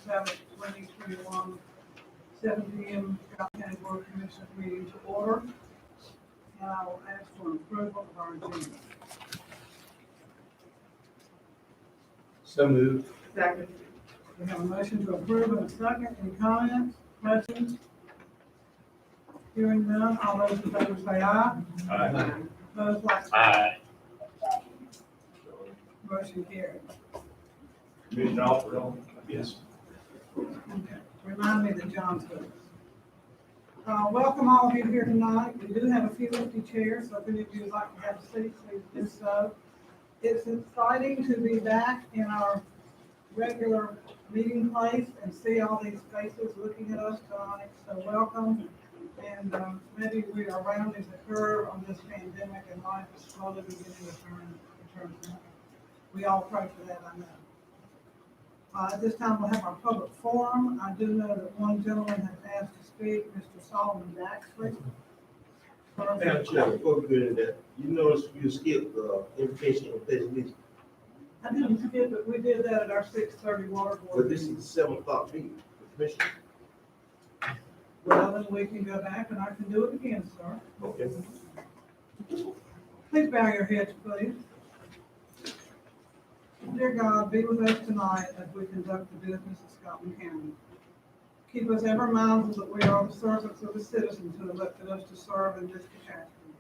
2021, 7 p.m. Scott County Board of Commissioners meeting to order. And I will ask for approval of our agenda. So moved. Second. We have a motion to approve and a second. Any comments, questions? Hearing none, all those in favor say aye. Aye. Opposed, like sign. Aye. Motion carried. Commissioner Laurel? Yes. Okay. Remind me that John's with us. Welcome all of you here tonight. We do have a few empty chairs, so if any of you would like to have a seat, please do so. It's exciting to be back in our regular meeting place and see all these faces looking at us tonight. So welcome. And maybe we are rounding the curve on this pandemic and life is slowly beginning to return to normal. We all pray for that, I know. At this time, we'll have our public forum. I do know that one gentleman has asked to speak, Mr. Solomon Baxley. Madam Chair, before we get into that, you notice you skipped the invitation on Facebook, I didn't skip it, we did that at our 6:30 water board. but this is the 7 o'clock meeting, the commission. Well, then we can go back and I can do it again, sir. Okay. Please bow your heads, please. Dear God, be with us tonight as we conduct the business of Scotland County. Keep us ever mindful that we are the servants of the citizens who elected us to serve in this capacity.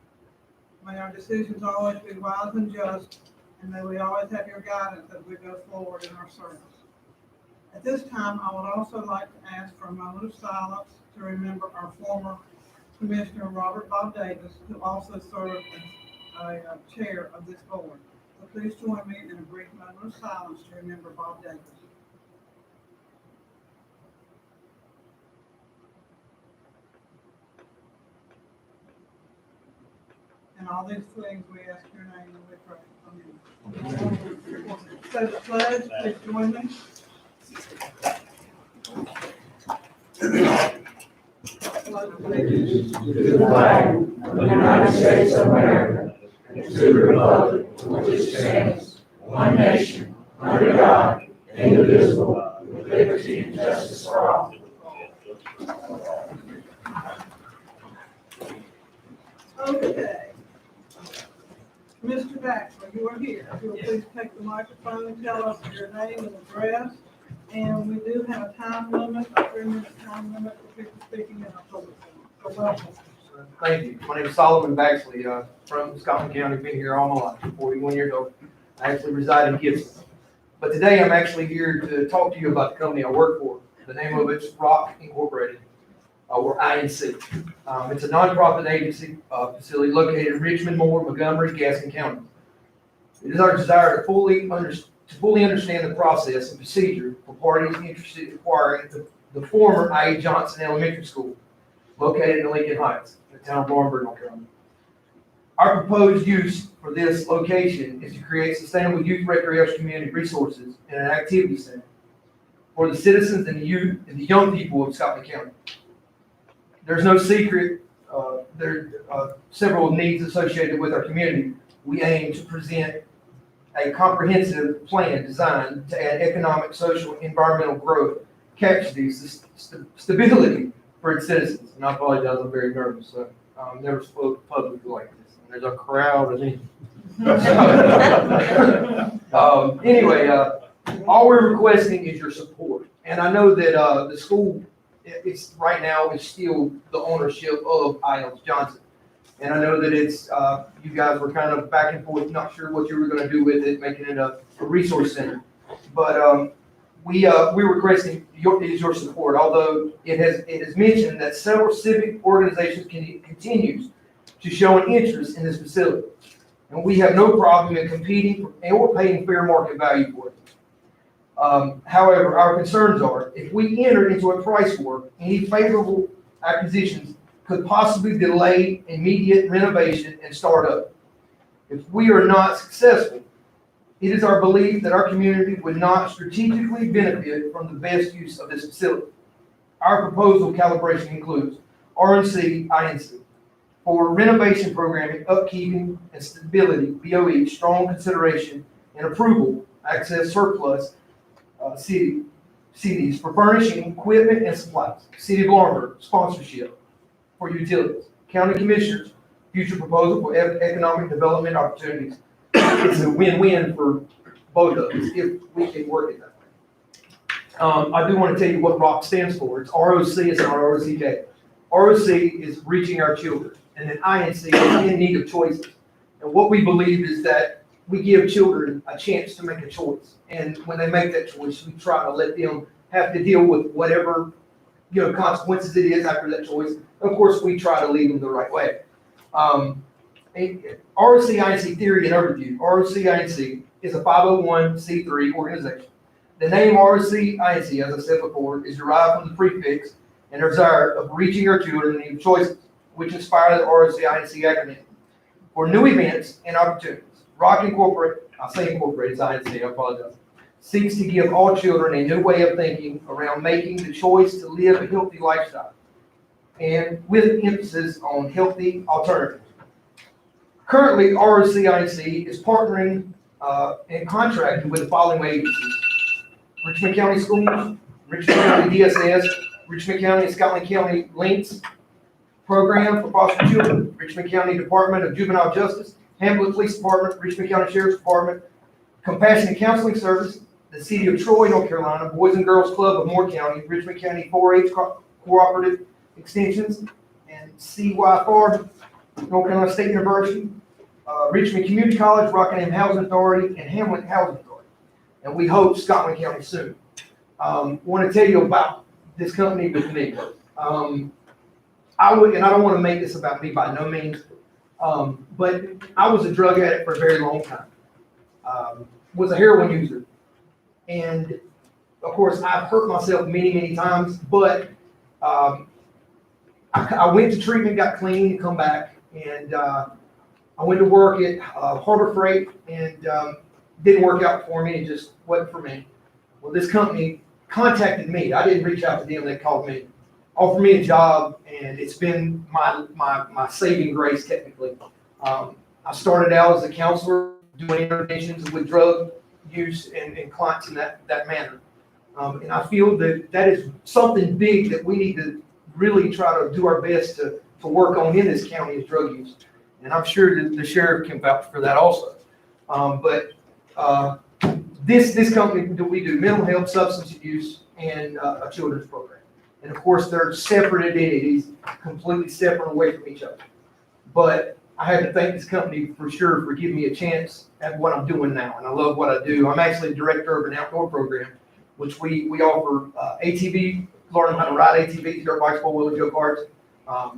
May our decisions always be wise and just, and may we always have your guidance as we go forward in our service. At this time, I would also like to ask for a moment of silence to remember our former Commissioner Robert Bob Davis, who also served as a chair of this board. So please join me in a brief moment of silence to remember Bob Davis. And all these things we ask your name and we pray. Amen. So the pledge, please join me. To the flag of the United States of America, and to the republic for which it stands, one nation, under God, indivisible, with liberty and justice for all. Okay. Mr. Baxter, you are here. If you will please take the microphone and tell us your name and address. And we do have a time limit, a 3-minute time limit for people speaking in our public forum. So welcome. Thank you. My name is Solomon Baxley, from Scotland County. Been here all my life, 41 years old. I actually reside in Gibson. But today I'm actually here to talk to you about the company I work for. The name of it's Rock Incorporated, or INC. It's a nonprofit agency facility located in Richmond, Moore, Montgomery, Gaston County. It is our desire to fully understand the process and procedure for parties interested in acquiring the former I.E. Johnson Elementary School, located in Lincoln Heights, in the town of Laurinburg, North Carolina. Our proposed use for this location is to create sustainable youth recreation community resources and an activity center for the citizens and the youth and the young people of Scotland County. There's no secret, there are several needs associated with our community. We aim to present a comprehensive plan designed to add economic, social, environmental growth, capacity, stability for its citizens. And I apologize, I'm very nervous. So I've never spoke publicly like this. And there's a crowd of me. Anyway, all we're requesting is your support. And I know that the school, it's right now is still the ownership of I.L. Johnson. And I know that it's, you guys were kind of back and forth, not sure what you were going to do with it, making it a resource center. But we're requesting your support, although it is mentioned that several civic organizations continues to show an interest in this facility. And we have no problem in competing or paying fair market value for it. However, our concerns are if we enter into a price war, any favorable acquisitions could possibly delay immediate renovation and startup. If we are not successful, it is our belief that our community would not strategically benefit from the best use of this facility. Our proposal calibration includes RNC, INC. For renovation programming, upkeeping, and stability, BOE, strong consideration and approval, access surplus, city see these, for furnishing equipment and supplies. City of Laurel sponsorship for utilities. County Commissioners, future proposal for economic development opportunities. It's a win-win for both of us if we can work it that way. I do want to tell you what ROC stands for. It's ROC, it's not ROCK. ROC is reaching our children, and then INC is in need of choices. And what we believe is that we give children a chance to make a choice. And when they make that choice, we try to let them have to deal with whatever, consequences it is after that choice. Of course, we try to lead them the right way. ROC-INC theory and overview. ROC-INC is a 501c3 organization. The name ROC-INC, as I said before, is derived from the prefix and desire of reaching our children in need choices, which inspire the ROC-INC acronym. For new events and opportunities, ROC Incorporated, I say Incorporated, it's INC, I apologize, seeks to give all children a new way of thinking around making the choice to live a healthy lifestyle, and with emphasis on healthy alternatives. Currently, ROC-INC is partnering and contracting with the following agencies: Richmond County Schools, Richmond County DSS, Richmond County and Scotland County Links Program for Foster Children, Richmond County Department of Juvenile Justice, Hamlet Police Department, Richmond County Sheriff's Department, Compassion and Counseling Service, the City of Troy, North Carolina, Boys and Girls Club of Moore County, Richmond County 4-H Cooperative Extensions, and CY4, North Carolina State University, Richmond Community College, Rockingham Housing Authority, and Hamlet Housing Authority. And we hope Scotland County soon. Want to tell you about this company with me. I don't want to make this about me by no means, but I was a drug addict for a very long time. Was a heroin user. And of course, I've hurt myself many, many times, but I went to treatment, got clean, and come back. And I went to work at Harbor Freight, and didn't work out for me. It just wasn't for me. Well, this company contacted me. I didn't reach out to them. They called me, offered me a job, and it's been my saving grace, technically. I started out as a counselor, doing interventions with drug use and clients in that manner. And I feel that is something big that we need to really try to do our best to work on in this county is drug use. And I'm sure that the sheriff can vouch for that also. This company, we do mental health, substance abuse, and a children's program. And of course, they're separate entities, completely separate away from each other. But I have to thank this company for sure for giving me a chance at what I'm doing now. And I love what I do. I'm actually director of an outdoor program, which we offer ATV, learning how to ride ATVs, dirt bikes, four-wheeler, go-karts.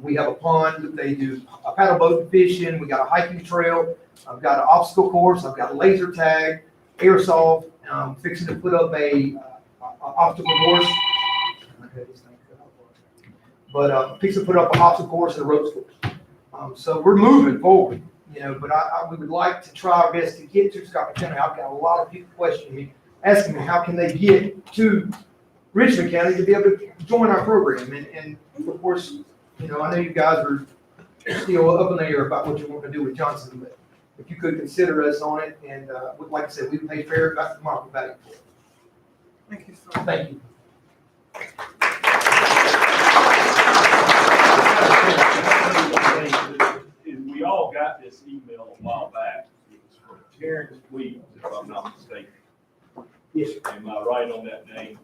We have a pond. They do a paddle boat fishing. We got a hiking trail. I've got an obstacle course. I've got a laser tag, airsoft. Fixing to put up a obstacle course. But fixing to put up an obstacle course and a ropes course. So we're moving forward, but we would like to try our best to get to Scotland County. I've got a lot of people questioning me, asking me how can they get to Richmond County to be able to join our program. And of course, I know you guys are still up in the air about what you want to do with Johnson, but if you could consider us on it, and like I said, we pay fair market value for it. Thank you, sir. Thank you. We all got this email a while back. It was from Terrence Williams, if I'm not mistaken. Yes, sir. Am I right on that name,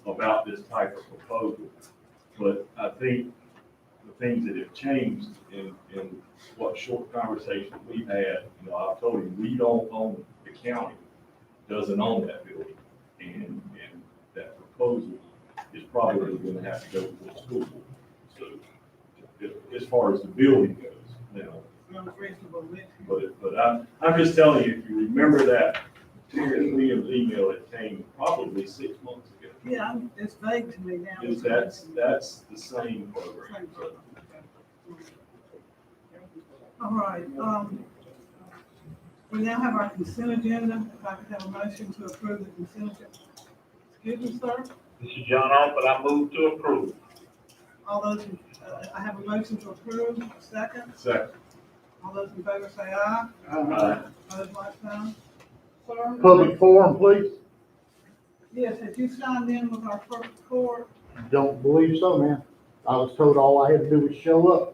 about this type of proposal? But I think the things that have changed in what short conversation we've had, I've told him we don't own, the county doesn't own that building. And that proposal is probably going to have to go to the school board. So as far as the building goes, Sounds reasonable, Mitch. but I'm just telling you, if you remember that Terrence Williams email that came probably 6 months ago. Yeah, it's vague to me now. That's the same program. All right, we now have our consent agenda. If I could have a motion to approve the consent agenda. Excuse me, sir? This is John Alford, I move to approve. All those, I have a motion to approve, a second. Second. All those in favor say aye. Aye. Opposed, like sign. Sir? Public forum, please. Yes, have you signed in with our clerk of court? Don't believe so, man. I was told all I had to do was show up.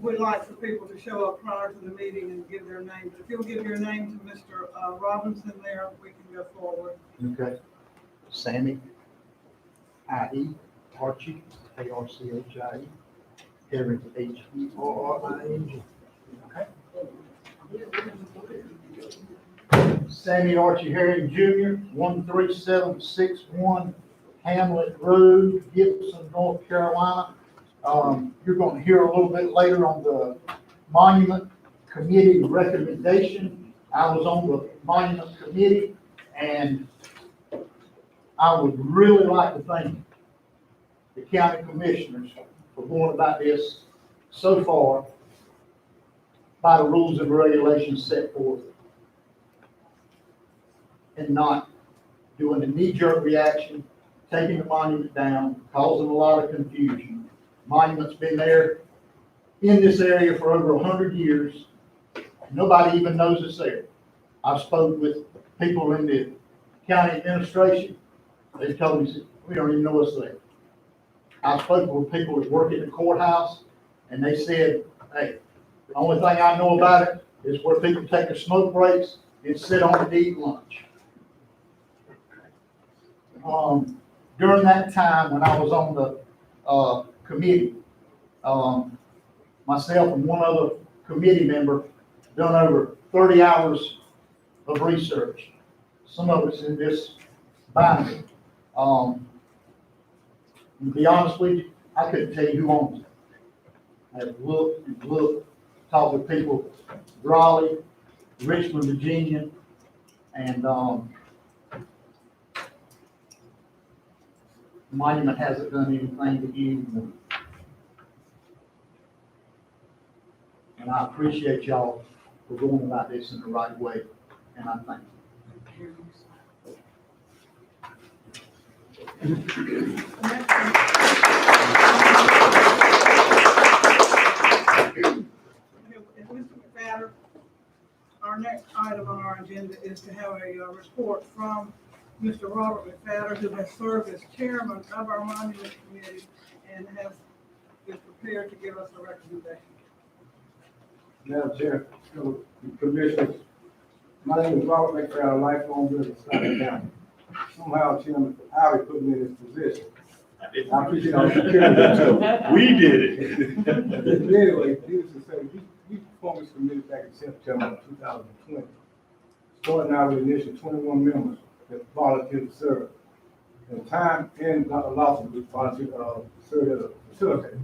We'd like for people to show up prior to the meeting and give their names. If you'll give your name to Mr. Robinson there, we can go forward. Okay. Sammy, I-E, Archie, A-R-C-H-I-E, Herring, H-E-R-R-I-N-G. Okay. Sammy Archie Herring Jr., 13761 Hamlet Road, Gibson, North Carolina. You're going to hear a little bit later on the Monument Committee recommendation. I was on the Monument Committee, and I would really like to thank the county commissioners for going about this so far by the rules and regulations set forth, and not doing a knee-jerk reaction, taking the monument down, causing a lot of confusion. Monument's been there in this area for over 100 years. Nobody even knows it's there. I've spoken with people in the county administration. They told me, we don't even know it's there. I've spoken with people that work at the courthouse, and they said, hey, the only thing I know about it is where people take their smoke breaks and sit on it to eat lunch. During that time, when I was on the committee, myself and one other committee member done over 30 hours of research. Some of it's in this binder. To be honest with you, I couldn't tell you who owns it. I have looked and looked, talked with people, Raleigh, Richmond, Virginia, and Monument hasn't done anything to anyone. And I appreciate y'all for going about this in the right way, and I thank you. Mr. McFadden, our next item on our agenda is to have a report from Mr. Robert McFadden, who has served as chairman of our monument committee and is prepared to give us a recommendation. Madam Chair, Commissioners, my name is Robert McFadden, lifelong resident of Statutory County. Somehow, Chairman, Howard put me in this position. I appreciate all the security. We did it. Anyway, needless to say, we formed this committee back in September of 2020. Starting out with an initial 21 members that volunteered to serve. And time and Dr. Lawson was volunteered to serve as a facilitator.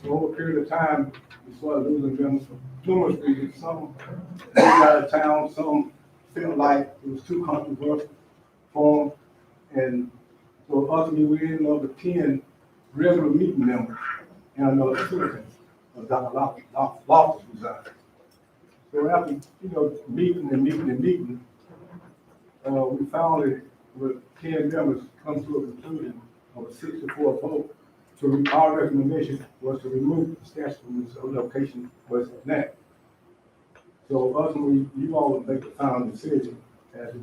So over a period of time, we started losing members for numerous reasons. Some moved out of town, some felt like it was too controversial for them. And so ultimately, we ended up with 10 regular meeting members and another facilitator, Dr. Lawson resigned. So after, meeting, we finally, with 10 members, come to a conclusion of a 6-4 vote. So our recommendation was to remove the statute from its location was enacted. So ultimately, you all would make the final decision as to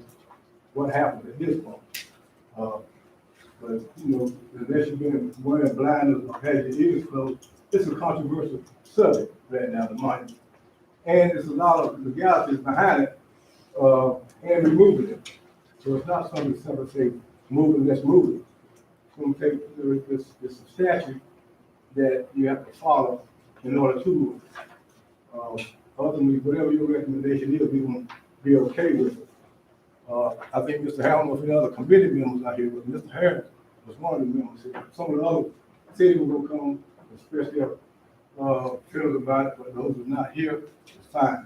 what happened at this point. But, unless you've been wearing blinders or had your ears closed, it's a controversial subject right now, the money. And there's a lot of legalities behind it, and removing it. So it's not something simple say, move it, let's move it. It's going to take this statute that you have to follow in order to move it. Ultimately, whatever your recommendation is, we're going to be okay with it. I think Mr. Hamlin and the other committee members out here, but Mr. Harris was one of the members here. Some of the other cities were going to come, express their feelings about it, but those who are not here, it's fine.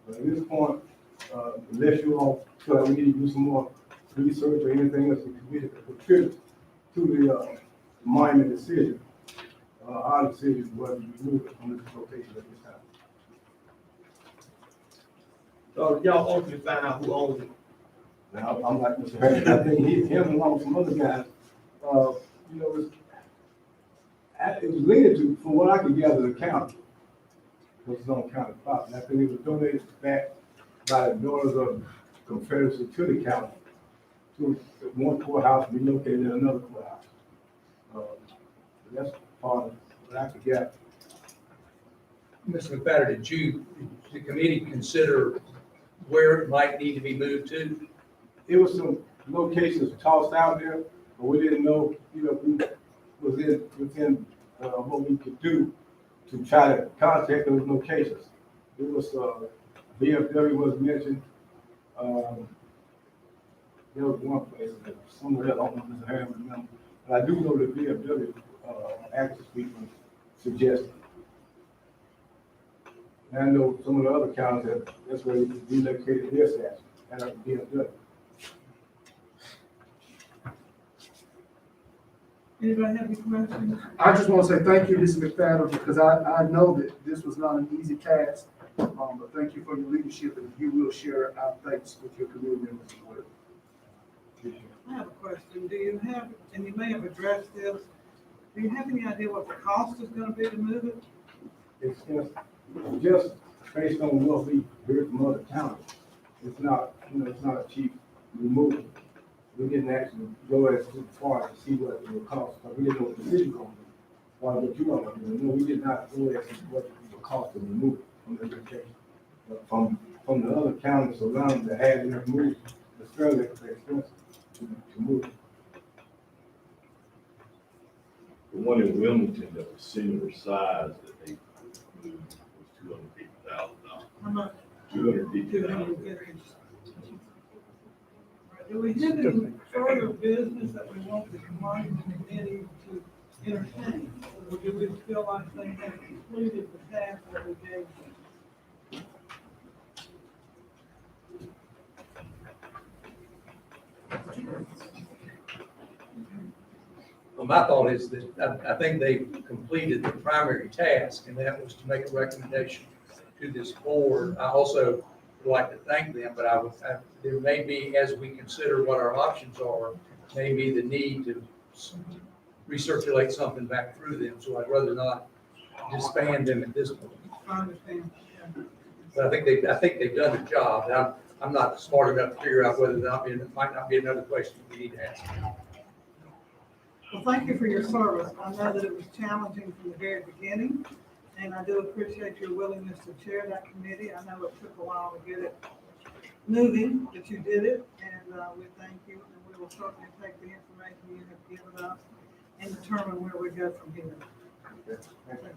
But at this point, unless you all feel like we need to do some more research or anything else to contribute to the monument decision, our decision was to remove it from this location at this time. So y'all ultimately find out who owns it. Now, I'm like Mr. Harris, I think him along with some other guys, it was linked to, from what I could gather, the county. It was on county property. I think it was donated back by the daughters of Confederacy to the county, to one courthouse relocated in another courthouse. That's part of what I forgot. Mr. McFadden, did the committee consider where it might need to be moved to? It was some locations tossed out there, but we didn't know, we was within what we could do to try to contact those locations. It was, VFW was mentioned, there was one place, somewhere else, I don't know if I remember, but I do know that VFW, active people suggested. And I know some of the other counties, that's where they relocated their staff, and VFW. Anybody have any questions? I just want to say thank you, Mr. McFadden, because I know that this was not an easy task. But thank you for your leadership, and you will share our thanks with your community members as well. I have a question. Do you have, and you may have addressed this, do you have any idea what the cost is gonna be to move it? It's just based on what we heard from other counties. It's not, it's not a cheap removal. We didn't actually go as far to see what it would cost, but we didn't know what the city was going to do. Well, what you all are doing, no, we did not go as what it would cost to remove it from the location. But from the other counties around that had it removed, it's fairly expensive to move. The one in Wilmington that was similar size that they moved was $250,000. How much? $250,000. Do we have any further business that we want the combined committee to entertain? Or do we feel like they have completed the task that we gave them? Well, my thought is that I think they completed the primary task, and that was to make a recommendation to this board. I also would like to thank them, but there may be, as we consider what our options are, may be the need to recirculate something back through them. So I'd rather not disband them at this point. I understand. But I think they've done the job. And I'm not smart enough to figure out whether it might not be another question we need to ask. Well, thank you for your service. I know that it was challenging from the very beginning, and I do appreciate your willingness to chair that committee. I know it took a while to get it moving, but you did it, and we thank you, and we will certainly take the information you have given us and determine where we go from here. Thank you.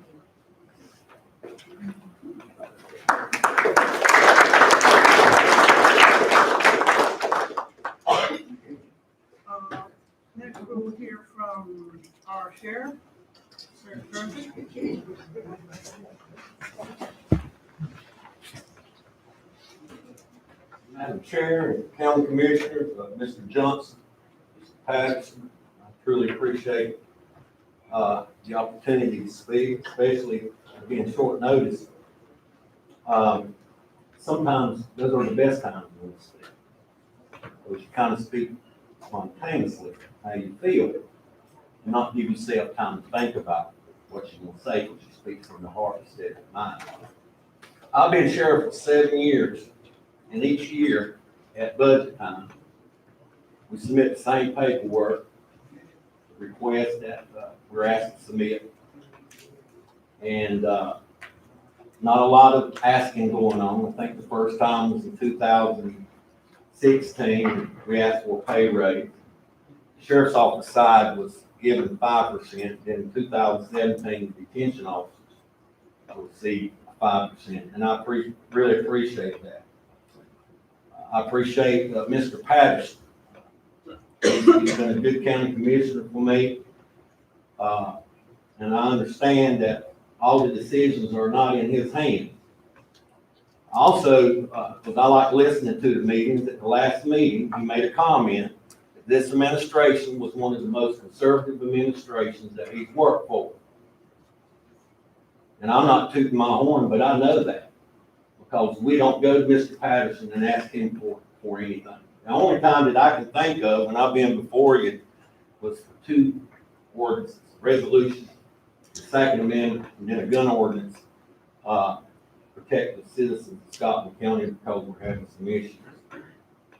Next, we'll hear from our sheriff. Sheriff Curtis. Madam Chair and County Commissioners, Mr. Johnson, Mr. Patterson, I truly appreciate the opportunity to speak, especially being short notice. Sometimes those are the best times when you speak, because you kind of speak spontaneously how you feel, and not give yourself time to think about what you're going to say, because you speak from the heart instead of the mind. I've been sheriff for 7 years. And each year at budget time, we submit the same paperwork, request that we're asked to submit. And not a lot of asking going on. I think the first time was in 2016. We asked for a pay raise. The sheriff's office side was given 5%. Then in 2017, the detention officers received 5%. And I really appreciate that. I appreciate Mr. Patterson. He's been a good county commissioner for me. And I understand that all the decisions are not in his hands. Also, because I like listening to the meetings, at the last meeting, he made a comment that this administration was one of the most conservative administrations that he's worked for. And I'm not tooting my horn, but I know that, because we don't go to Mr. Patterson and ask him for anything. The only time that I can think of when I've been before you was for 2 ordinances, resolutions, the Second Amendment, and then a gun ordinance, protect the citizens of Scotland County because we're having some issues.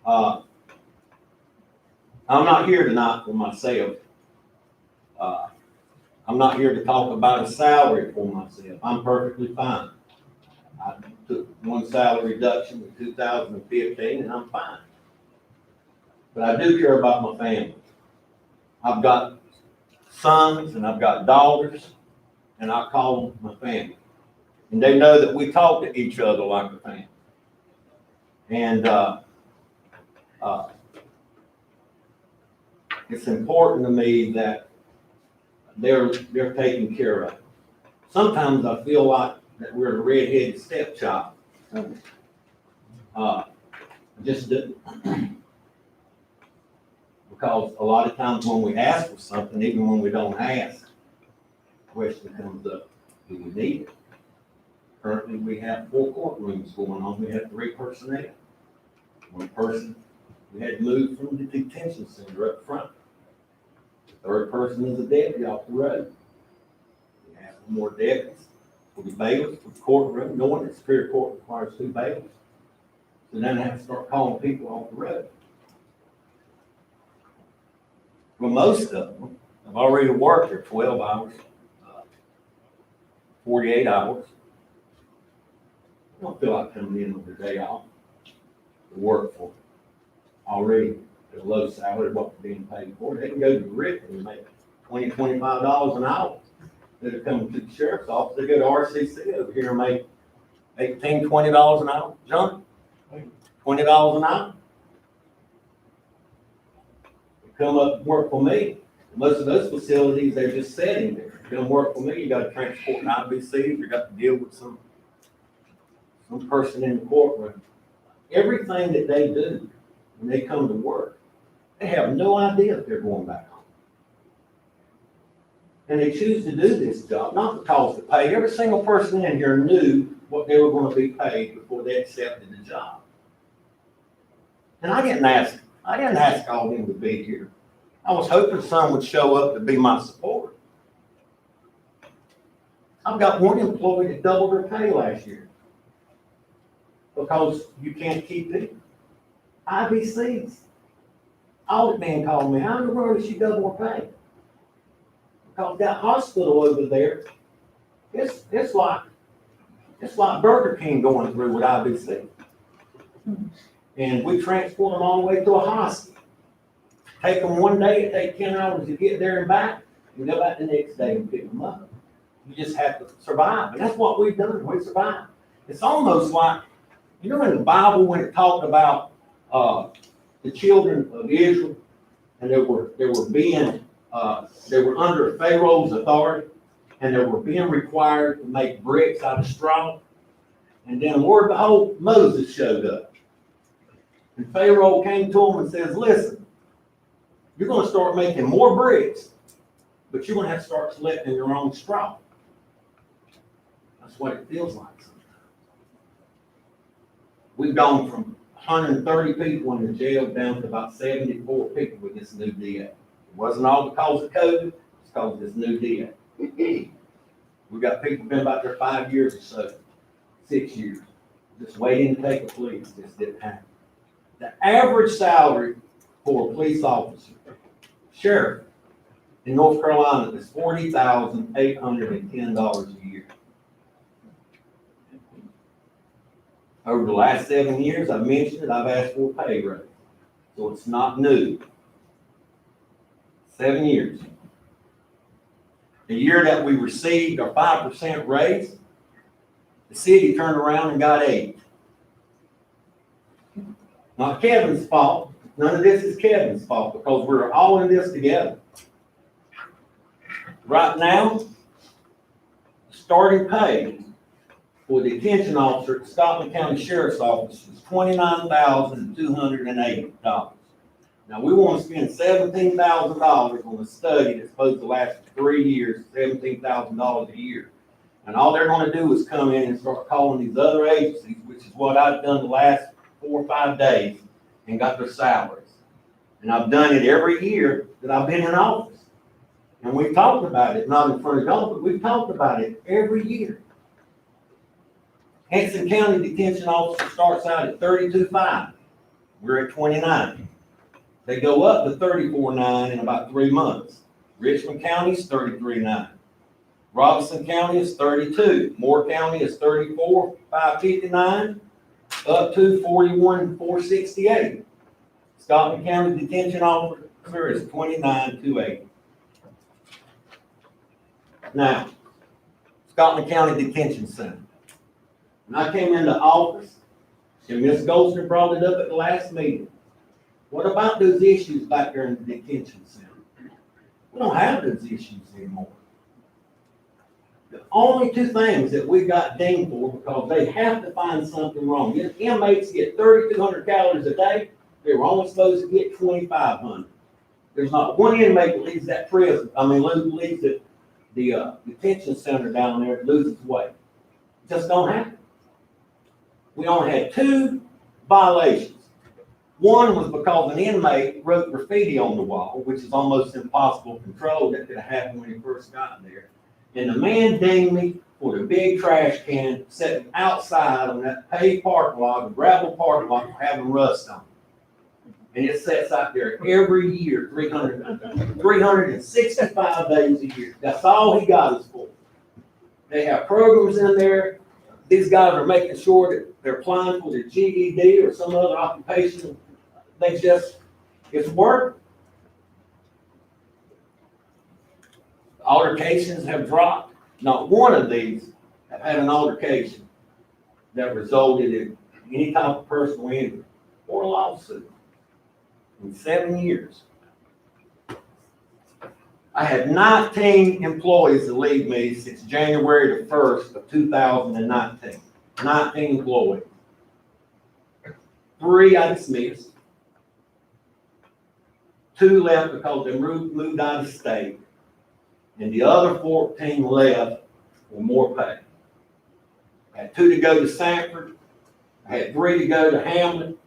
I'm not here tonight for myself. I'm not here to talk about a salary for myself. I'm perfectly fine. I took one salary reduction in 2015 and I'm fine. But I do care about my family. I've got sons and I've got daughters and I call them my family. And they know that we talk to each other like a family. And it's important to me that they're taken care of. Sometimes I feel like that we're the redheaded stepchild. Just because a lot of times when we ask for something, even when we don't ask, the question comes up, do we need it? Currently, we have 4 courtrooms going on. We have 3 personnel. One person we had moved from the detention center up front. The 3rd person is a deputy off the road. We have more deputies for the bailiffs, for the courtroom, knowing that Superior Court requires 2 bailiffs. So then I have to start calling people off the road. Well, most of them have already worked their 12 hours, 48 hours. I don't feel like coming in with their day off to work for already at a low salary, what they're being paid for. They can go to the RIC and make $20, $25 an hour. They're coming to the sheriff's office. They go to RCC over here and make $18, $20 an hour. John? $20 an hour. They come up and work for me. Most of those facilities, they're just sitting there. If you come work for me, you got to transport an IBC, you got to deal with some person in the courtroom. Everything that they do when they come to work, they have no idea if they're going back home. And they choose to do this job, not because of pay. Every single person in here knew what they were going to be paid before they accepted the job. And I didn't ask all of them to be here. I was hoping some would show up to be my support. I've got one employee that doubled her pay last year because you can't keep people. IBCs. Audit man called me. How in the world did she double her pay? Because that hospital over there, it's like Burger King going through with IBC. And we transport them all the way to a hospital. Take them one day, it takes 10 hours to get there and back, and go back the next day and pick them up. You just have to survive. And that's what we've done. We survived. It's almost like, you know, in the Bible when it talked about the children of Israel, and they were under Pharaoh's authority, and they were being required to make bricks out of straw. And then, Lord, behold, Moses showed up. And Pharaoh came to him and says, listen, you're going to start making more bricks, but you're going to have to start collecting your own straw. That's what it feels like sometimes. We've gone from 130 people in the jail down to about 74 people with this new DA. It wasn't all because of COVID, it's because of this new DA. We've got people been about there 5 years or so, 6 years, just waiting to take a plea. This didn't happen. The average salary for a police officer, sheriff, in North Carolina is $40,810 a year. Over the last 7 years, I've mentioned it, I've asked for a pay raise. So it's not new. 7 years. The year that we received our 5% raise, the city turned around and got 8. Not Kevin's fault. None of this is Kevin's fault because we're all in this together. Right now, starting pay for the detention officer at the Scotland County Sheriff's Office is $29,280. Now, we want to spend $17,000 on a study that's supposed to last 3 years, $17,000 a year. And all they're going to do is come in and start calling these other agencies, which is what I've done the last 4 or 5 days, and got their salaries. And I've done it every year that I've been in office. And we've talked about it, not in front of y'all, but we've talked about it every year. Hanson County Detention Officer starts out at $32,500. we're at 29. They go up to 34.9 in about 3 months. Richmond County is 33.9. Robinson County is 32. Moore County is 34,559, up to 41,468. Scotland County Detention Officer is 29,280. Now, Scotland County Detention Center. When I came into office, and Ms. Goldston brought it up at the last meeting, what about those issues back there in the detention center? We don't have those issues anymore. The only two things that we got dinged for, because they have to find something wrong. Inmates get 3,200 calories a day. They were only supposed to get 2,500. There's not one inmate that leaves that prison, leaves the detention center down there, loses weight. It just don't happen. We only had 2 violations. One was because an inmate wrote graffiti on the wall, which is almost impossible to control. That could have happened when he first got there. And the man dinged me for the big trash can sitting outside on that paved parking lot, the gravel parking lot, having rust on it. And it sits out there every year, 365 days a year. That's all he got us for. They have programs in there. These guys are making sure that they're applying for their GED or some other occupation. It's work. Altercations have dropped. Not one of these have had an altercation that resulted in any type of personal injury or a lawsuit in 7 years. I had 19 employees that leave me since January the 1st of 2019. 19 employees. 3 I dismissed. 2 left because they moved out of state. And the other 14 left for more pay. I had 2 to go to Sanford. I had 3 to go to Hamlin.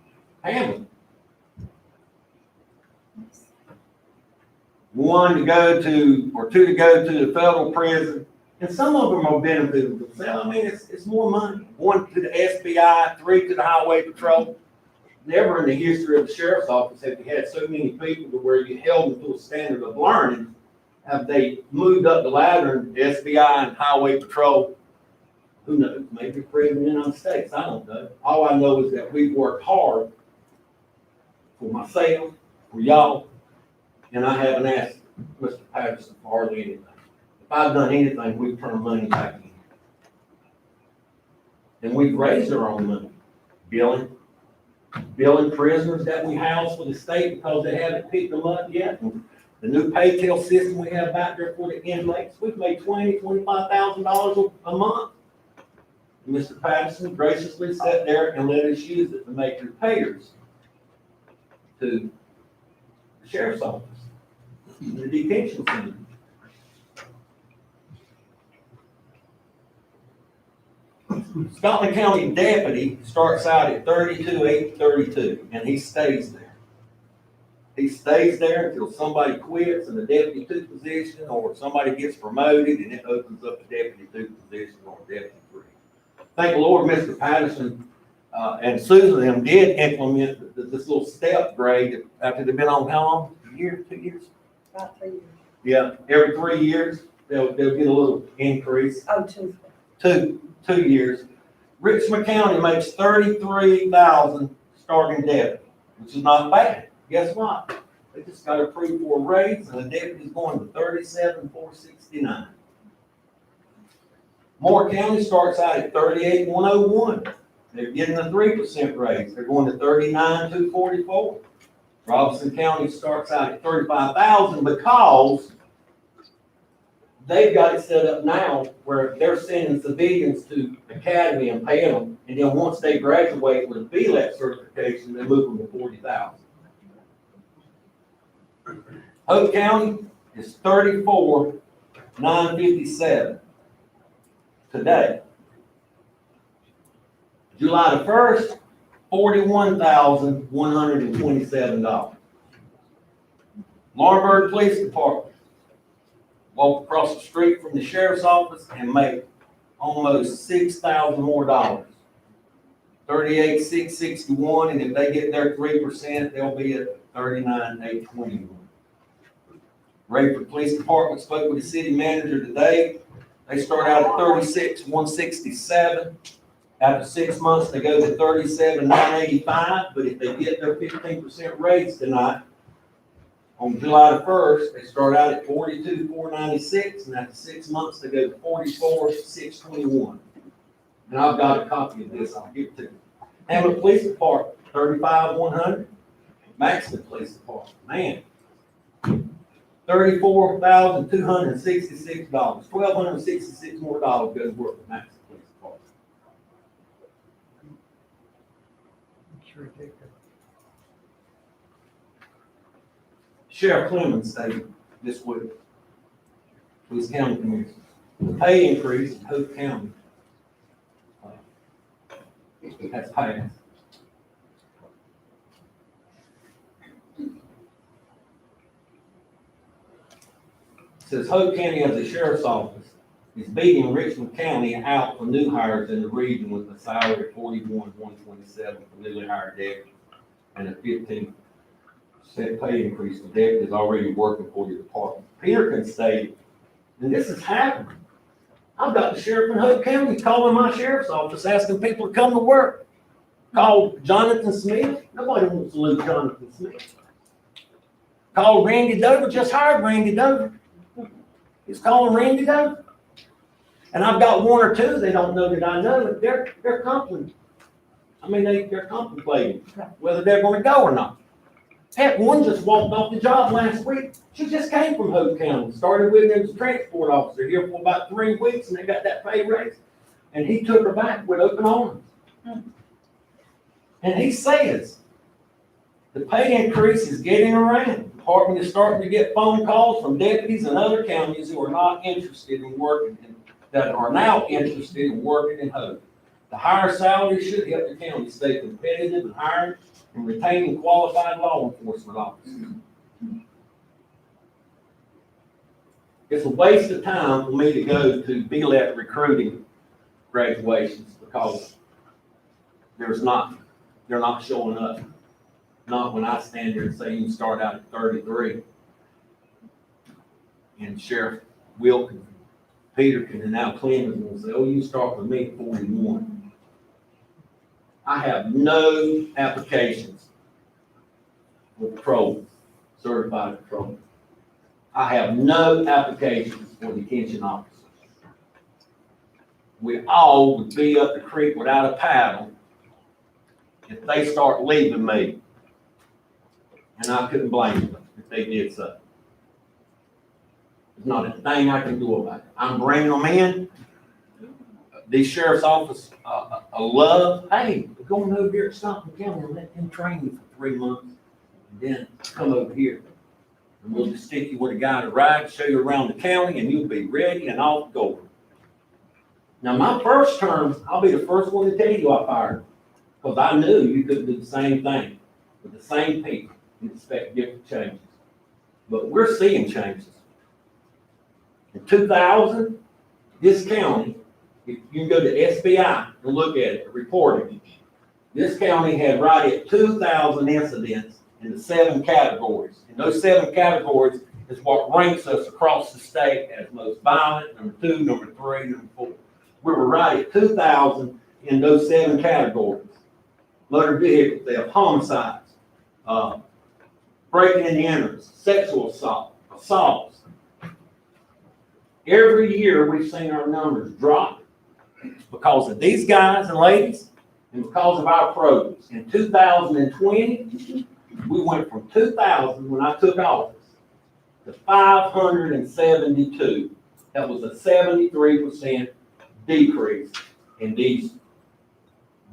1 to go to, or 2 to go to the federal prison. And some of them are benefiting themselves. It's more money. 1 to the SBI, 3 to the Highway Patrol. Never in the history of the sheriff's office have you had so many people to where you held them to a standard of learning. Have they moved up the ladder in the SBI and Highway Patrol? Who knows? Maybe prison in the United States. I don't know. All I know is that we've worked hard for myself, for y'all, and I haven't asked Mr. Patterson for hardly anything. If I've done anything, we've turned money back in. And we've raised our own money. Billing prisoners that we house for the state because they haven't picked them up yet. And the new pay-tail system we have back there for the inmates, we've made $25,000 a month. And Mr. Patterson graciously sat there and let us use it to make repairs to the sheriff's office, the detention center. Scotland County deputy starts out at 32,832, and he stays there. He stays there until somebody quits in the deputy 2 position, or somebody gets promoted, and it opens up the deputy 2 position or deputy 3. Thank the Lord, Mr. Patterson and Susan them did implement this little step grade after they've been on how long? A year, 2 years? About 3 years. Yeah, every 3 years they'll get a little increase. Oh, 2. 2 years. Richmond County makes $33,000 starting deputy, which is not bad. Guess what? They just got approved for a raise, and the deputy's going to $37,469. Moore County starts out at $38,101. They're getting a 3% raise. They're going to $39,244. Robinson County starts out at $35,000 because they've got it set up now where they're sending civilians to academy and paying them, and then once they graduate with a BLET certification, they move them to $40,000. Hope County is $34,957 today. July the 1st, $41,127. Laurinburg Police Department. Walk across the street from the sheriff's office and make almost $6,000 more. 38,661, and if they get their 3%, they'll be at 39,821. Rayford Police Department spoke with the city manager today. They start out at 36,167. After 6 months, they go to 37,985, but if they get their 15% raise tonight, on July the 1st, they start out at 42,496, and after 6 months, they go to 44,621. And I've got a copy of this, I'll give it to you. Hamlet Police Department, 35,100. Maxton Police Department, man, $34,266. $1,266 more dollars goes work with Maxton Police Department. Sheriff Clemens stated this week to his county commissioners, the pay increase in Hope County has passed. Says Hope County as a sheriff's office is beating Richmond County out for new hires in the region with a salary of $41,127 for newly hired deputies and a 15% pay increase for deputies already working for the department. Peterkin stated, and this is happening. I've got the sheriff in Hope County calling my sheriff's office asking people to come to work. Called Jonathan Smith. Nobody wants to lose Jonathan Smith. Called Randy Dover, just hired Randy Dover. He's calling Randy Dover. And I've got one or two, they don't know that I know, but they're contemplating. They're contemplating whether they're going to go or not. Heck, one just walked off the job last week. She just came from Hope County, started with him as a transport officer here for about 3 weeks, and they got that pay raise. And he took her back with open arms. And he says, the pay increase is getting around. The department is starting to get phone calls from deputies and other counties who are not interested in working, that are now interested in working in Hope. The higher salary should help the county stay competitive in hiring and retaining qualified law enforcement officers. It's a waste of time for me to go to BLET recruiting graduations because they're not showing up. Not when I stand there and say you can start out at 33. And Sheriff Wilkins, Peterkin, and now Clemens will say, oh, you start with me at 41. I have no applications for patrol, certified patrol. I have no applications for detention officers. We all would be up the creek without a paddle if they start leaving me. And I couldn't blame them if they did so. There's not a thing I can do about it. I'm bringing them in. The sheriff's office love, hey, we're going over here at Stockton County and let them train you for 3 months. And then come over here. And we'll just stick you with a guy to ride, show you around the county, and you'll be ready and off going. Now, my first term, I'll be the first one to tell you I fired. Because I knew you could do the same thing with the same people and expect different changes. But we're seeing changes. In 2000, this county, if you can go to SBI and look at it, reporting, this county had right at 2,000 incidents in the 7 categories. And those 7 categories is what ranks us across the state as most violent, number 2, number 3, number 4. We were right at 2,000 in those 7 categories. Motor vehicle theft, homicides, breaking and enters, sexual assaults. Every year we've seen our numbers drop because of these guys and ladies and because of our programs. In 2020, we went from 2,000 when I took office to 572. That was a 73% decrease in these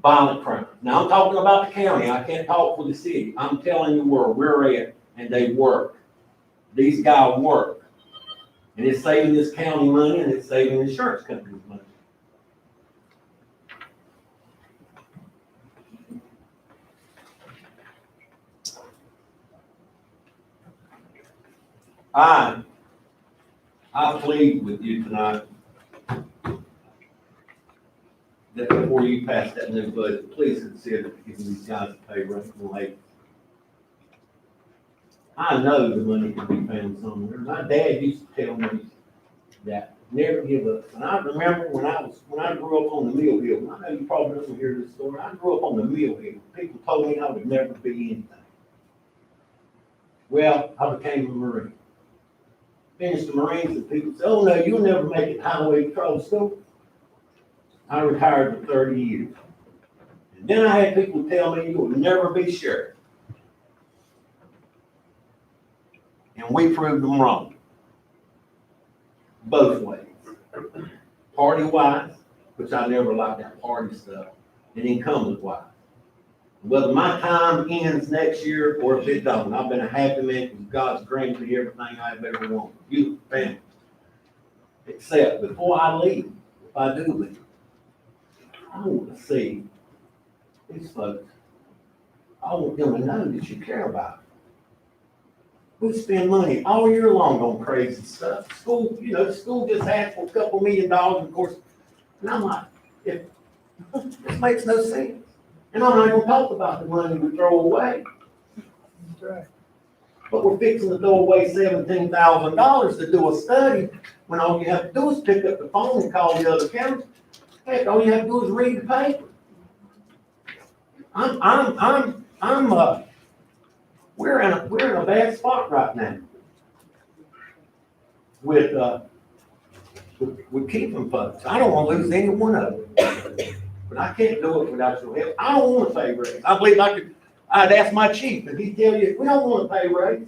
violent crimes. Now I'm talking about the county. I can't talk for the city. I'm telling you where we're at, and they work. These guys work. And it's saving this county money, and it's saving insurance companies money. I plead with you tonight that the before you pass that new budget, please consider giving these guys a pay raise and late. I know the money can be found somewhere. My dad used to tell me that never give up. And I remember when I grew up on the Mill Hill, and I know you probably don't hear this story. I grew up on the Mill Hill. People told me I would never be anything. Well, I became a Marine. Finished the Marines, and people said, "Oh no, you'll never make it highway patrol school." I retired for 30 years. And then I had people tell me you will never be sheriff. And we proved them wrong. Both ways. Party-wise, which I never liked that party stuff, and incumbent-wise. Whether my time ends next year or if it don't, I've been a happy man because God's granted me everything I've ever wanted. You, family. Except before I leave, if I do leave, I want to see these folks. I want them to know that you care about them. We spend money all year long on crazy stuff. School, school just asked for a couple $1 million, of course. And I'm like, this makes no sense. And I'm not gonna talk about the money we throw away. That's right. But we're fixing to throw away $17,000 to do a study when all you have to do is pick up the phone and call the other counties. Heck, all you have to do is read the paper. We're in a bad spot right now with keeping folks. I don't want to lose any one of them, but I can't do it without your help. I don't want a pay raise. I believe I'd ask my chief, and he'd tell you, we don't want a pay raise.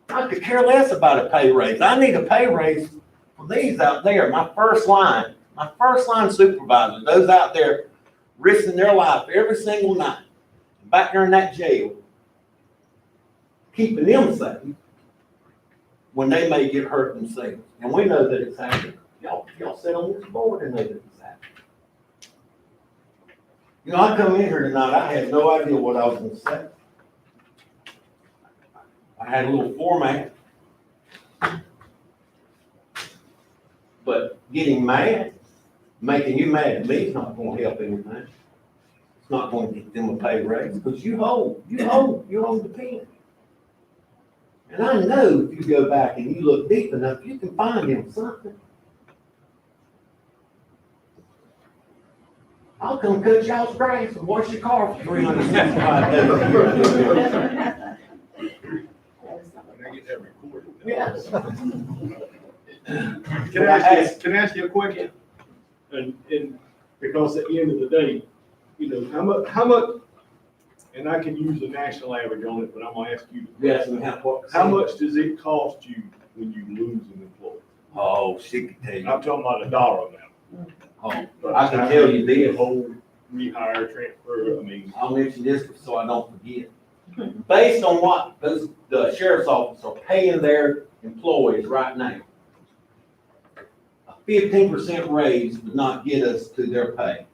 I could care less about a pay raise. I need a pay raise for these out there, my first line supervisors, those out there risking their life every single night, back there in that jail, keeping them safe when they may get hurt themselves. And we know that it's happening. Y'all sit on this board and know that it's happening. I come in here tonight, I had no idea what I was going to say. I had a little format. But getting mad, making you mad at me is not going to help anything. It's not going to get them a pay raise because you hold the pen. And I know if you go back and you look deep enough, you can find him something. I'll come cut y'all's grass and wash your car for 365 days. Yes. Can I ask you a question? And because at the end of the day, how much, and I can use the national average on it, but I'm gonna ask you. Yes, How much does it cost you when you lose an employee? Oh, she can tell you. I'm talking about a dollar amount. Oh, I can tell you this. Whole rehire, transfer, I'll mention this so I don't forget. Based on what the sheriff's office are paying their employees right now, a 15% raise would not get us to their pay.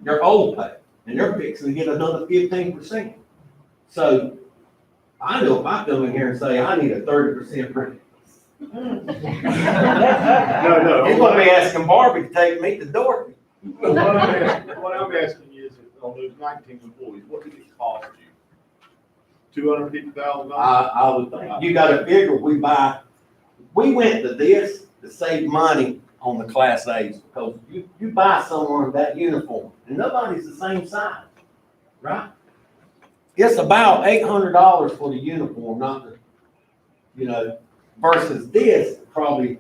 Their old pay, and they're fixing to get another 15%. So I know if I come in here and say I need a 30% raise. No. He's gonna be asking Barbie to take me to Dorothy. What I'm asking you is, on those 19 employees, what did it cost you? $250,000? I would think, you gotta figure, we went to this to save money on the Class A's, because you buy someone that uniform, and nobody's the same size, right? It's about $800 for the uniform, not the, versus this, probably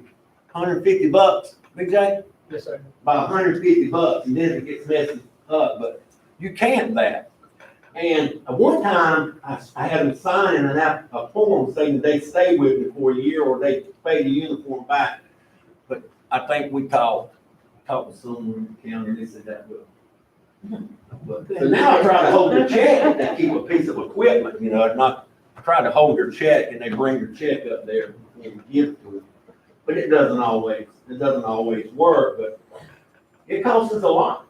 $150, Big J? Yes, sir. About $150, and then it gets messed up, but you can't that. And at one time, I had them sign a form saying they stay with me for a year or they pay the uniform back. But I think we talked with someone in the county, and they said that will. So now I try to hold their check and keep a piece of equipment, not try to hold their check and they bring their check up there and give it to them. But it doesn't always work, but it costs us a lot.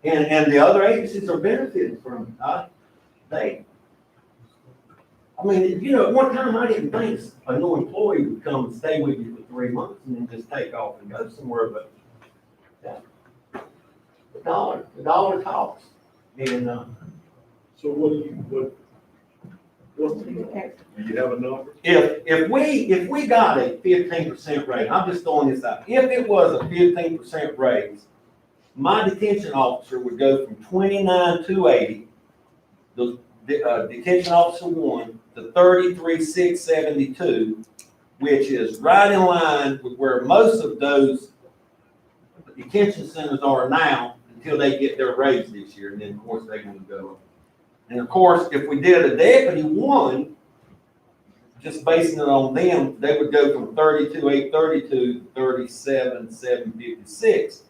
And the other agencies are benefiting from it. At one time I didn't think a new employee would come and stay with you for 3 months and then just take off and go somewhere, but the dollar talks. And, So what's do you have a number? if we got a 15% raise, I'm just throwing this out, if it was a 15% raise, my detention officer would go from 29,280, the detention officer 1, to 33,672, which is right in line with where most of those detention centers are now until they get their raise this year, and then of course they're gonna go up. And of course, if we did a deputy 1, just basing it on them, they would go from 32,832 to 37,756,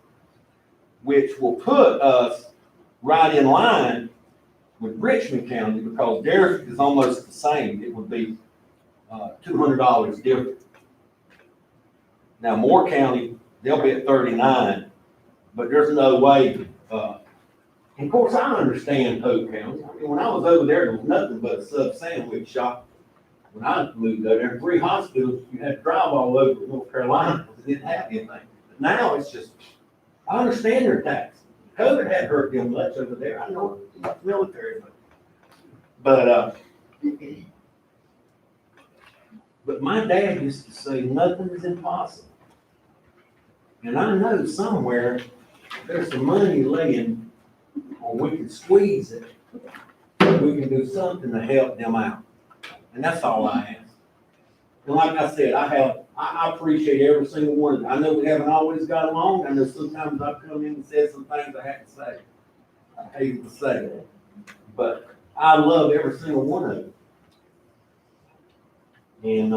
which will put us right in line with Richmond County because theirs is almost the same. It would be $200 different. Now, Moore County, they'll be at 39, but there's no way. And of course, I understand Polk County. I mean, when I was over there was nothing but a sub sandwich shop. When I moved over there, 3 hospitals, you had to drive all over North Carolina because they didn't have anything. But now it's just, I understand their tax. COVID hadn't hurt them much over there. I know it's military, but my dad used to say nothing is impossible. And I know somewhere there's some money laying, or we can squeeze it, we can do something to help them out. And that's all I ask. And like I said, I appreciate every single one. I know we haven't always got along. I know sometimes I've come in and said some things I had to say. I hate to say it, but I love every single one of them. And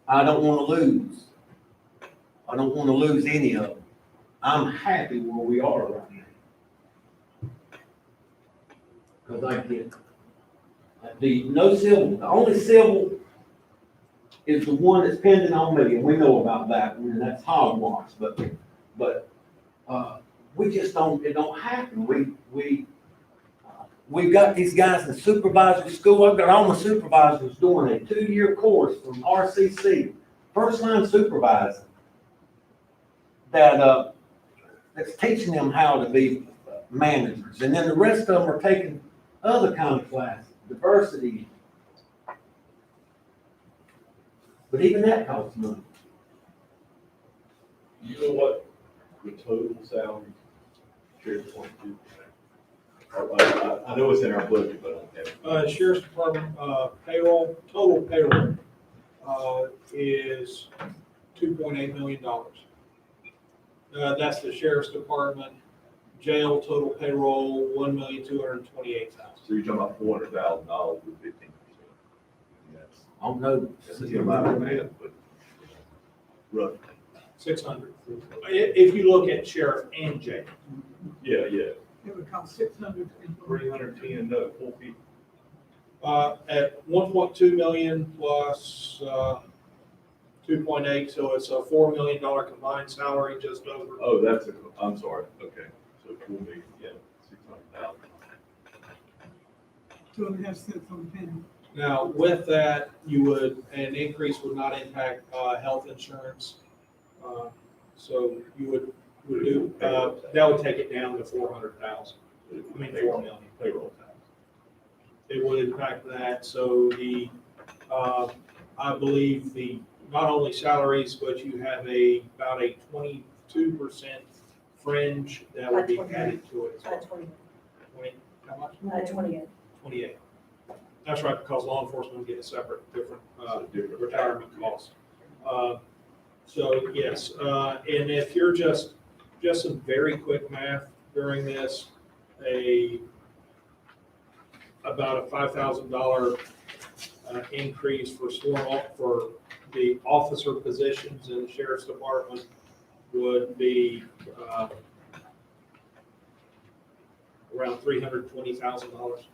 I don't want to lose. I don't want to lose any of them. I'm happy where we are right now. Because I get the only civil is the one that's pending on me, and we know about that, and that's hogwash, but we just don't, it don't happen. We've got these guys in supervisory school. I've got all my supervisors doing a 2-year course from RCC, first line supervising, that's teaching them how to be managers. And then the rest of them are taking other kind of classes, diversity. But even that costs money. You know what the total salary sheriff's department is? I know it's in our budget, but I don't have it. Sheriff's Department, payroll, total payroll, is $2.8 million. That's the Sheriff's Department. Jail total payroll, $1,228,000. So you're talking about $400,000 with 15%. I don't know. That's a lot of math, but roughly. 600. If you look at sheriff and jail. Yeah. It would cost 600. 310, no, 450. At 1.2 million plus 2.8, so it's a $4 million combined salary just over. Oh, I'm sorry, okay, so 4 million, yeah, 600,000. 2.5 cents on the penny. Now, with that, an increase would not impact health insurance. So you would do, that would take it down to 400,000. I mean, 4 million. Payroll tax. It would impact that, so I believe not only salaries, but you have about a 22% fringe that would be added to it as well. 20, how much? 28. 28. That's right, because law enforcement will get a different retirement costs. So yes, and if you're just some very quick math during this, about a $5,000 increase for the officer positions in the sheriff's department would be around $320,000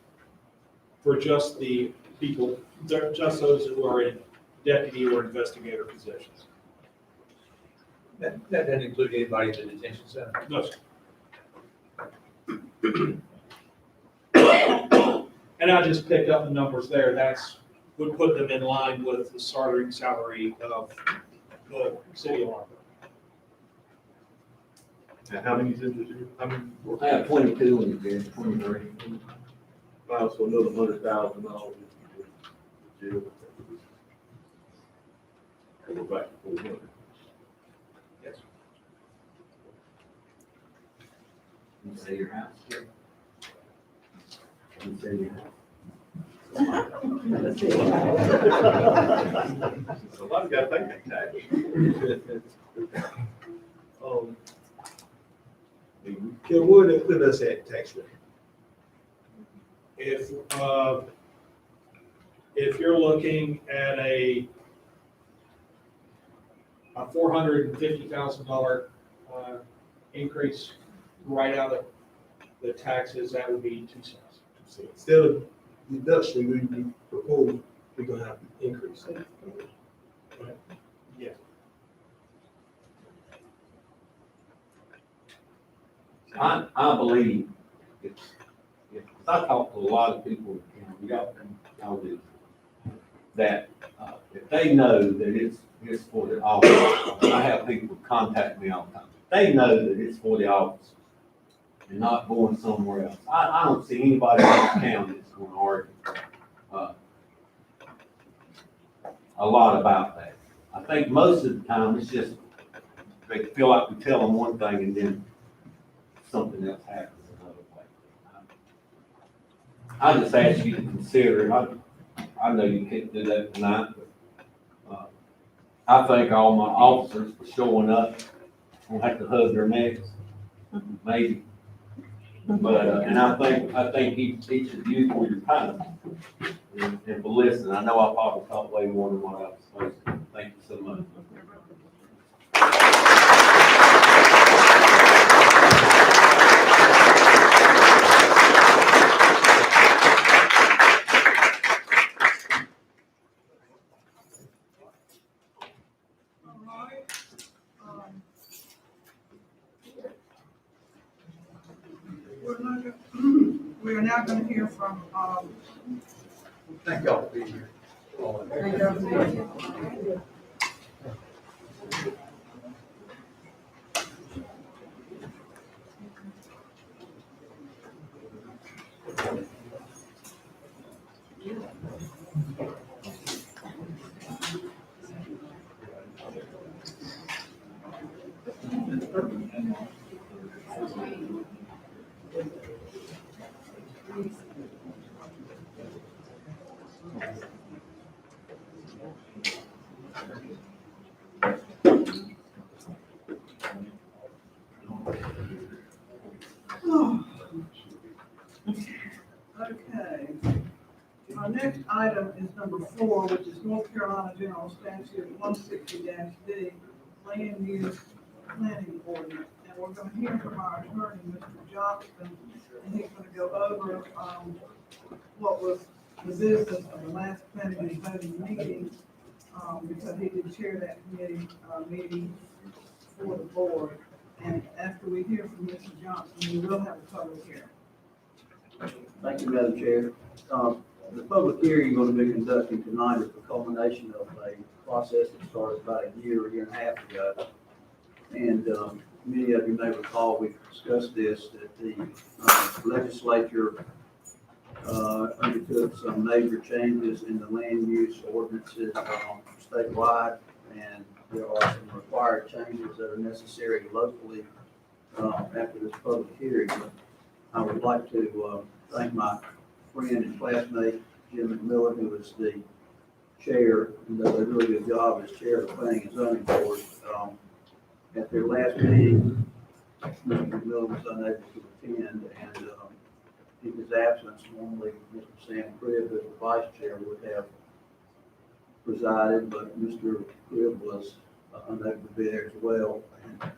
for just the people, just those who are in deputy or investigator positions. That doesn't include anybody in the detention center. No, sir. And I just picked up the numbers there. Would put them in line with the starting salary of the city of Laurel. And how many's in this year? How many? I have 22 and you get 23. Files for another $100,000. Jail. And we're back to 400. Yes. You say your house. You say your house. Somebody's got to pay that tax. Can Wood put us at tax rate? If you're looking at a $450,000 increase right out of the taxes, that would be 2 cents. So instead of deduction, we propose we're gonna have to increase. Yeah. I believe, if I talk to a lot of people, y'all do, that if they know that it's for the office, I have people contact me all the time. They know that it's for the office and not going somewhere else. I don't see anybody in this county that's going to argue a lot about that. I think most of the time it's just they feel like we tell them one thing and then something else happens another way. I just ask you to consider it. I know you can't do that tonight, but I thank all my officers for showing up. I'll have to hug their necks, maybe. But, and I thank each of you for your time and for listening. I know I probably talked way more than what I was supposed to. Thank you so much. All right. We are now going to hear from, Thank y'all for being here. okay. Our next item is number 4, which is North Carolina General Statute 160-D, Land Use Planning Ordinance. And we're going to hear from our attorney, Mr. Johnston, and he's going to go over what was the business of the last planning and zoning meeting, because he did chair that committee meeting for the board. And after we hear from Mr. Johnston, we will have a public hearing. Thank you, Madam Chair. The public hearing you're going to be conducting tonight is the culmination of a process that started about a year and a half ago. And many of you may recall, we've discussed this, that the legislature undertook some major changes in the land use ordinances statewide, and there are some required changes that are necessary locally after this public hearing. I would like to thank my friend and classmate, Jim McMillan, who is the chair, and does a really good job as chair of the Planning and Zoning Board. At their last meeting, Mr. McMillan was unable to attend, and in his absence, normally Mr. Sam Cribb, as the vice chair, would have presided, but Mr. Cribb was unable to be there as well. And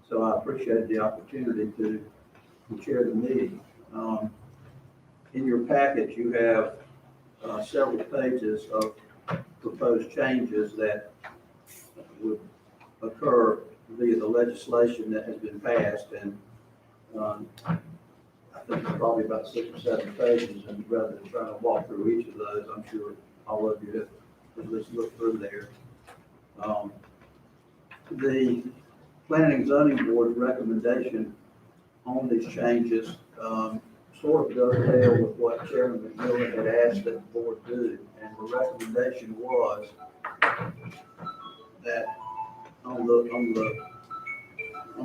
so I appreciated the opportunity to chair the meeting. In your package, you have several pages of proposed changes that would occur via the legislation that has been passed, and I think it's probably about 6 or 7 pages, and rather than trying to walk through each of those, I'm sure all of you have at least looked through there. The Planning and Zoning Board's recommendation on these changes, sort of dovetail with what Chairman McMillan had asked that the board do. And the recommendation was that on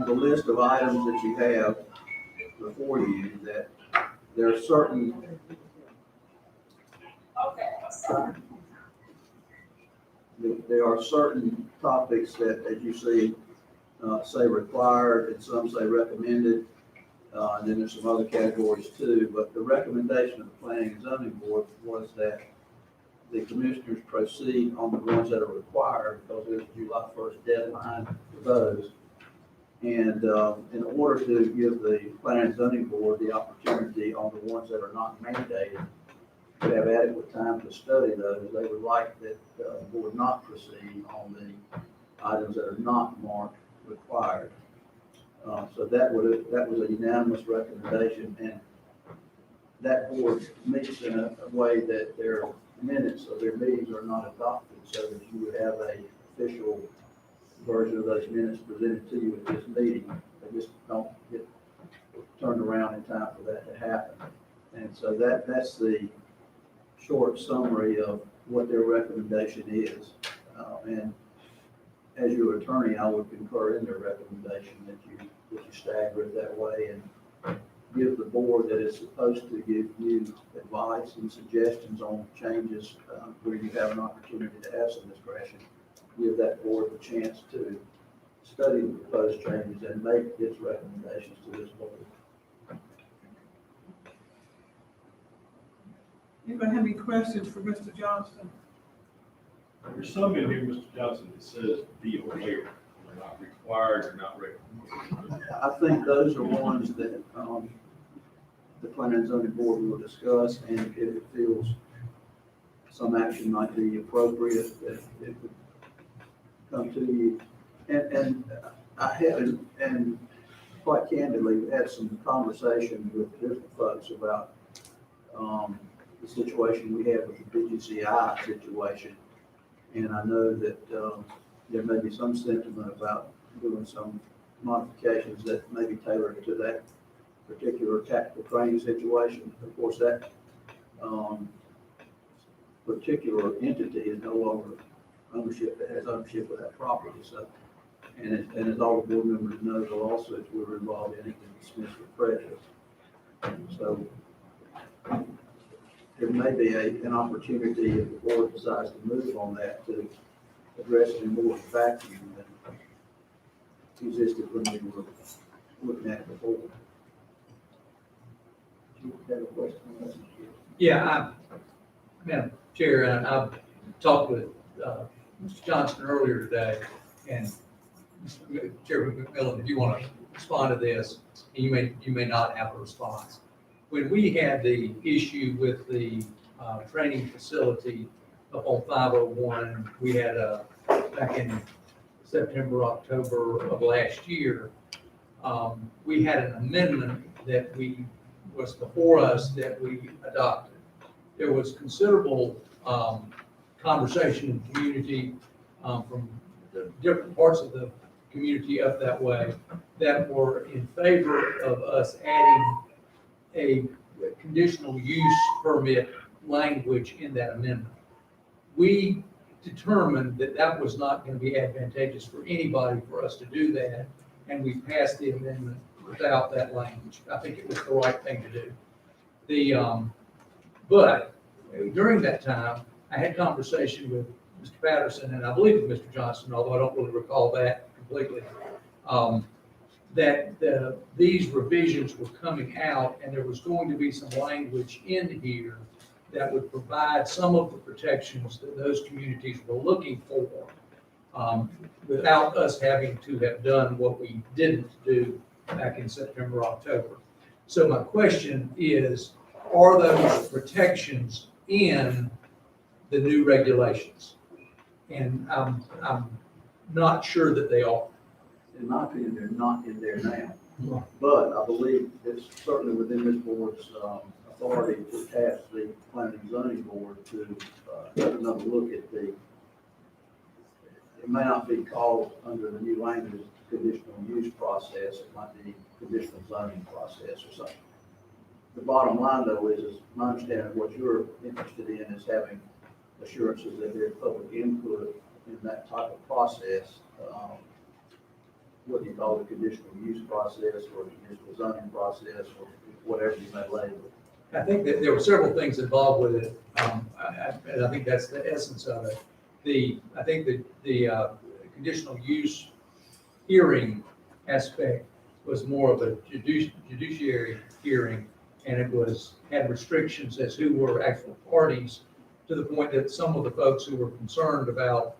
the list of items that you have before you, that there are certain topics that, as you see, say required, and some say recommended, and then there's some other categories too. But the recommendation of the Planning and Zoning Board was that the commissioners proceed on the ones that are required, because there's a July 1st deadline for those. And in order to give the Planning and Zoning Board the opportunity on the ones that are not mandated, to have adequate time to study those, they would like that the board not proceed on the items that are not marked required. So that was a unanimous recommendation, and that board meets in a way that their minutes of their meetings are not adopted, so that you would have a official version of those minutes presented to you at this meeting. They just don't get turned around in time for that to happen. And so that's the short summary of what their recommendation is. And as your attorney, I would concur in their recommendation that you stagger it that way and give the board that is supposed to give you advice and suggestions on changes where you have an opportunity to have some discretion. Give that board the chance to study the proposed changes and make its recommendations to this board. Anybody have any questions for Mr. Johnston? There's some in here, Mr. Johnson, that says be aware, they're not required, they're not recommended. I think those are ones that the Planning and Zoning Board will discuss, and if it feels some action might be appropriate, if it would come to you. And I had, and quite candidly, had some conversation with different folks about the situation we have with the BGCI situation. And I know that there may be some sentiment about doing some modifications that may be tailored to that particular tactical training situation. Of course, that particular entity is no longer has ownership of that property. So, and as all the board members know, the lawsuits we were involved in have been dismissed with prejudice. So there may be an opportunity if the board decides to move on that to address it in more vacuum than existed when we were looking at it before. Do you have a question on that? Yeah, Madam Chair, and I've talked with Mr. Johnston earlier today, and Chairman McMillan, if you want to respond to this, you may not have a response. When we had the issue with the training facility up on 501, we had back in September, October of last year, we had an amendment that was before us that we adopted. There was considerable conversation in the community from the different parts of the community up that way that were in favor of us adding a conditional use permit language in that amendment. We determined that that was not going to be advantageous for anybody for us to do that, and we passed the amendment without that language. I think it was the right thing to do. But during that time, I had conversation with Mr. Patterson, and I believe with Mr. Johnston, although I don't really recall that completely, that these revisions were coming out, and there was going to be some language in here that would provide some of the protections that those communities were looking for, without us having to have done what we didn't do back in September, October. So my question is, are those protections in the new regulations? And I'm not sure that they are. In my opinion, they're not in there now. But I believe it's certainly within this board's authority to task the Planning and Zoning Board to take another look at it may not be called under the new language conditional use process, it might be conditional zoning process or something. The bottom line though is my understanding of what you're interested in is having assurances that there's public input in that type of process. What you call the conditional use process or the conditional zoning process or whatever you may label it. I think that there were several things involved with it, and I think that's the essence of it. I think that the conditional use hearing aspect was more of a judiciary hearing, and it had restrictions as who were actual parties, to the point that some of the folks who were concerned about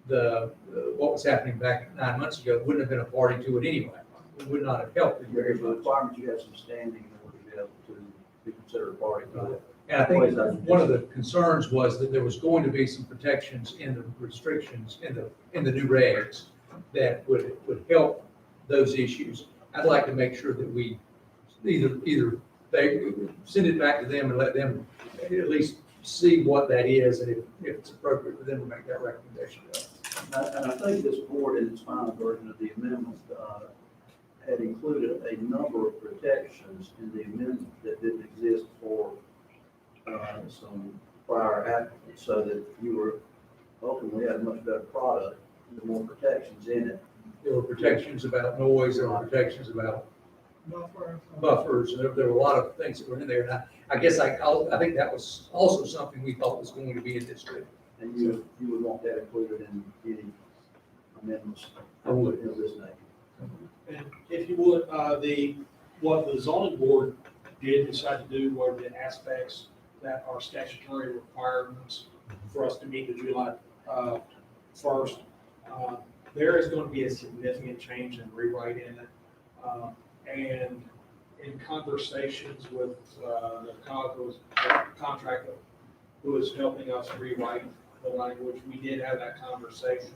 what was happening back 9 months ago wouldn't have been a party to it anyway. It would not have helped it very There's a much. requirement you have some standing in order to be able to be considered a party to it. And I think one of the concerns was that there was going to be some protections in the restrictions, in the new regs, that would help those issues. I'd like to make sure that we either they send it back to them and let them at least see what that is, and if it's appropriate for them to make that recommendation. And I think this board in its final version of the amendment had included a number of protections in the amendment that didn't exist for some prior applicants, so that you were ultimately had a much better product with more protections in it. There were protections about noise, there were protections about buffers, and there were a lot of things that were in there. And I guess I think that was also something we thought was going to be in this too. And you would want that included in any amendments I would. of this nature. And if you would, what the zoning board did decide to do were the aspects that are statutory requirements for us to meet the July 1st. There is going to be a significant change and rewrite in it. And in conversations with the contractor who is helping us rewrite the language, we did have that conversation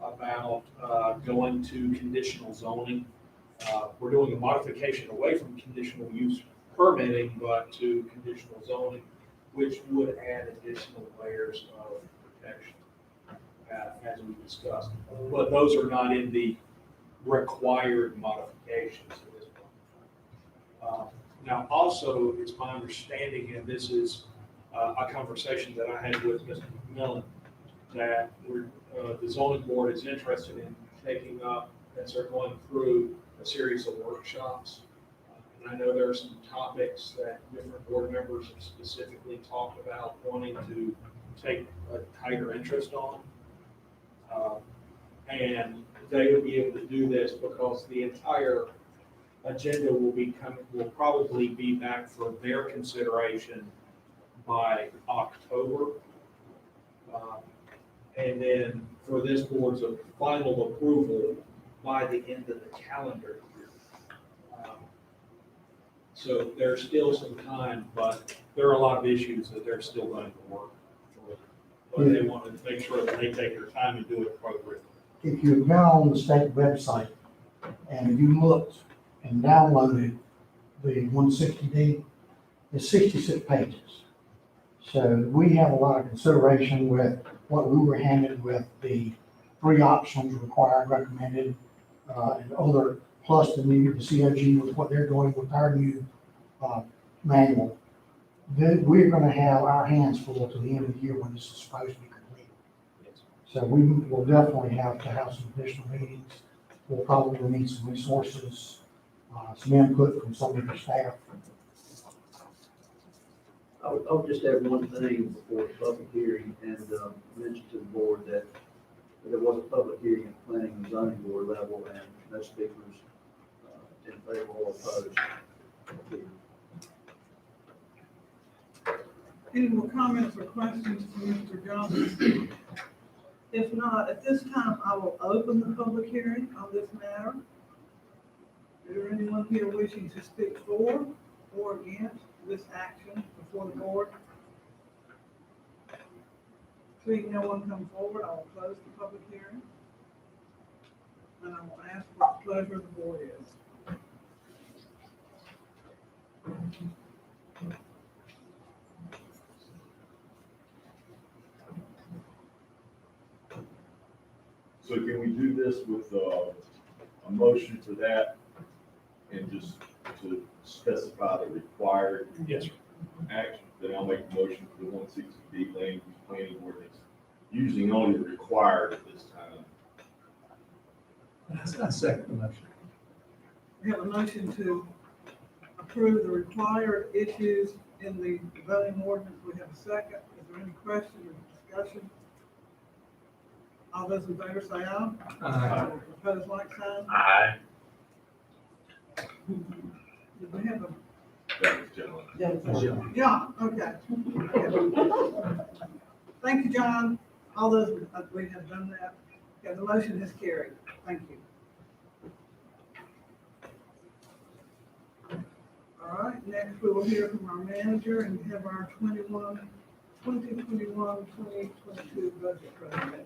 about going to conditional zoning. We're doing a modification away from conditional use permitting, but to conditional zoning, which would add additional layers of protection, as we discussed. But those are not in the required modifications at this point. Now, also, it's my understanding, and this is a conversation that I had with Mr. McMillan, that the zoning board is interested in taking up, as they're going through a series of workshops. And I know there are some topics that different board members have specifically talked about wanting to take a tighter interest on. And they would be able to do this because the entire agenda will probably be back for their consideration by October. And then for this board's final approval by the end of the calendar year. So there's still some time, but there are a lot of issues that they're still going to work through. But they want to make sure that they take their time and do it appropriately. If you've been on the state website and you looked and downloaded the 160D, it's 66 pages. So we have a lot of consideration with what we were handed with the 3 options required, recommended, and other, plus the COG with what they're doing with our new manual. Then we're going to have our hands full to the end of the year when this is supposed to be complete. So we will definitely have to have some additional meetings. We'll probably need some resources, some input from some of the staff. I'll just add one thing before the public hearing and mention to the board that there was a public hearing at the planning and zoning board level and no speakers in favor or opposed. Any more comments or questions for Mr. Johnson? If not, at this time, I will open the public hearing on this matter. Is there anyone here wishing to speak for or against this action before the board? Seeing no one come forward, I will close the public hearing. And I will ask what the pleasure of the board is. So can we do this with a motion for that and just to specify the required Yes, sir. action, then I'll make a motion for the 160D land use planning ordinance, using only the required at this time. I second the motion. We have a motion to approve the required issues in the zoning ordinance. We have a second. Is there any question or discussion? All those in favor say aye. Aye. Opposed, like sign. Aye. Did we have a, That was general. John, okay. Thank you, John. All those, we have done that. Okay, the motion is carried. Thank you. All right, next we will hear from our manager and have our 2021, 2022 budget presentation.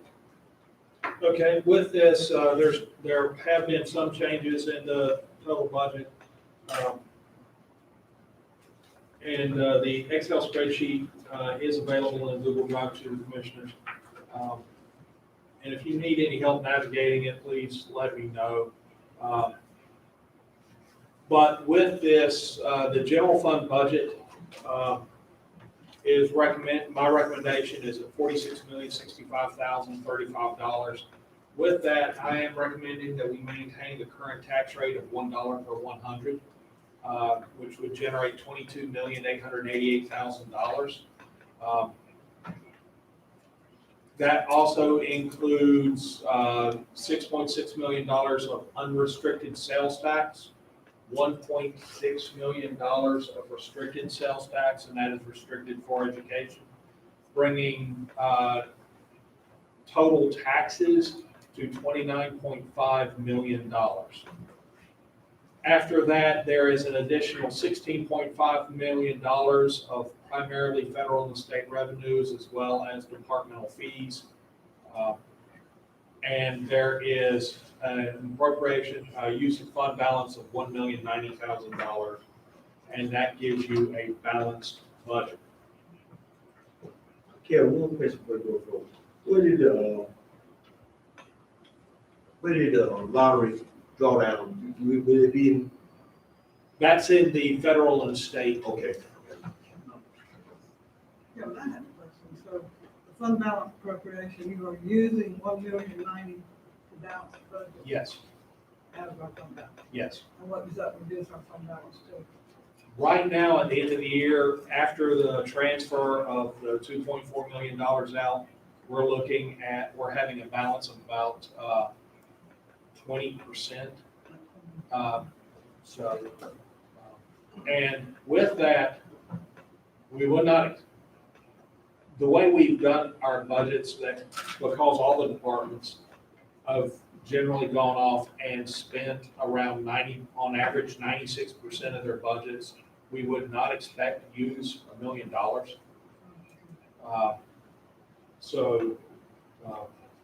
Okay, with this, there have been some changes in the total budget. And the Excel spreadsheet is available in Google Drive to the commissioners. And if you need any help navigating it, please let me know. But with this, the general fund budget is my recommendation is at $46,065,035. With that, I am recommending that we maintain the current tax rate of $1 per 100, which would generate $22,888,000. That also includes $6.6 million of unrestricted sales tax, $1.6 million of restricted sales tax, and that is restricted for education, bringing total taxes to $29.5 million. After that, there is an additional $16.5 million of primarily federal and state revenues, as well as departmental fees. And there is an appropriation, use of fund balance of $1,090,000, and that gives you a balanced budget. Kevin, one question before we go forward. Where did the lottery drawdown, will it be in? That's in the federal and state. Okay. Yeah, but I have a question. So the fund balance appropriation, you are using $1,090,000 to balance the budget Yes, out of our fund balance. yes. And what does that reduce our fund balance to? Right now, at the end of the year, after the transfer of the $2.4 million out, we're having a balance of about 20%. And with that, we would not, the way we've done our budgets, that because all the departments have generally gone off and spent around on average, 96% of their budgets, we would not expect to use $1 million.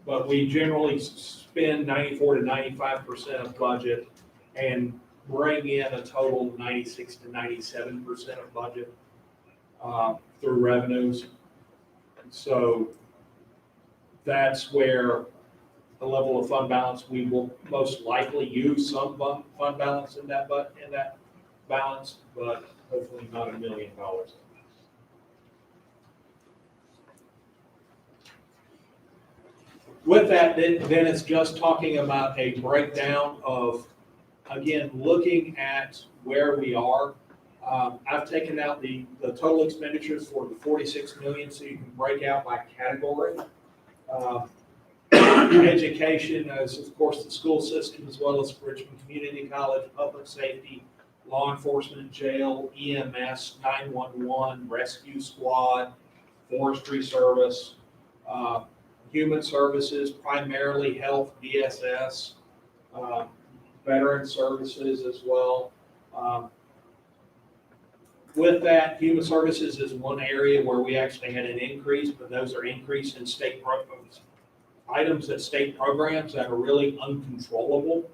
But we generally spend 94 to 95% of budget and bring in a total of 96 to 97% of budget through revenues. So that's where the level of fund balance, we will most likely use some fund balance in that balance, but hopefully not $1 million. With that, then it's just talking about a breakdown of, again, looking at where we are. I've taken out the total expenditures for the 46 million, so you can break out by category. Education is, of course, the school system, as well as Richmond Community College, public safety, law enforcement, jail, EMS, 911, rescue squad, forestry service, human services, primarily health, DSS, veteran services as well. With that, human services is one area where we actually had an increase, but those are increase in state programs, items at state programs that are really uncontrollable.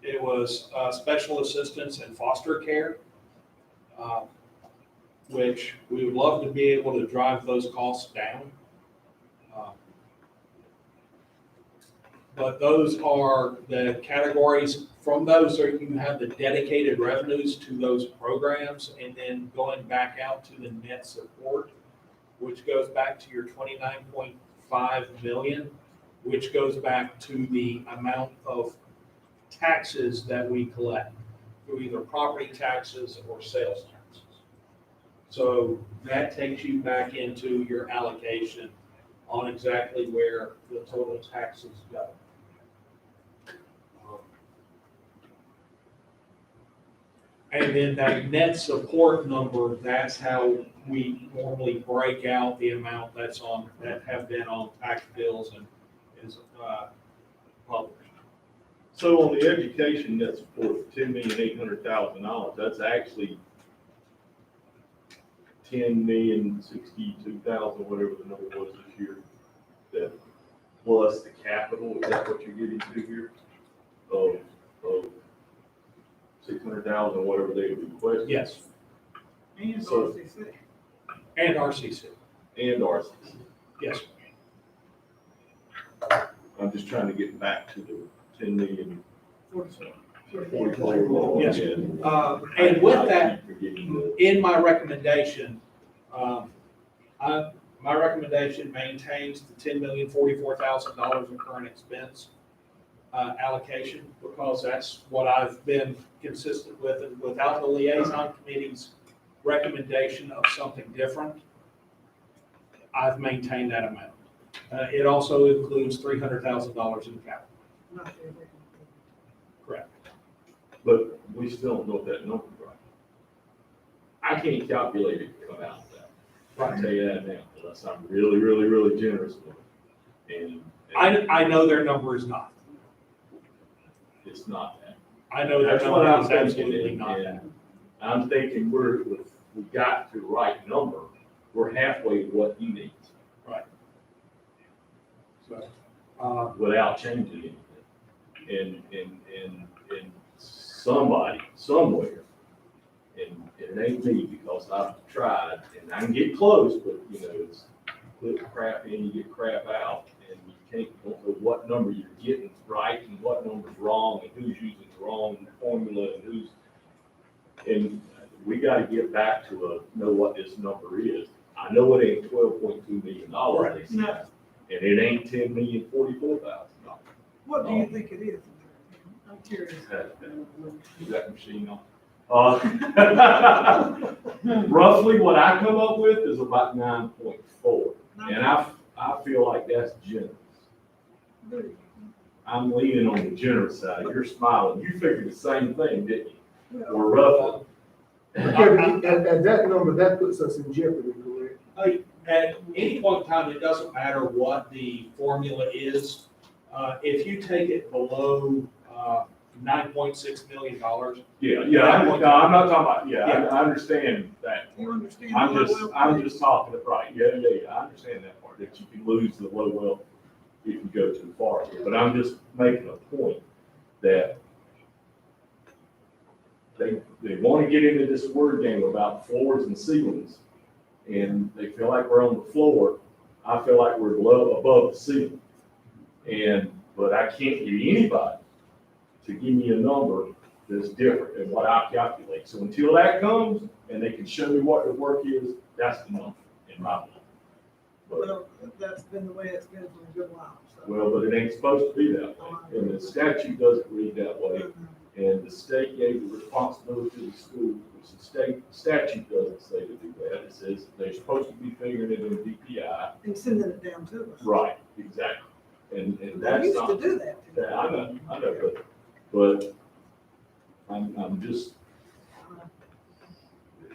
It was special assistance and foster care, which we would love to be able to drive those costs down. But those are the categories. From those, are you have the dedicated revenues to those programs, and then going back out to the net support, which goes back to your 29.5 million, which goes back to the amount of taxes that we collect through either property taxes or sales taxes. So that takes you back into your allocation on exactly where the total taxes go. And then that net support number, that's how we normally break out the amount that have been on tax bills and is published. So on the education net support, $10,800,000, that's actually $10,062,000, whatever the number was this year. That plus the capital, is that what you're getting to here? Of 600,000, whatever they request? Yes, And So- RCC. and RCC, And RCC. yes. I'm just trying to get back to the 10,000,000. 44. Yes. Yeah. And with that, I keep forgetting the- in my recommendation, my recommendation maintains the $10,044,000 in current expense allocation, because that's what I've been consistent with, and without the liaison committee's recommendation of something different, I've maintained that amount. It also includes $300,000 in capital. Not every- Correct. But we still don't know if that number's right. I can't calculate it to come out of that. I'll tell you that now, unless I'm really, really, really generous with it. And I know their number is not. it's not that. I know their That's what number I'm is thinking, absolutely and- not that. and I'm thinking we got to the right number. We're halfway to what he needs So, without changing anything. And somebody, somewhere, and it ain't me because I've tried, and I can get close, but you know, it's put crap in, you get crap out, and you don't know what number you're getting right and what number's wrong, and who's using the wrong formula, and we gotta get back to know what this number is. I know it ain't $12.2 million, they said, No. and it ain't $10,044,000. What do you think it is? I'm curious. Is that machine on? Roughly what I come up with is about 9.4, and I feel like that's generous. I'm leaning on the generous side. You're smiling. You figured the same thing, didn't you? Or roughly. Kevin, at that number, that puts us in jeopardy, correct? At any point in time, it doesn't matter what the formula is. If you take it below $9.6 million, Yeah, I'm not talking about, I understand that. You understand? I'm just talking it right. Yeah, I understand that part, that you can lose the low wealth if you go too far. But I'm just making a point that they want to get into this word game about floors and ceilings, and they feel like we're on the floor. I feel like we're above the ceiling. But I can't get anybody to give me a number that's different than what I calculate. So until that comes and they can show me what the work is, that's the number in my mind. Well, that's been the way it's been for a good while, so. Well, but it ain't supposed to be that way. And the statute doesn't read that way. And the state gave the responsibility to the school, which the state statute doesn't say to do that. It says they're supposed to be figuring it in DPI. And sending it down to us. Right, exactly. And They that's used not. to do that. Yeah, I know, but I'm just,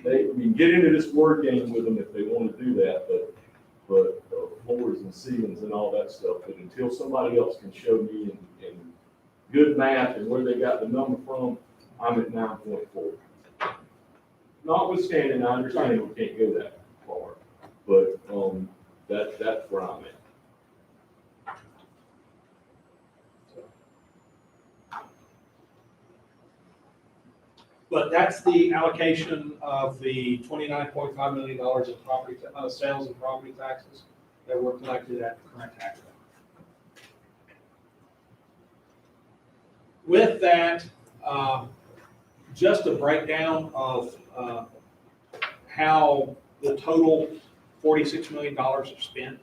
we can get into this word game with them if they want to do that, but floors and ceilings and all that stuff, but until somebody else can show me in good math and where they got the number from, I'm at 9.4. Notwithstanding, I understand we can't go that far, but, that's where I'm at. but that's the allocation of the $29.5 million in property, sales and property taxes that were collected at the current tax rate. With that, just a breakdown of how the total $46 million are spent.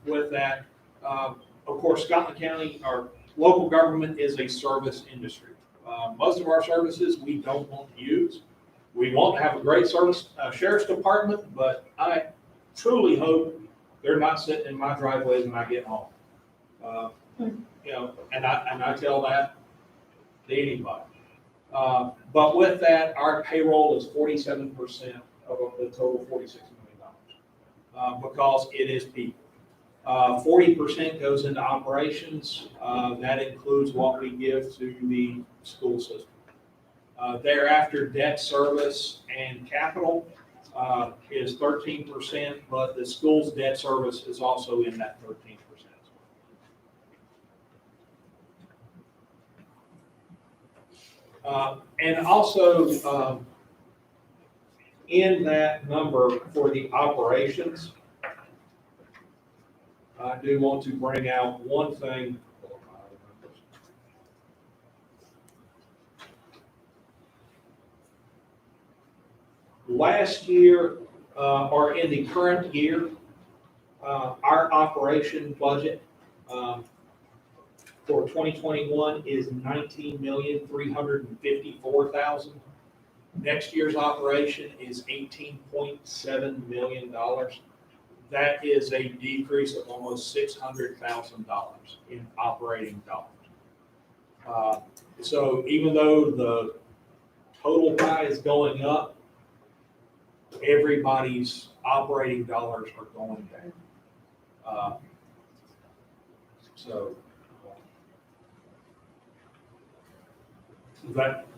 With that, of course, Scotland County, our local government is a service industry. Most of our services we don't want to use. We want to have a great service sheriff's department, but I truly hope they're not sitting in my driveway when I get home. You know, and I tell that to anybody. But with that, our payroll is 47% of the total $46 million, because it is people. 40% goes into operations. That includes what we give to the school system. Thereafter, debt service and capital is 13%, but the school's debt service is also in that 13%. And also, in that number for the operations, I do want to bring out one thing. Last year, or in the current year, our operation budget for 2021 is $19,354,000. Next year's operation is $18.7 million. That is a decrease of almost $600,000 in operating dollars. So even though the total pie is going up, everybody's operating dollars are going down. So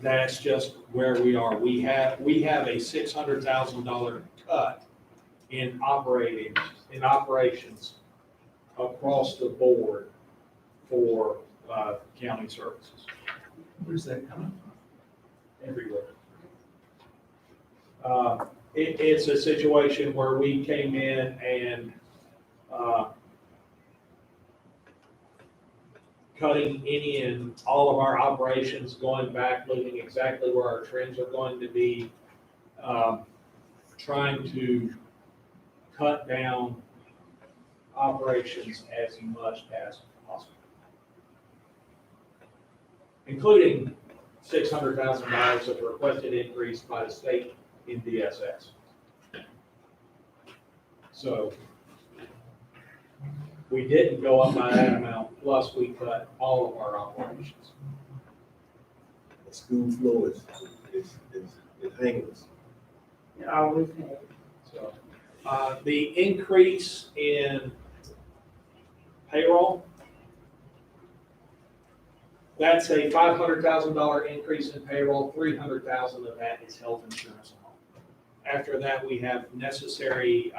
that's just where we are. We have a $600,000 cut in operations across the board for county services. Where's that coming from? Everywhere. It's a situation where we came in and cutting any and all of our operations, going back, looking exactly where our trends are going to be, trying to cut down operations as much as possible, including $600,000 of requested increase by the state in DSS. So we didn't go up by that amount, plus we cut all of our operations. The school floor is hanging. It always has. So, the increase in payroll, that's a $500,000 increase in payroll. $300,000 of that is health insurance alone. After that, we have necessary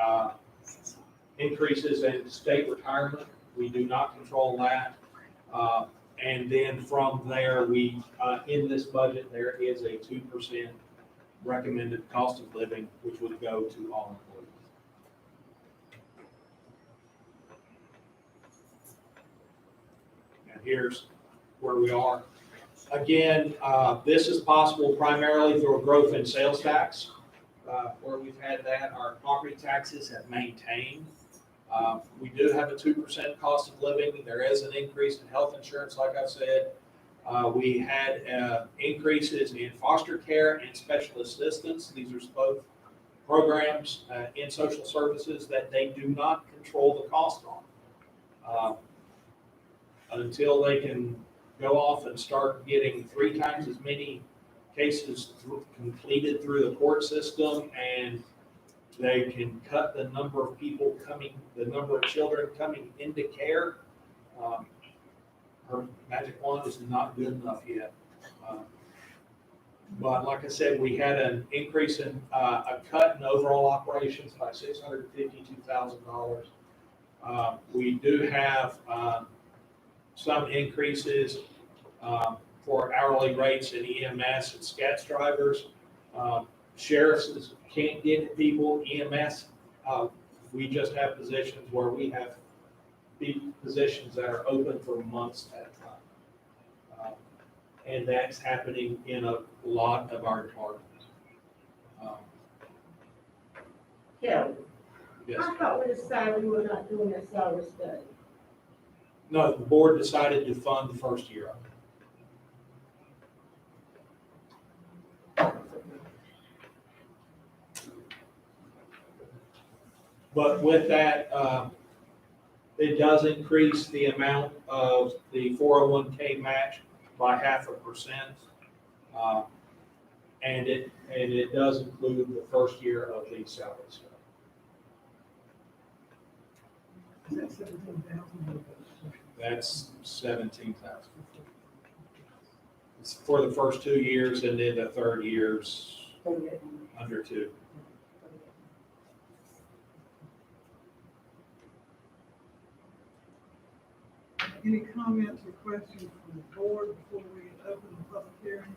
increases in state retirement. We do not control that. And then from there, we in this budget, there is a 2% recommended cost of living, which would go to all employees. And here's where we are. Again, this is possible primarily through a growth in sales tax, where we've had that. Our property taxes have maintained. We do have a 2% cost of living. There is an increase in health insurance, like I said. We had increases in foster care and special assistance. These are both programs in social services that they do not control the cost on. Until they can go off and start getting 3 times as many cases completed through the court system, and they can cut the number of people coming, the number of children coming into care. Her magic wand is not good enough yet. But like I said, we had an increase in a cut in overall operations by $652,000. We do have some increases for hourly rates in EMS and SCATS drivers. Sheriffs can't get people. EMS, we just have positions where we have positions that are open for months at a time. and that's happening in a lot of our departments. Kelly, Yes. I thought we decided we were not doing that salary study. No, the board decided to fund the first year of it. But with that, it does increase the amount of the 401k match by 0.5%. And it does include the first year of the salary study. Is that 17,000? That's 17,000. It's for the first 2 years, and then the third year's under 2. Any comments or questions from the board before we open the public hearing?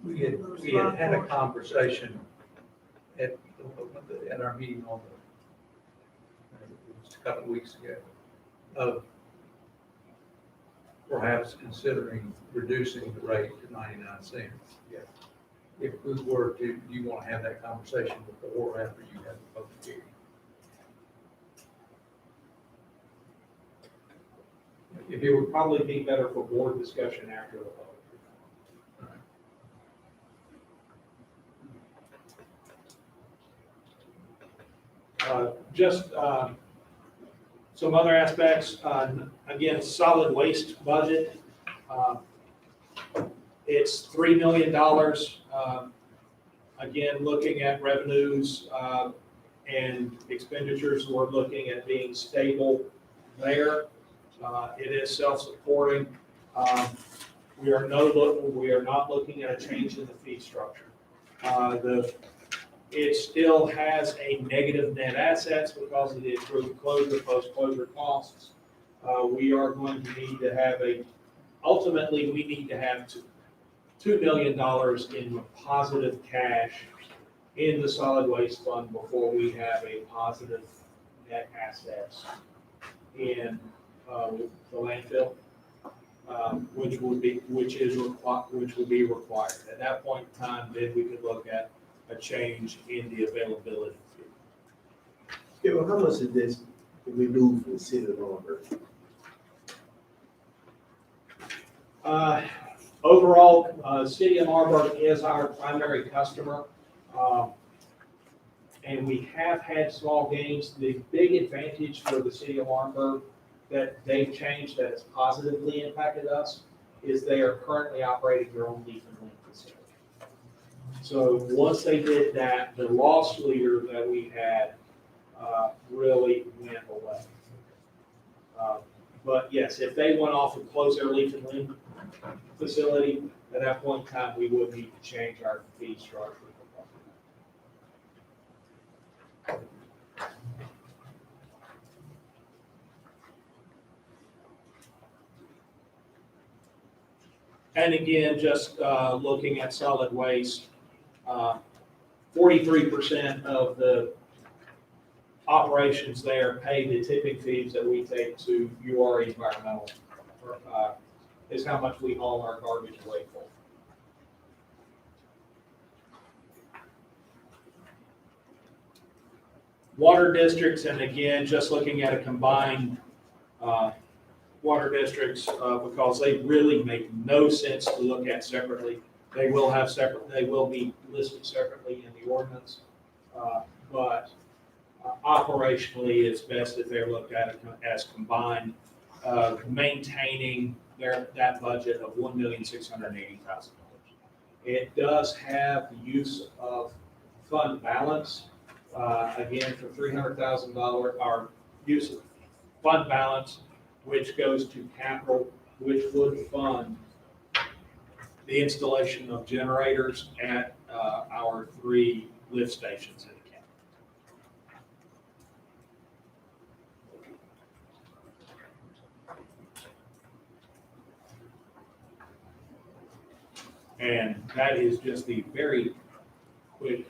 We had had a conversation at our meeting on just a couple of weeks ago of perhaps considering reducing the rate to 99 cents. If we were to, do you want to have that conversation before or after you have the public hearing? It would probably be better for board discussion after the vote. Just some other aspects, again, solid waste budget. It's $3 million. Again, looking at revenues and expenditures, we're looking at being stable there. It is self-supporting. We are not looking at a change in the fee structure. It still has a negative net assets because of the improved closure, post-closure costs. We are going to need to have ultimately, we need to have $2 million in positive cash in the solid waste fund before we have a positive net assets in the landfill, which will be required. At that point in time, then we could look at a change in the availability fee. Yeah, well, how much is this if we lose from the city of Laurel? Overall, City of Marburg is our primary customer, and we have had small gains. The big advantage for the City of Marburg that they've changed that has positively impacted us is they are currently operating their own leaf and link facility. So once they did that, the loss leader that we had really went away. But yes, if they went off and closed their leaf and link facility, at that point in time, we would need to change our fee structure. And again, just looking at solid waste, 43% of the operations there pay the tipping fees that we take to UR Environmental, is how much we haul our garbage away for. Water districts, and again, just looking at a combined water districts, because they really make no sense to look at separately. They will be listed separately in the ordinance, but operationally, it's best if they're looked at as combined, maintaining that budget of $1,680,000. It does have the use of fund balance, again, for $300,000, our use of fund balance, which goes to capital, which would fund the installation of generators at our 3 lift stations in the county. And that is just the very quick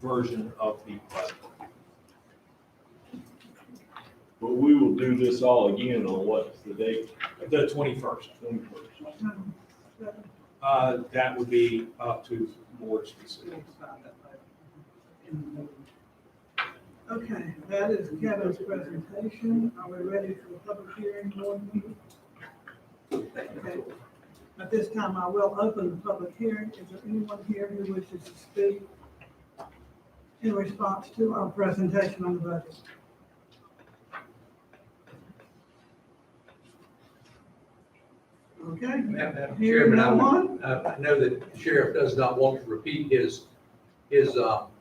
version of the budget. But we will do this all again on what's the date? The 21st. That would be up to board's decision. Okay, that is Kevin's presentation. Are we ready for the public hearing, board meeting? Okay. At this time, I will open the public hearing. Is there anyone here who wishes to speak in response to our presentation on the budget? Okay. Madam Hearing Chairman, no one? I know that the sheriff does not want to repeat his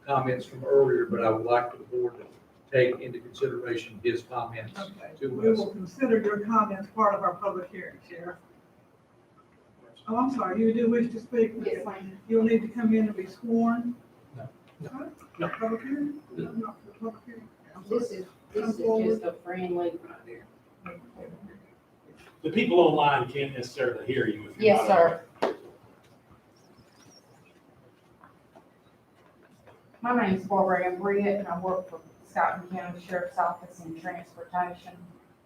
comments from earlier, but I would like the board to take into consideration his comments Okay. to We us. will consider your comments part of our public hearing, Sheriff. Oh, I'm sorry, you do wish to speak? Yes, ma'am. You'll need to come in and be sworn. No. Huh? Public hearing? No, not for the public hearing. I'm sorry. This is just a friendly. The people online can't necessarily hear you if you're Yes, not. sir. My name is Barbara Ann Britt, and I work for Scotland County Sheriff's Office in transportation.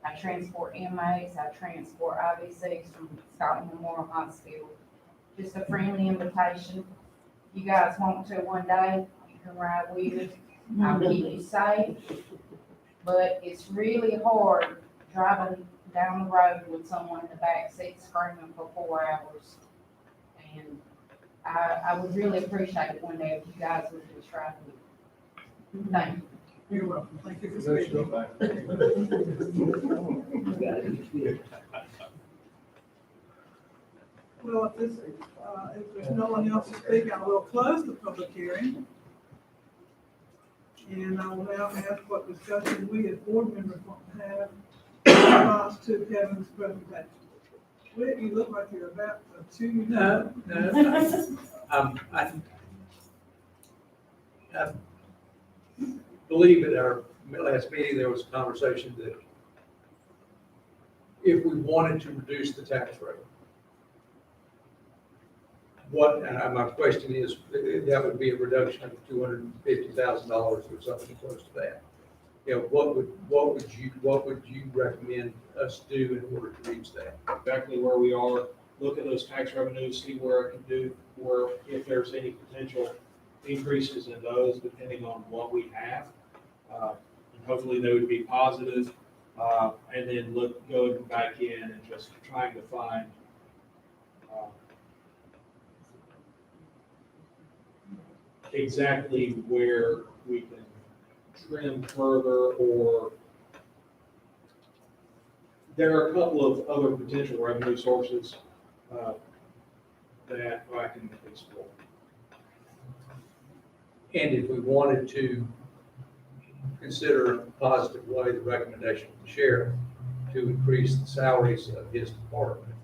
I transport inmates, I transport IVCs from Scotland Memorial Hospital. Just a friendly invitation. You guys want to one day, you can ride with me. I'll keep you safe. But it's really hard driving down the road with someone in the backseat screaming for 4 hours. And I would really appreciate it one day if you guys would just ride with me. Thank you. You're welcome. Thank you for speaking. Well, if there's no one else to speak, I will close the public hearing. And I will now ask what discussion we as board members want to have in response to Kevin's presentation. Whit, you look like you're about to chew. No. I believe at our last meeting, there was a conversation that if we wanted to reduce the tax rate, and my question is, that would be a reduction of $250,000 or something close to that. You know, what would you recommend us do in order to reach that? Exactly where we are, look at those tax revenues, see where it can do, where, if there's any potential increases in those, depending on what we have. And hopefully they would be positive, and then going back in and just trying to find exactly where we can trim further, or there are a couple of other potential revenue sources that I can explore. And if we wanted to consider in a positive way the recommendation of the sheriff to increase the salaries of his department,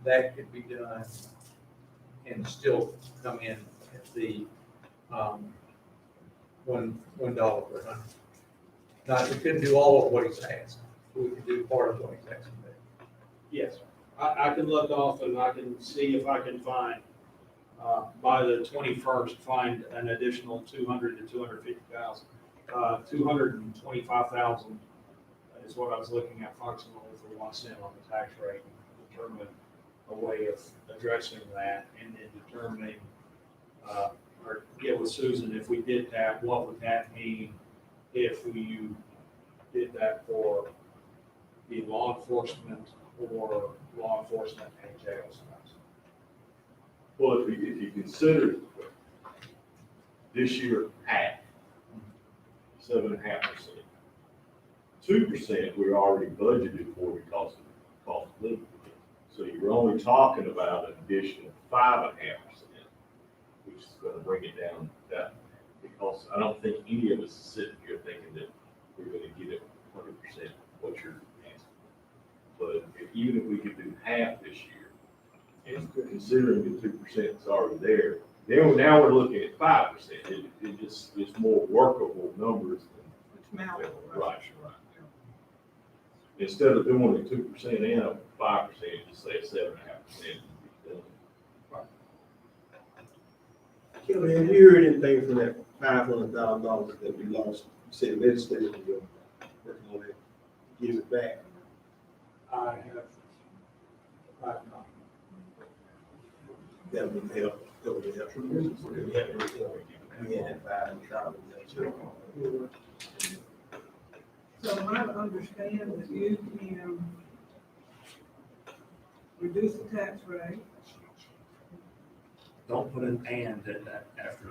that could be done and still come in at the $1 per hundred. Now, we couldn't do all of what he's asked, but we could do part of what he's asking. Yes, I can look off and I can see if I can find, by the 21st, find an additional 200 to 250,000. 225,000 is what I was looking at approximately for 1 cent on the tax rate, and determine a way of addressing that, and then determining, or get with Susan, if we did that, what would that mean if we did that for the law enforcement or law enforcement and jail staff? Well, if you consider this year half, 7.5%, 2% we're already budgeted for because of cost of living. So you're only talking about an additional 5.5%, which is going to bring it down that, because I don't think any of us is sitting here thinking that we're going to get it 100% what you're asking. But even if we could do half this year, and considering the 2% is already there, then now we're looking at 5%. It's more workable numbers than right. Instead of doing the 2% and a 5%, just say 7.5%. Kelly, have you heard anything from that $500,000 that we lost? You said legislature, you're working on it, give it back. I have That would help, that would help. We had 5,000. So I understand that you can reduce the tax rate. Don't put an and in that after.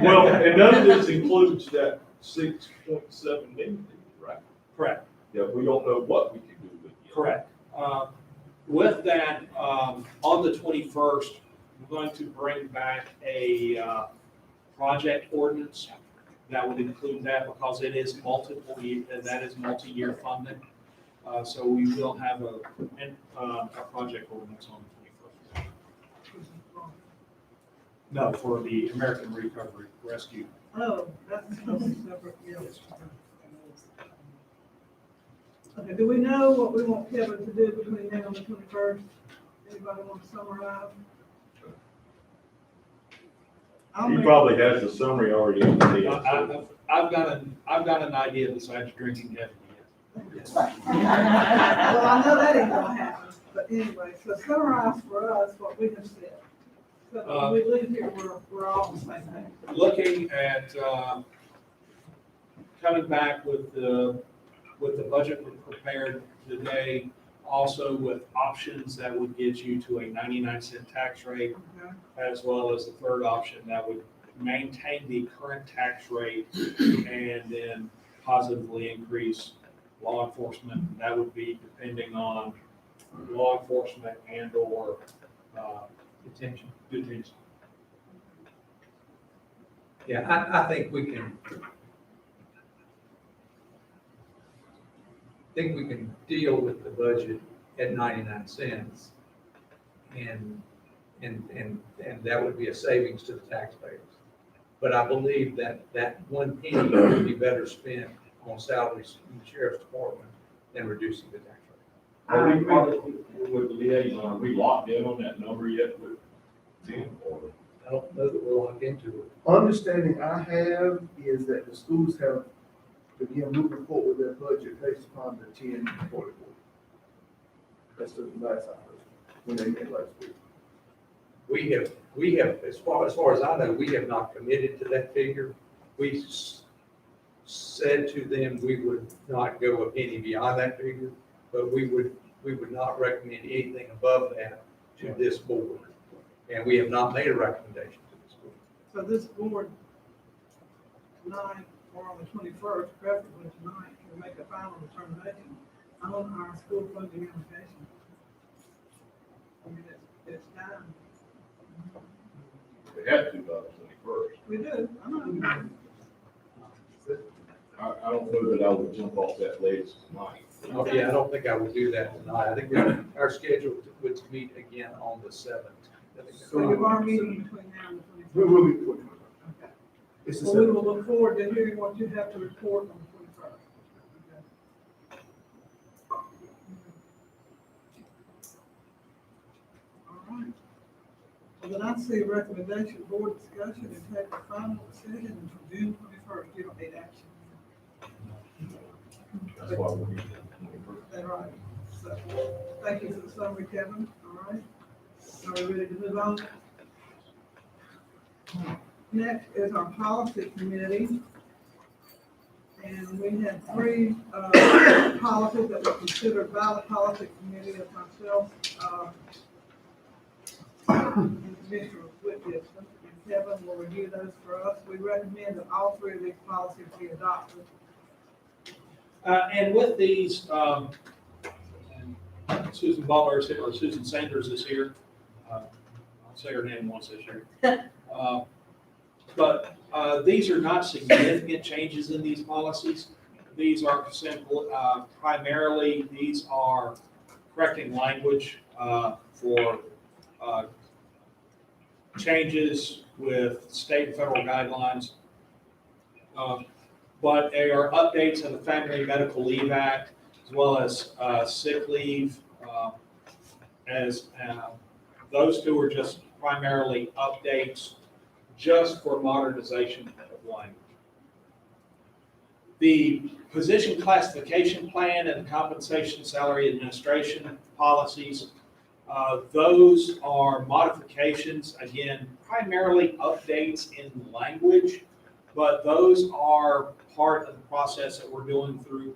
Well, and none of this includes that 6.7 million, right? Correct. Yeah, we don't know what we can do with it. Correct. With that, on the 21st, we're going to bring back a project ordinance that would include that because it is multiple, and that is multi-year funding. So we will have a project ordinance on the 21st. No, for the American Recovery Rescue. Oh, that's separate, yes. Okay, do we know what we want Kevin to do between now and the 21st? Anybody want to summarize? He probably has the summary already in his head. I've got an idea besides drinking heavily. Well, I know that ain't gonna happen, but anyway, so summarize for us what we have said. So when we leave here, we're all on the same page. Looking at, coming back with the budget we prepared today, also with options that would get you to a 99-cent tax rate, Okay. as well as the third option that would maintain the current tax rate and then positively increase law enforcement. That would be depending on law enforcement and or detention. Yeah, I think we can, deal with the budget at 99 cents. And that would be a savings to the taxpayers. But I believe that 1 penny would be better spent on salaries in the sheriff's department than reducing the tax rate. Are we, with the liaison, are we locked in on that number yet with Tim? Or I don't know that we're locked into it. Understanding I have is that the schools have, again, moving forward with their budget based upon the 1044. That's the last I heard, when they met last week. We have, as far as I know, we have not committed to that figure. We said to them we would not go a penny beyond that figure, but we would not recommend anything above that to this board. And we have not made a recommendation to this board. So this board tonight or on the 21st, preferably tonight, can make a final determination on our school funding allocation. I mean, it's time. we have to by the 21st. We do, I know. I don't know that I would jump off that ledge tonight. Oh, yeah, I don't think I would do that tonight. I think our schedule would meet again on the 7th. So you are meeting between now and the 21st? We will be putting it. Okay. It's the Well, we will seventh. look forward to hearing what you have to report on the 21st. Okay. All right. Well, then I see a recommendation, board discussion, and take a final decision until June 21st. You don't need action. That's why we're meeting on the 21st. That's right. So, thank you for the summary, Kevin. All right. Are we ready to move on? Next is our policy committee. And we had 3 policies that were considered by the policy committee of myself, and Commissioner Whitfield. And Kevin will review those for us. We recommend that all 3 of these policies be adopted. And with these, Susan Butler is here, or Susan Sanders is here. I'll say her name once this year. But these are not significant changes in these policies. These are simple, primarily, these are correcting language for changes with state and federal guidelines. But they are updates in the Family Medical Leave Act, as well as sick leave. Those 2 are just primarily updates just for modernization of language. The position classification plan and compensation salary administration policies, those are modifications, again, primarily updates in language, but those are part of the process that we're going through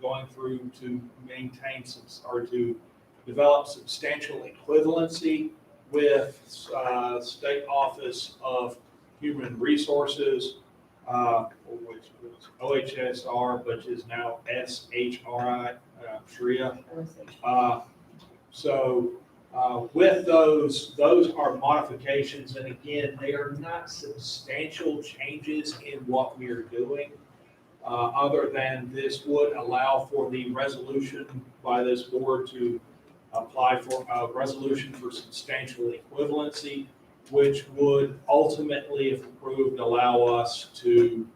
to maintain or to develop substantial equivalency with State Office of Human Resources, which was OHSR, which is now SHRI, SHRIA. With those are modifications, and again, they are not substantial changes in what we are doing, other than this would allow for the resolution by this board to apply for a resolution for substantial equivalency, which would ultimately, if approved, allow us to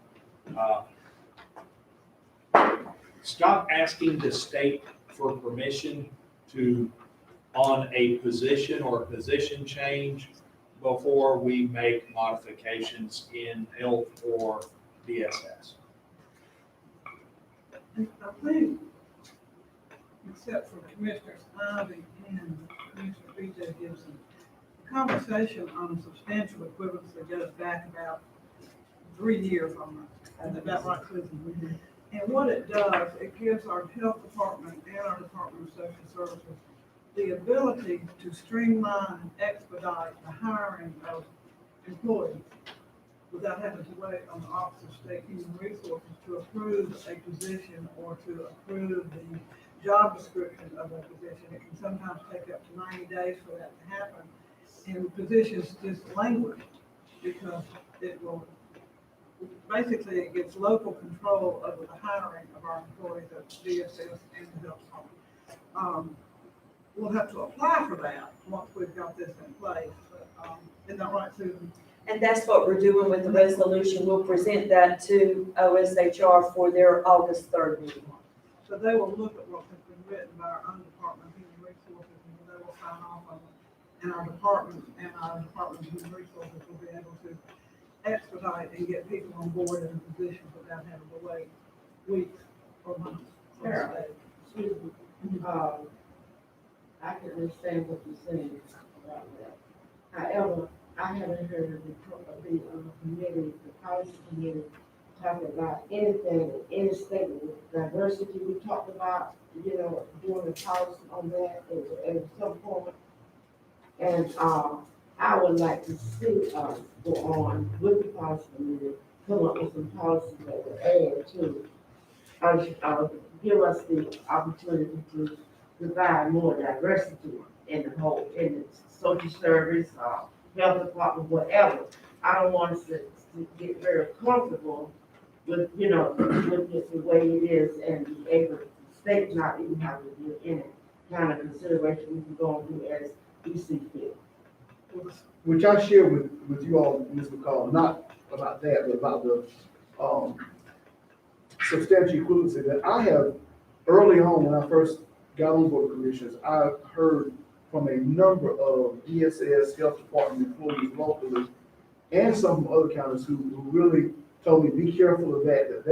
stop asking the state for permission on a position or position change before we make modifications in health or DSS. I think, except for Commissioners Ivy and Commissioner B.J. Gibson, the conversation on substantial equivalency goes back about 3 years almost. Is that right, Susan? And what it does, it gives our health department and our Department of Social Services the ability to streamline and expedite the hiring of employees without having to wait on the Office of State Human Resources to approve a position or to approve the job description of a position. It can sometimes take up to 90 days for that to happen. And positions just languish because it will, basically it gets local control over the hiring of our employees at DSS and the health department. We'll have to apply for that once we've got this in place. But, isn't that right, Susan? And that's what we're doing with the resolution. We'll present that to OSHR for their August 3rd meeting. So they will look at what has been written by our own Department of Human Resources and they will sign off on it. And our Department of Human Resources will be able to expedite and get people on board in a position without having to wait weeks or months. Sarah, Susan, I can understand what you're saying about that. However, I haven't heard of the committee, the policy committee, talking about anything, any statement with diversity. We talked about, doing the policy on that at some point. And I would like to see us go on with the policy committee, come up with some policies that would add to, give us the opportunity to provide more diversity in the social service, health department, whatever. I don't want us to get very comfortable with, with the way it is and be able to state not even have to do any kind of consideration we can go and do as we see fit. Which I share with you all, Ms. McCall, not about that, but about the substantial equivalency that I have early on when I first got on board with commissioners. I heard from a number of DSS health department employees locally and some other counties who really told me, be careful of that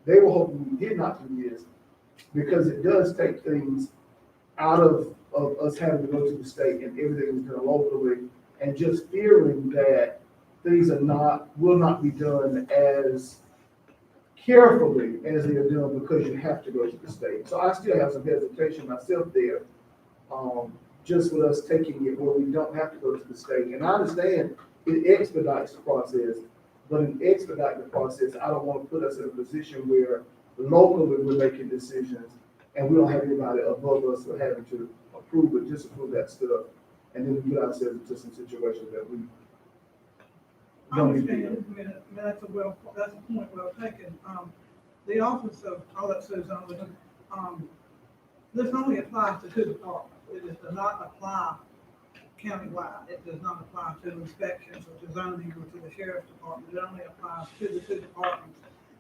they were hoping we did not do this because it does take things out of us having to go to the state and everything is done locally and just fearing that things will not be done as carefully as they are done because you have to go to the state. So I still have some hesitation myself there, just with us taking it where we don't have to go to the state. And I understand it expedites the process, but in expediting the process, I don't want to put us in a position where locally we're making decisions and we don't have anybody above us for having to approve or disapprove that stuff. And then we put ourselves into some situations that we don't need to be in. That's a point well taken. The office of, all that says this only applies to 2 departments. It does not apply countywide. It does not apply to inspections or to zoning or to the sheriff's department. It only applies to the 2 departments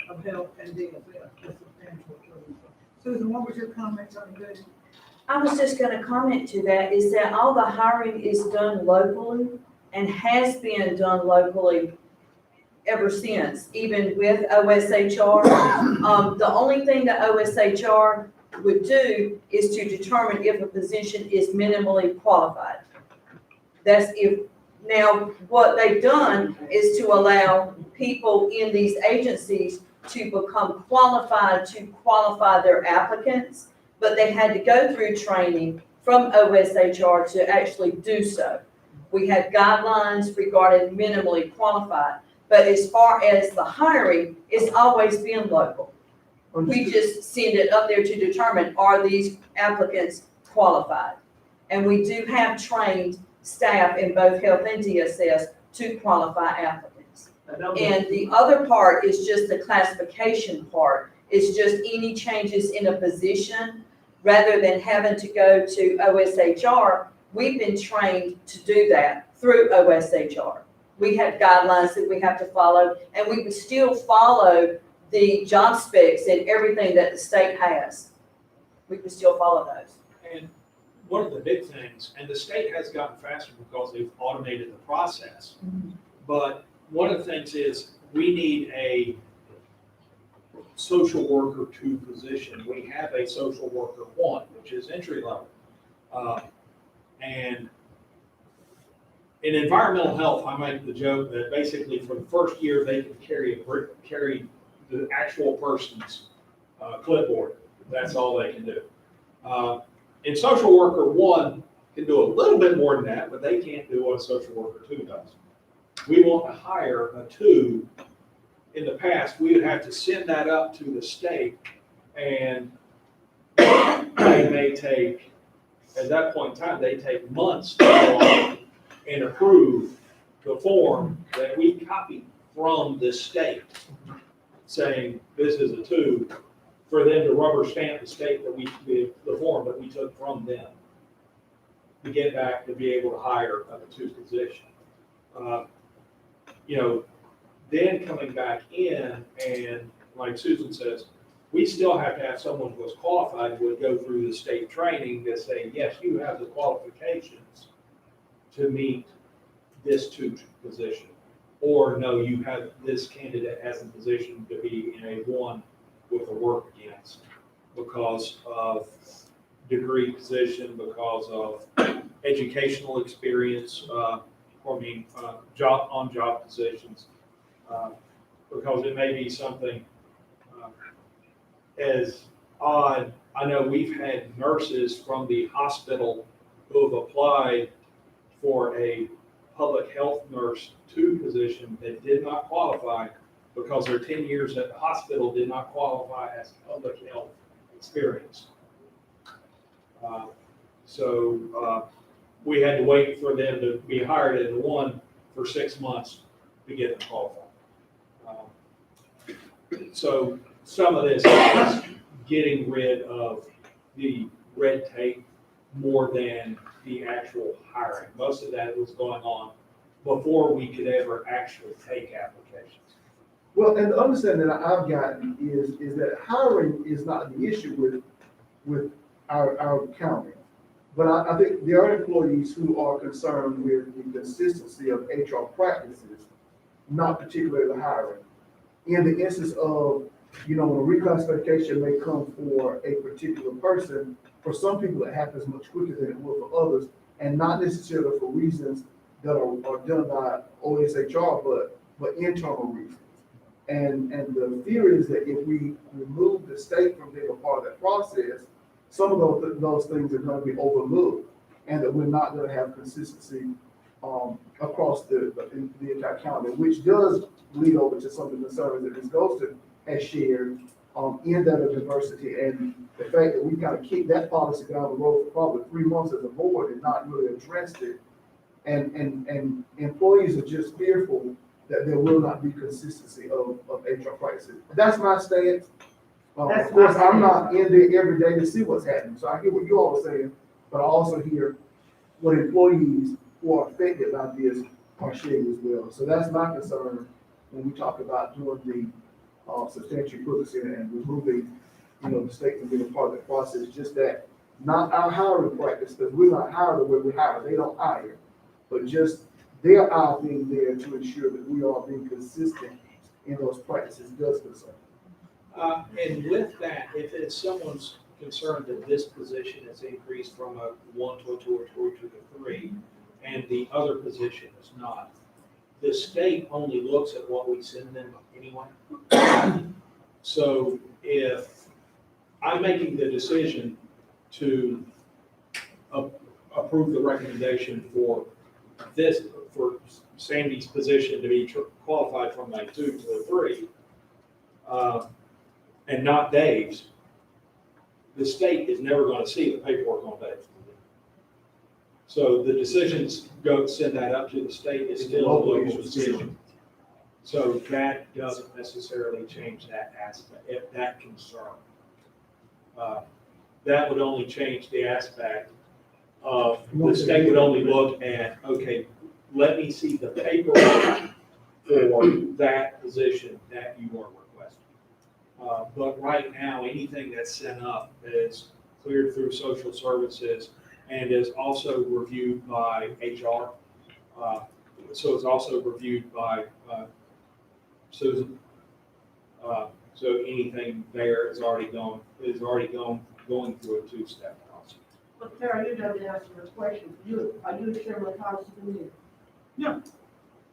of health and DSS, the substantial equivalency. Susan, what was your comment on this? I was just going to comment to that is that all the hiring is done locally and has been done locally ever since, even with OSHR. The only thing that OSHR would do is to determine if a position is minimally qualified. That's if, now, what they've done is to allow people in these agencies to become qualified to qualify their applicants, but they had to go through training from OSHR to actually do so. We had guidelines regarding minimally qualified, but as far as the hiring, it's always been local. We just send it up there to determine, are these applicants qualified? And we do have trained staff in both health and DSS to qualify applicants. And the other part is just the classification part. It's just any changes in a position, rather than having to go to OSHR, we've been trained to do that through OSHR. We have guidelines that we have to follow, and we would still follow the job specs and everything that the state has. We would still follow those. And one of the big things, and the state has gotten faster because they've automated the process, but one of the things is we need a social worker 2 position. We have a social worker 1, which is entry level. And in environmental health, I make the joke that basically for the first year, they can carry the actual person's clipboard. That's all they can do. And social worker 1 can do a little bit more than that, but they can't do what a social worker 2 does. We want to hire a 2. In the past, we would have to send that up to the state, and they may take, at that point in time, they take months to go on and approve the form that we copied from the state, saying this is a 2, for them to rubber stamp the state that the form that we took from them to get back to be able to hire a 2 position. Then coming back in, and like Susan says, we still have to have someone who is qualified who would go through the state training to say, yes, you have the qualifications to meet this 2 position. Or no, you have, this candidate has a position to be in a 1 with a work against because of degree position, because of educational experience, on-job positions. Because it may be something as odd. I know we've had nurses from the hospital who have applied for a public health nurse 2 position that did not qualify because their 10 years at the hospital did not qualify as public health experience. So we had to wait for them to be hired as 1 for 6 months to get them qualified. So some of this is getting rid of the red tape more than the actual hiring. Most of that was going on before we could ever actually take applications. Well, and the understanding that I've gotten is that hiring is not the issue with our county. But I think there are employees who are concerned with the consistency of HR practices, not particularly the hiring. In the instance of, when a reclassification may come for a particular person, for some people it happens much quicker than it will for others, and not necessarily for reasons that are done by OSHR, but internal reasons. And the fear is that if we remove the state from being a part of that process, some of those things are going to be overlooked, and that we're not going to have consistency across the entire county, which does lead over to some of the concerns that Ms. Golston has shared in that of diversity, and the fact that we kind of kicked that policy down the road for probably 3 months as a board and not really addressed it. And employees are just fearful that there will not be consistency of HR practices. That's my stance. Of course, I'm not in there every day to see what's happening, so I hear what you all are saying, but I also hear what employees who are affected by this are sharing as well. So that's my concern when we talk about doing the substantial equivalency and removing, the state from being a part of the process. Just that, not our hiring practice, because we're not hired the way we hire. They don't hire, but just their eye being there to ensure that we are being consistent in those practices does concern. And with that, if it's someone's concerned that this position has increased from a 1 to a 2 or 2 to a 3, and the other position is not, the state only looks at what we send them anyway. So if I'm making the decision to approve the recommendation for this, for Sandy's position to be qualified from a 2 to a 3, and not Dave's, the state is never going to see the paperwork on Dave's. So the decisions send that up to the state, is still a local decision. So that doesn't necessarily change that aspect, if that concern. That would only change the aspect of, the state would only look at, okay, let me see the paperwork for that position that you are requesting. But right now, anything that's sent up is cleared through social services and is also reviewed by HR. So it's also reviewed by Susan. So anything there is already going through a 2-step process. But Sarah, you don't answer the question. Are you sure what policy you need? Yeah.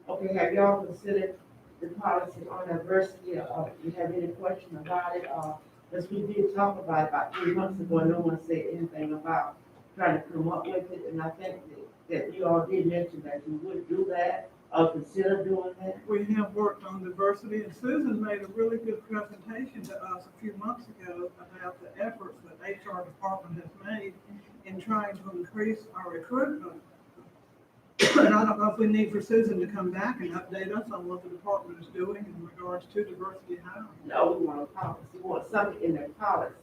Okay, have y'all considered the policy on diversity, or you have any question about it, because we did talk about 3 months ago, no one said anything about trying to come up with it, and I think that you all did mention that you would do that, or consider doing that. We have worked on diversity, and Susan made a really good presentation to us a few months ago about the efforts that HR department has made in trying to increase our recruitment. And I don't know if we need for Susan to come back and update us on what the department is doing in regards to diversity hiring. No, we want a policy, we want something in their policy.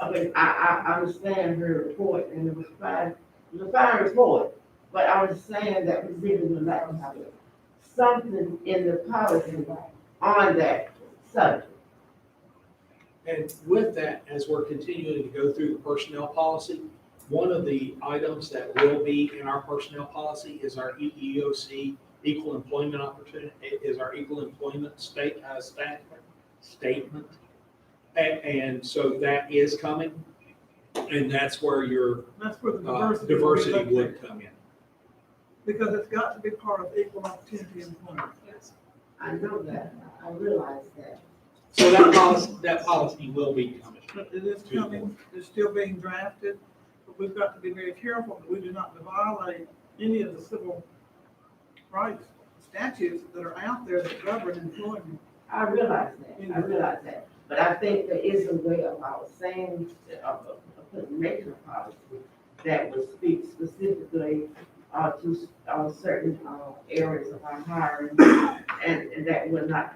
Okay, I understand her report, and it was fine, it was a fine report, but I was saying that we really would like to have something in the policy on that subject. And with that, as we're continuing to go through the personnel policy, one of the items that will be in our personnel policy is our EEOC, equal employment opportunity, is our equal employment statement. And so that is coming, and that's where your the diversity would come in. Because it's got to be part of equal opportunity employment. Yes. I know that, I realize that. So that policy will be coming. But it is coming, it's still being drafted, but we've got to be very careful that we do not violate any of the civil rights statutes that are out there that govern employment. I realize that, but I think there is a way of our saying, making a policy that would speak specifically to certain areas of our hiring, and that would not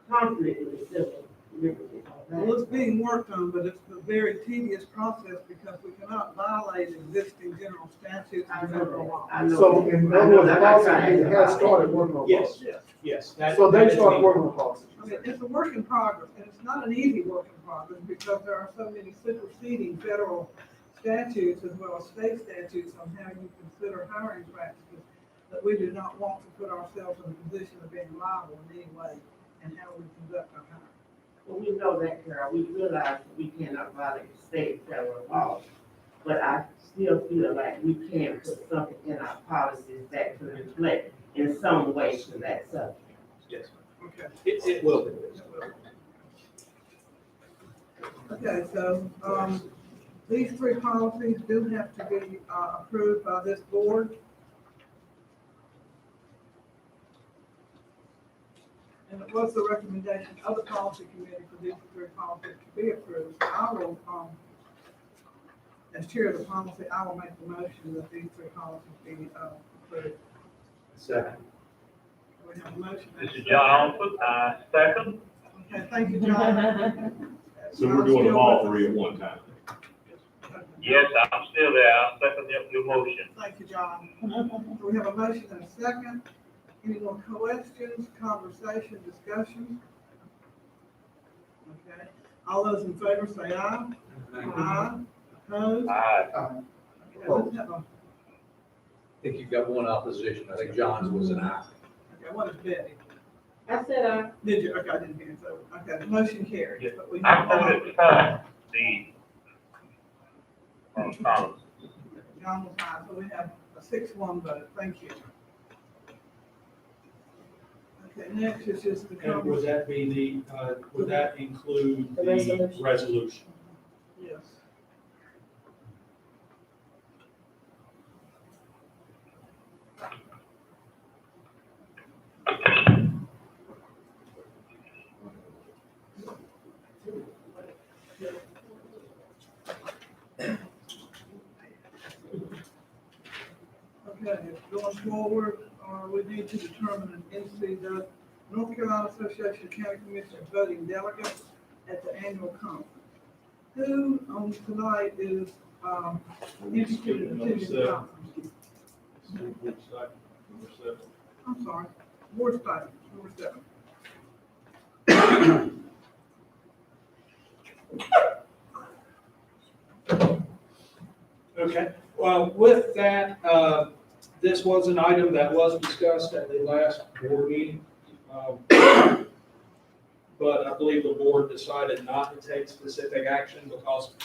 conflict with civil liberty. Well, it's being worked on, but it's a very tedious process because we cannot violate existing general statutes and federal law. So in other words, the policy has started working on policy. Yes. So they started working on policy. I mean, it's a work in progress, and it's not an easy work in progress because there are so many superseding federal statutes as well as state statutes on how you consider hiring practices that we do not want to put ourselves in a position of being liable in any way in how we conduct our hiring. Well, we know that, Carol, we realize that we cannot violate state and federal laws, but I still feel like we can put something in our policies that could reflect in some way to that subject. Yes. Okay. It will be. Okay, so, these 3 policies do have to be approved by this board. And it was the recommendation of the policy committee for these 3 policies to be approved. So I will, as chair of the policy, I will make the motion that these 3 policies be approved. Second. We have a motion. This is John Alford, second. Okay, thank you, John. So we're doing them all 3 at one time. Yes, I'm still there. I'll second your motion. Thank you, John. So we have a motion and a second. Any more questions, conversation, discussion? Okay, all those in favor say aye. Aye. Opposed? Aye. Okay, let's have a think you've got one opposition. I think John's was an aye. Okay, what is Betty? I said I. Did you? Okay, I didn't hear, so, okay, the motion carries, but we I have voted for the, policy. John was aye, so we have a 6-1 vote, thank you. Okay, next is just the And would that be would that include The the resolution. resolution? Yes. Okay, going forward, we need to determine an entity, the North Carolina Association of County Commissioners voting delegates at the annual conference. Who on tonight is, interested in attending the conference? I'm sorry, Board Study, number 7. Okay, well, with that, this was an item that was discussed at the last board meeting. But I believe the board decided not to take specific action because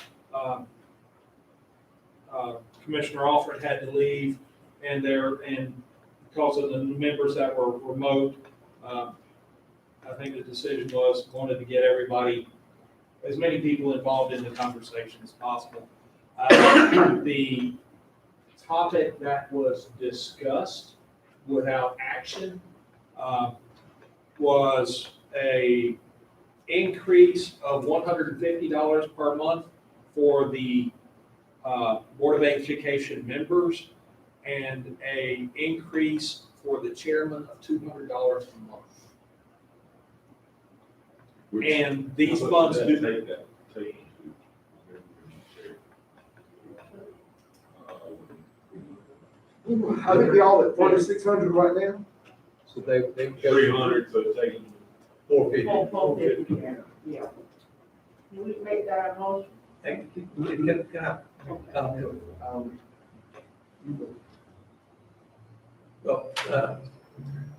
Commissioner Alford had to leave and because of the members that were remote, I think the decision was wanted to get everybody, as many people involved in the conversation as possible. The topic that was discussed without action was a increase of $150 per month for the Board of Education members and a increase for the chairman of $200 a month. And these funds do. Take that, take I think we all at 4,600 right now. So they go 300, so take 450. 450, yeah. Can we make that a motion? Hey, can I comment? Well,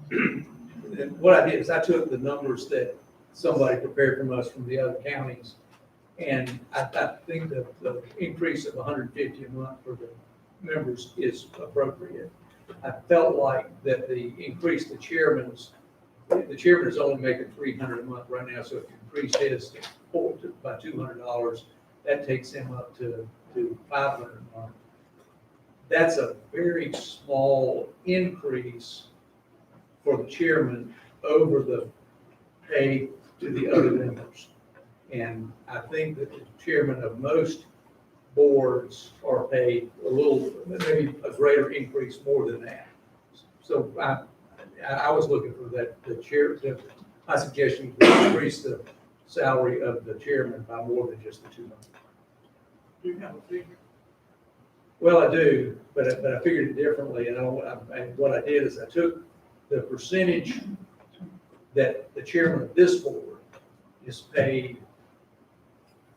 and what I did is I took the numbers that somebody prepared from us from the other counties, and I think the increase of $150 a month for the members is appropriate. I felt like that the increase the chairman is only making $300 a month right now, so if you increase his by $200, that takes him up to $500 a month. That's a very small increase for the chairman over the pay to the other members. And I think that the chairman of most boards are paid a little, maybe a greater increase more than that. So I was looking for that, my suggestion was to increase the salary of the chairman by more than just the 200. Do you have a figure? Well, I do, but I figured it differently, and what I did is I took the percentage that the chairman of this board is paid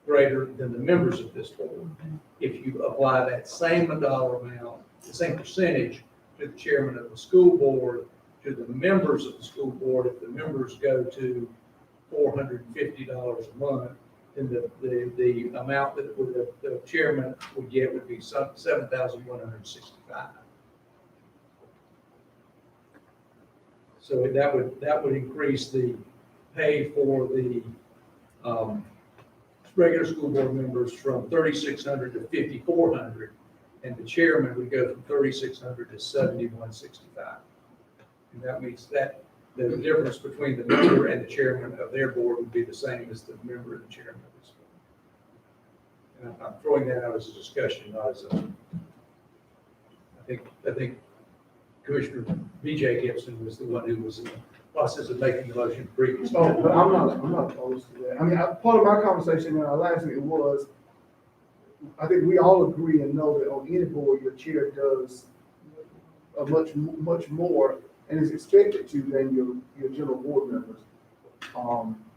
greater than the members of this board. If you apply that same dollar amount, the same percentage to the chairman of the school board, to the members of the school board, if the members go to $450 a month, then the amount that the chairman would get would be $7,165. So that would increase the pay for the regular school board members from $3,600 to $5,400, and the chairman would go from $3,600 to $7,165. And that means that the difference between the member and the chairman of their board would be the same as the member and the chairman of this board. And I'm throwing that out as a discussion, not as a. I think Commissioner B.J. Gibson was the one who was in the process of making the motion previously. Oh, but I'm not opposed to that. I mean, part of my conversation in our last meeting was, I think we all agree and know that on any board, your chair does a much more and is expected to than your general board members.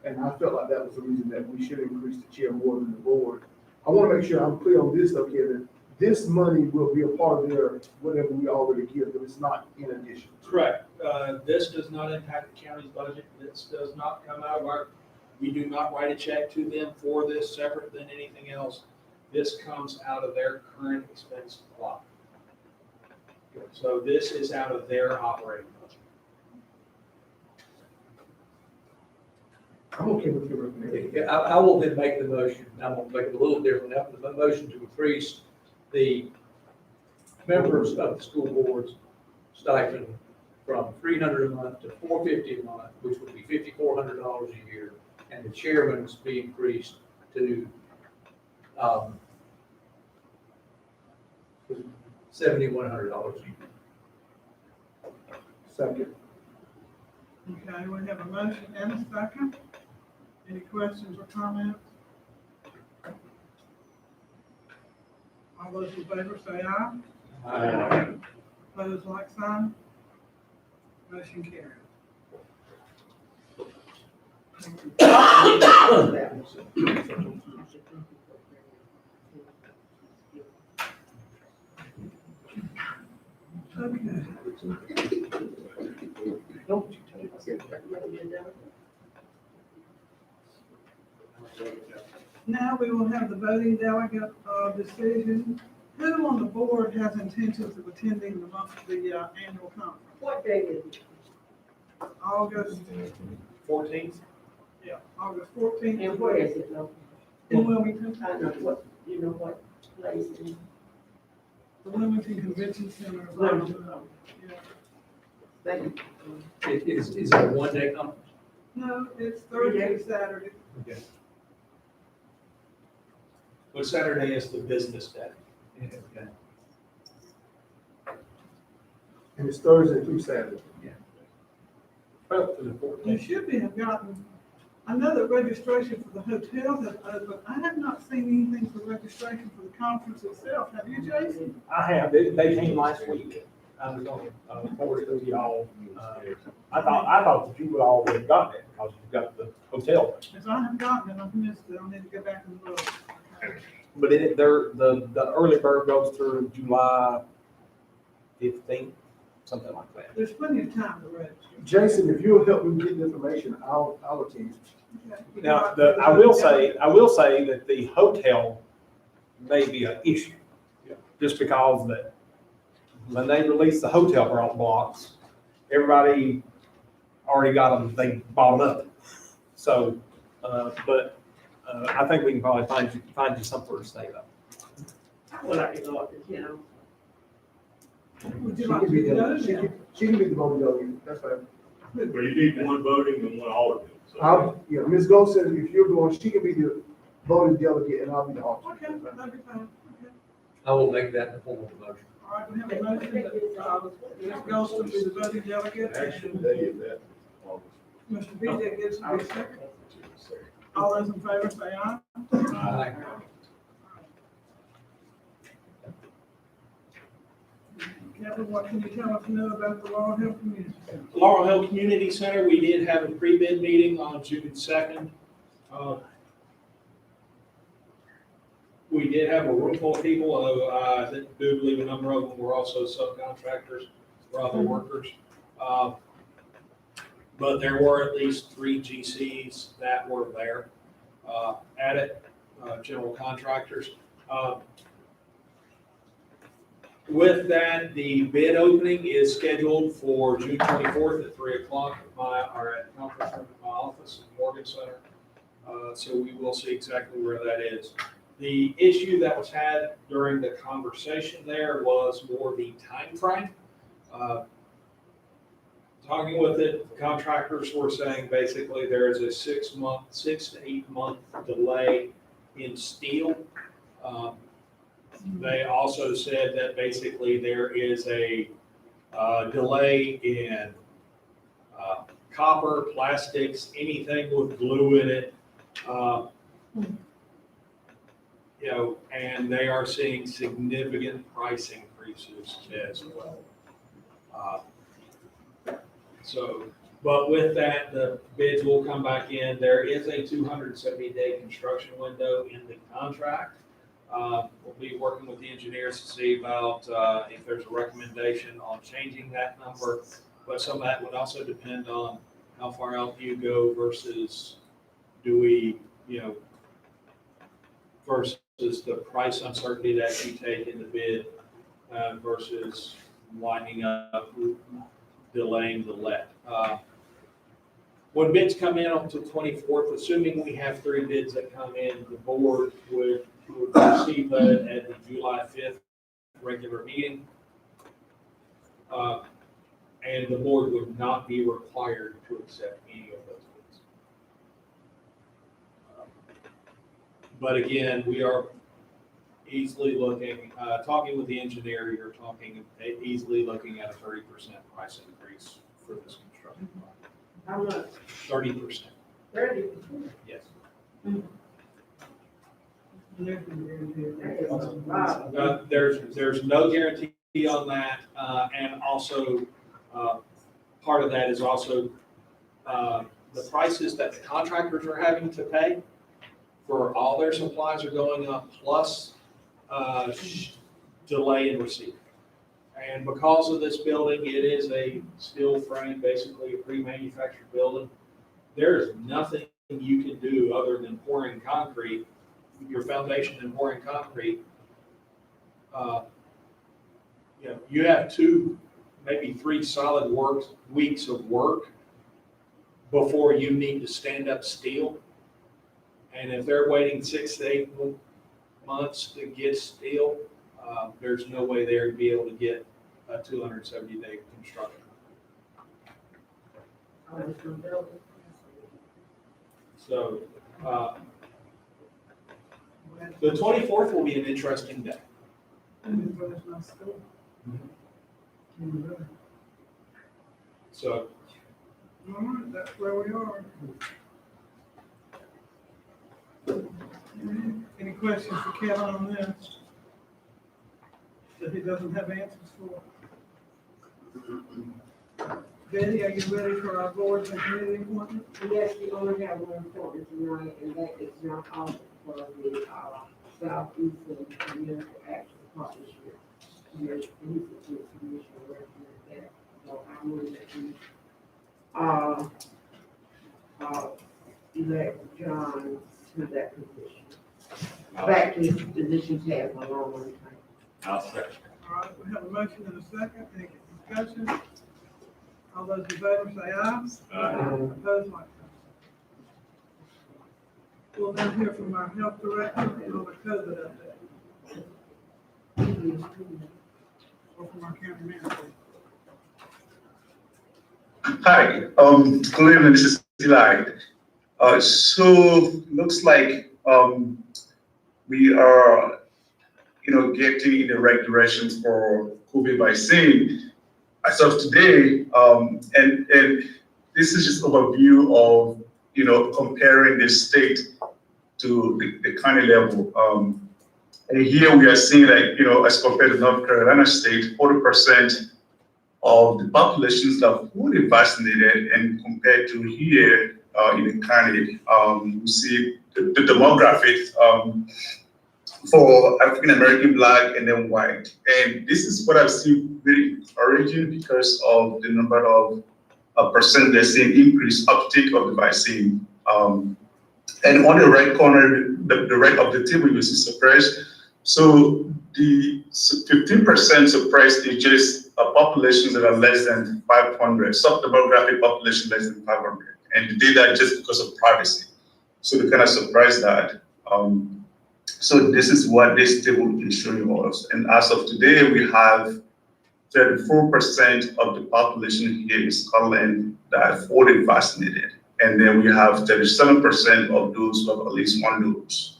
And I felt like that was the reason that we should increase the chair more than the board. I want to make sure I'm clear on this, though, Kevin. this money will be a part of their, whatever we already give them, it's not in addition. Correct. This does not impact the county's budget. This does not come out of we do not write a check to them for this separate than anything else. This comes out of their current expense block. So this is out of their operating budget. I'm okay with your recommendation. Yeah, I will then make the motion, I'm gonna make it a little different, now, the motion to increase the members of the school board's stipend from $300 a month to $450 a month, which would be $5,400 a year, and the chairman's be increased to, $7,100 a year. Second. Okay, we have a motion and a second. Any questions or comments? All those in favor say aye. Aye. Opposed, like sign. Motion carried. Okay. Now we will have the voting delegate decision. Who on the board has intentions of attending the annual conference? What day is it? August, 14th? yeah, August 14th. And where is it located? In Wilmington, I know what, you know what place it is. the Wilmington Convention Center. Wilmington. Yeah. Thank you. Is it a one-day conference? No, it's Thursday, Saturday. Okay. But Saturday is the business day. Okay. And it's Thursday through Saturday. You should be have gotten, I know that registration for the hotels is open. I have not seen anything for registration for the conference itself. Have you, Jason? I have, they came last week. I was going to forward it to y'all. I thought that you would all have gotten it because you've got the hotel. Because I have gotten it, I've missed it. I need to go back and look. But the early bird goes through July 15th, something like that. There's plenty of time to register. Jason, if you'll help me get the information, I'll attend. Okay. Now, I will say that the hotel may be an issue. Just because that when they released the hotel blocks, everybody already got them, they bought them up. So, I think we can probably find you somewhere to stay though. I would like to go up to town. Would She you like can to be get the, those? she can be the voting delegate, that's fine. Well, you need one voting and one alternate. Yeah, Ms. Gold said if you're going, she can be the voting delegate and I'll be the alternate. Okay, that'd be fine. Okay. I will make that in the form of a motion. All right, we have a motion that, Ms. Golston be the voting delegate. Actually, and they did that. Mr. BJ gets to be second. All those in favor say aye. Aye. Kevin, what can you tell us now about the Laurel Hill Community Center? Laurel Hill Community Center, we did have a pre-bid meeting on June 2nd. We did have a room full of people, although I do believe a number of them were also subcontractors or other workers. But there were at least 3 GCs that were there at it, general contractors. With that, the bid opening is scheduled for June 24th at 3 o'clock at conference room at my office in Morgan Center. So we will see exactly where that is. The issue that was had during the conversation there was more the time frame. Talking with it, the contractors were saying basically there is a 6 to 8 month delay in steel. They also said that basically there is a delay in copper, plastics, anything with glue in it. And they are seeing significant price increases as well. But with that, the bids will come back in. There is a 270-day construction window in the contract. We'll be working with the engineers to see about if there's a recommendation on changing that number. But some of that would also depend on how far out you go versus do we, versus the price uncertainty that you take in the bid versus winding up delaying the let. When bids come in on the 24th, assuming we have 3 bids that come in, the board would receive that at the July 5th regular meeting. And the board would not be required to accept any of those bids. But again, we are easily looking, talking with the engineer, you're talking easily looking at a 30% price increase for this construction project. How much? 30%. 30%? Yes. There's no guarantee on that, and also part of that is also the prices that the contractors are having to pay for all their supplies are going up, plus delay in receipt. And because of this building, it is a steel frame, basically a pre-manufactured building. There is nothing you can do other than pouring concrete, your foundation and pouring concrete. You have 2, maybe 3 solid weeks of work before you need to stand up steel. And if they're waiting 6 to 8 months to get steel, there's no way they're to be able to get a 270-day construction. So the 24th will be an interesting day. So, all right, that's where we are. Any questions for Kevin on this that he doesn't have answers for? Betty, are you ready for our board and committee appointment? Yes, we only have one appointment tonight, and that is not offered for the Southeastern Community Action Partnership. Yes, Institute Commission recommend that, so I move that we elect John to that position. Back to his position he had for a long time. I'll second. All right, we have a motion and a second. Any discussion? All those in favor say aye. Aye. Opposed, like sign. We'll now hear from our health director on the COVID update. Or from our county manager. Hi, good evening, this is Eli. So looks like we are, getting in the right direction for COVID vaccine. As of today, and this is just an overview of, comparing the state to the county level. And here we are seeing that, as compared to North Carolina state, 40% of the populations that are fully vaccinated, and compared to here in the county, we see the demographics for African American, Black, and then white. And this is what I've seen very encouraging because of the number of percent they're seeing increased uptake of the vaccine. And on the right corner, the right of the table, you see suppressed. So the 15% suppressed is just a population that are less than 500, sub-demographic population less than 500. And the data just because of privacy. So they kind of surprised that. So this is what this table is showing us. And as of today, we have 34% of the population here in Scotland that are fully vaccinated. And then we have 37% of those who have at least one dose.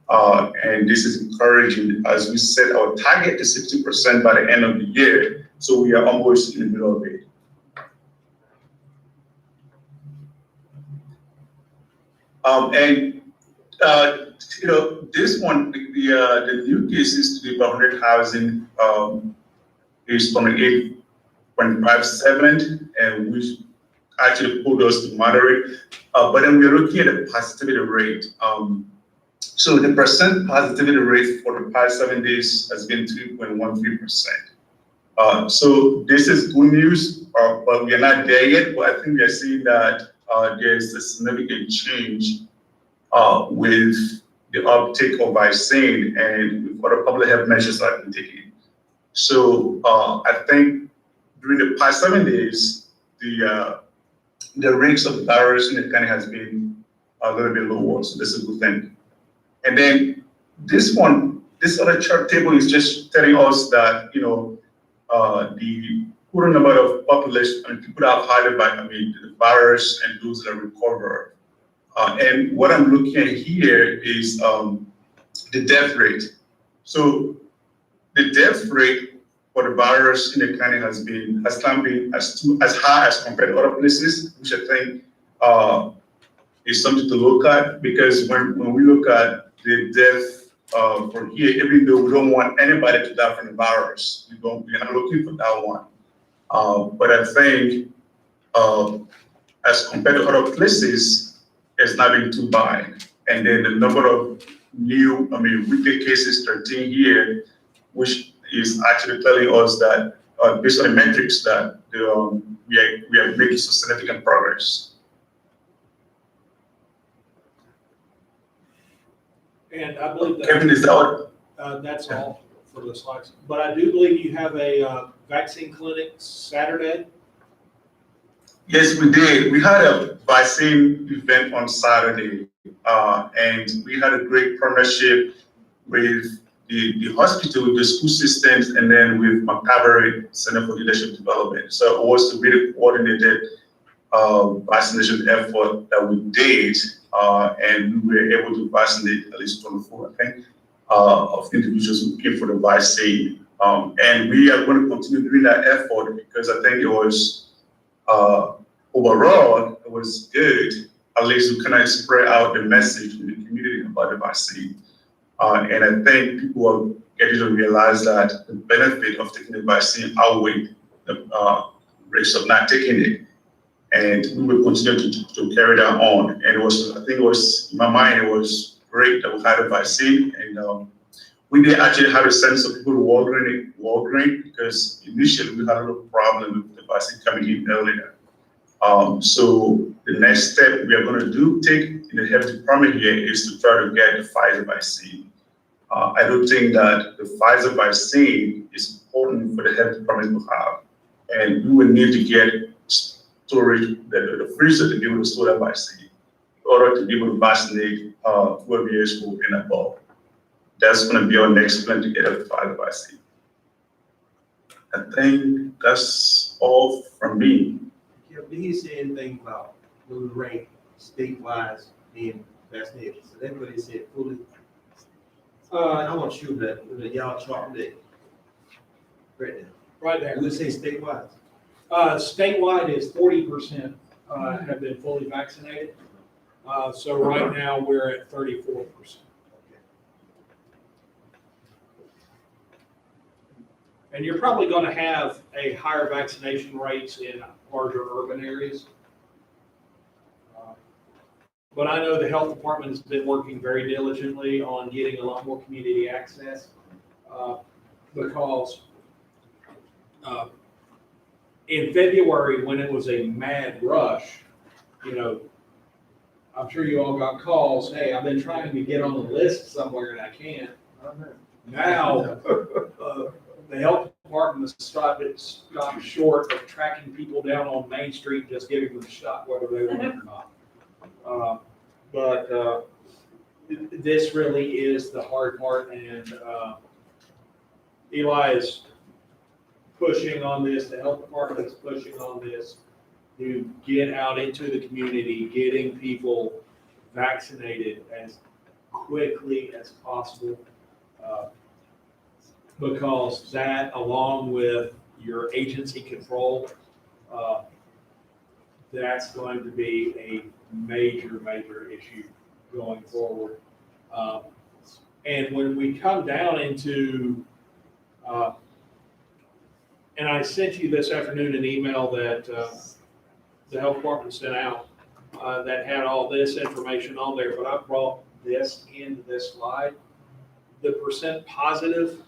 And this is encouraging as we set our target to 60% by the end of the year. So we are almost in the middle of it. This one, the new cases to be 100,000 is from 8.57, and which actually pulled us to moderate. But then we're looking at the positivity rate. So the percent positivity rate for the past 7 days has been 2.13%. So this is good news, but we are not there yet. But I think we are seeing that there's a significant change with the uptake of vaccine and with other public health measures that have been taken. So I think during the past 7 days, the rates of the virus in the county has been a little bit lower. So this is a good thing. And then this other chart table is just telling us that, the total number of population, people that have had the virus and those that recover. And what I'm looking at here is the death rate. So the death rate for the virus in the county has not been as high as compared to other places, which I think is something to look at, because when we look at the death from here, even though we don't want anybody to die from the virus, we're not looking for that one. But I think as compared to other places, it's not been too bad. And then the number of weekly cases 13 here, which is actually telling us that based on the metrics that we are making some significant progress. And I believe that. Kevin, is that what? That's all for the slides. But I do believe you have a vaccine clinic Saturday. Yes, we did. We had a vaccine event on Saturday, and we had a great partnership with the hospital, with the school systems, and then with Macabre Center for Leadership Development. So it was a really coordinated vaccination effort that we did, and we were able to vaccinate at least 24, I think, of individuals who came for the vaccine. And we are going to continue doing that effort because I think it was overall, it was good. At least we kind of spread out the message in the community about the vaccine. And I think people are getting to realize that the benefit of taking the vaccine outweigh the risk of not taking it. And we will continue to carry that on. And I think it was, in my mind, it was great that we had a vaccine. And we did actually have a sense of people walking because initially we had a little problem with the vaccine coming in earlier. So the next step we are going to take in the health department here is to try to get the Pfizer vaccine. I don't think that the Pfizer vaccine is important for the health department to have. And we will need to get storage, the freezer to be able to store that vaccine in order to be able to vaccinate 12 years old and above. That's going to be our next plan to get a Pfizer vaccine. I think that's all from me. Did he say anything about the rate statewide being vaccinated? So that's what he said fully. I want to shoot that y'all chart that right now. Right there. We say statewide. Statewide is 40% have been fully vaccinated. So right now we're at 34%. And you're probably going to have a higher vaccination rates in larger urban areas. But I know the health department has been working very diligently on getting a lot more community access because in February, when it was a mad rush, I'm sure you all got calls, hey, I've been trying to get on the list somewhere and I can't. Now, the health department has stopped short of tracking people down on Main Street, just giving them a shot, whether they want it or not. But this really is the hard part, and Eli is pushing on this, the health department is pushing on this to get out into the community, getting people vaccinated as quickly as possible. Because that, along with your agency control, that's going to be a major issue going forward. And when we come down into, and I sent you this afternoon an email that the health department sent out that had all this information on there, but I brought this into this slide. The percent positive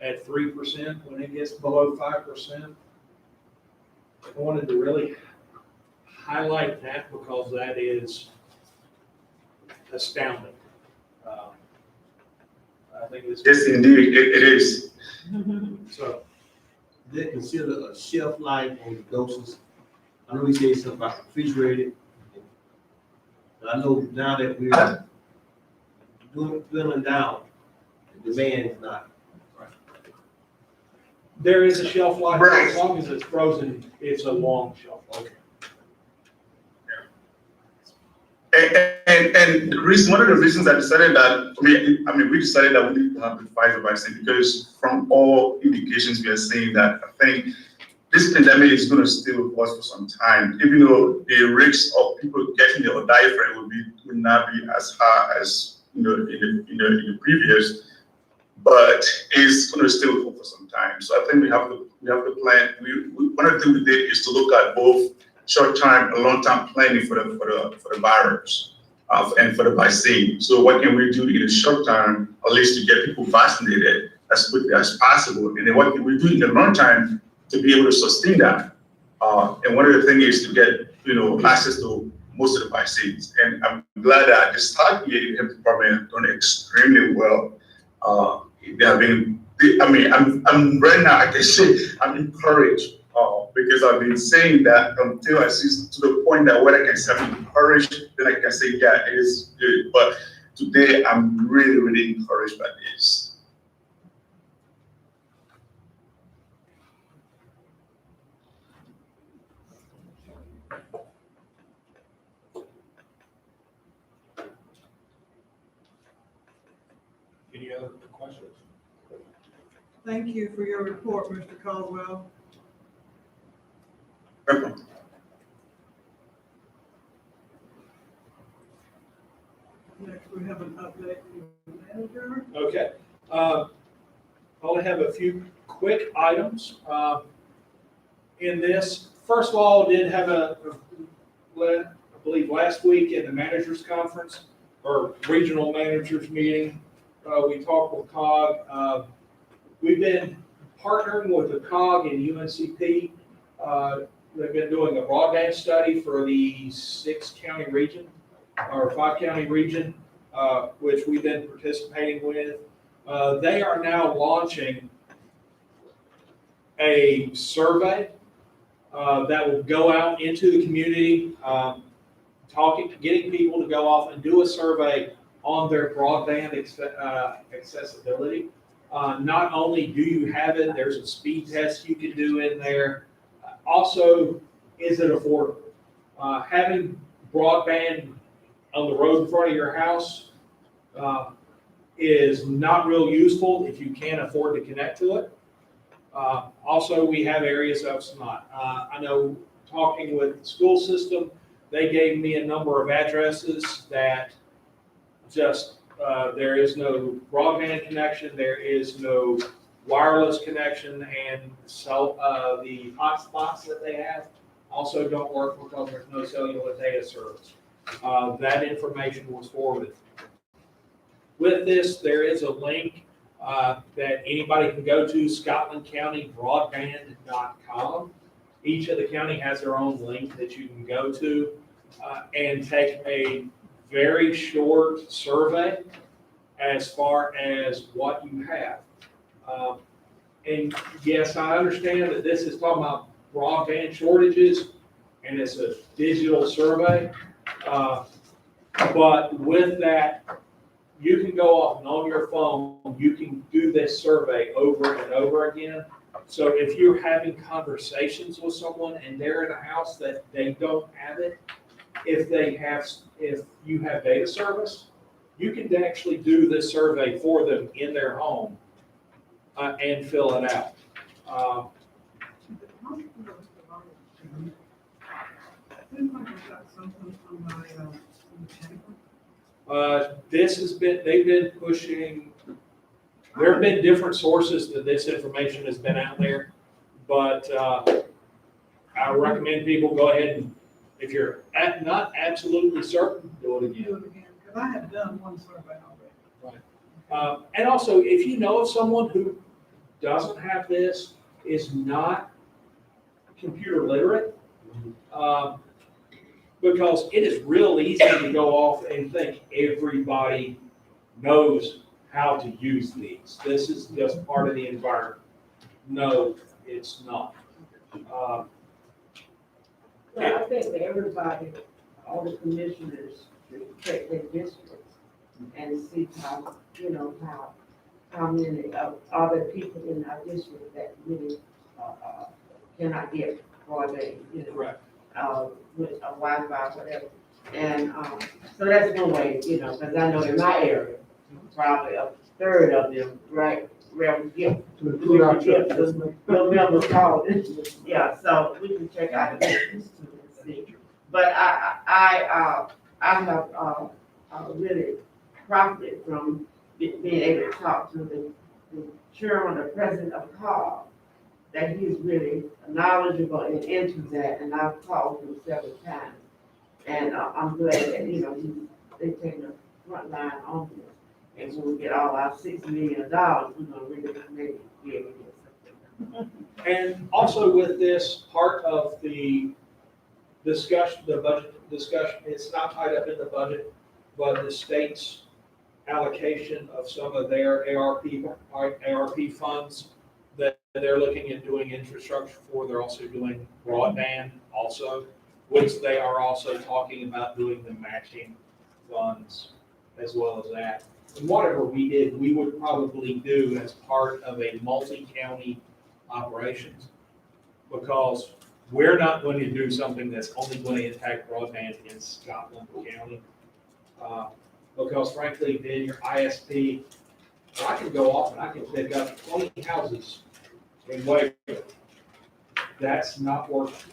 at 3% when it gets below 5%. I wanted to really highlight that because that is astounding. I think it's. Yes, indeed, it is. So, They consider a shelf life on the doses. I know we said something about refrigerated. But I know now that we're dwindling down, the demand is not. there is a shelf life, Right. as long as it's frozen, it's a long shelf life. And the reason, one of the reasons I decided that, we decided that we need to have the Pfizer vaccine because from all indications we are seeing that I think this pandemic is going to stay with us for some time, even though the risk of people getting it or dying from it will not be as high as in the previous, but it's going to stay with us for some time. So I think we have to plan. One of the things we did is to look at both short-term and long-term planning for the virus and for the vaccine. So what can we do in the short term, at least to get people vaccinated as quickly as possible? And then what can we do in the long term to be able to sustain that? And one of the things is to get access to most of the vaccines. And I'm glad that this time here, the health department done extremely well. They have been. I'm right now. I can say I'm encouraged. Because I've been saying that until I see to the point that when I can say I'm encouraged, then I can say, yeah, it is good. But today, I'm really, really encouraged by this. Any other questions? Thank you for your report, Mr. Caldwell. Next, we have an update from the manager. Okay. I only have a few quick items. In this, first of all, did have I believe last week in the managers conference or regional managers meeting, we talked with COG. We've been partnering with the COG and UNCP. They've been doing a broadband study for the 6-county region or 5-county region, which we've been participating with. They are now launching a survey that will go out into the community, getting people to go off and do a survey on their broadband accessibility. Not only do you have it, there's a speed test you can do in there. Also, is it affordable? Having broadband on the road in front of your house is not real useful if you can't afford to connect to it. Also, we have areas of not. I know talking with the school system, they gave me a number of addresses that just there is no broadband connection, there is no wireless connection, and so the hotspots that they have also don't work because there's no cellular data service. That information was forwarded. With this, there is a link that anybody can go to, scotlandcountybroadband.com. Each of the county has their own link that you can go to and take a very short survey as far as what you have. And yes, I understand that this is talking about broadband shortages and it's a digital survey. But with that, you can go off and on your phone, you can do this survey over and over again. So if you're having conversations with someone and they're in a house that they don't have it, if you have data service, you can actually do this survey for them in their home and fill it out. This has been, they've been pushing, there have been different sources that this information has been out there, but I recommend people go ahead and, if you're not absolutely certain, do it again. Because I have done one survey already. And also, if you know of someone who doesn't have this, is not computer literate, because it is real easy to go off and think everybody knows how to use these. This is just part of the environment. No, it's not. Well, I think that everybody, all the commissioners should check their districts and see how, how many are there people in our district that really, cannot get broadband, Correct. With a Wi-Fi, whatever. And, so that's one way, because I know in my area, probably a third of them, right, where we get November call. Yeah, so we can check out the business too and see. But I have really profited from being able to talk to the chairman or president of CAR, that he's really knowledgeable and into that, and I've called him several times. And I'm glad that, they're taking the front line on this. And when we get all our $6 million, we're gonna really maybe be able to get something. And also with this, part of the discussion, the budget discussion, it's not tied up in the budget, but the state's allocation of some of their ARP funds that they're looking at doing infrastructure for. They're also doing broadband also, which they are also talking about doing the matching funds as well as that. And whatever we did, we would probably do as part of a multi-county operations, because we're not going to do something that's only going to impact broadband in Scotland County. Because frankly, then your ISP, I can go off and I can pick up 20 houses in Waverly. That's not worth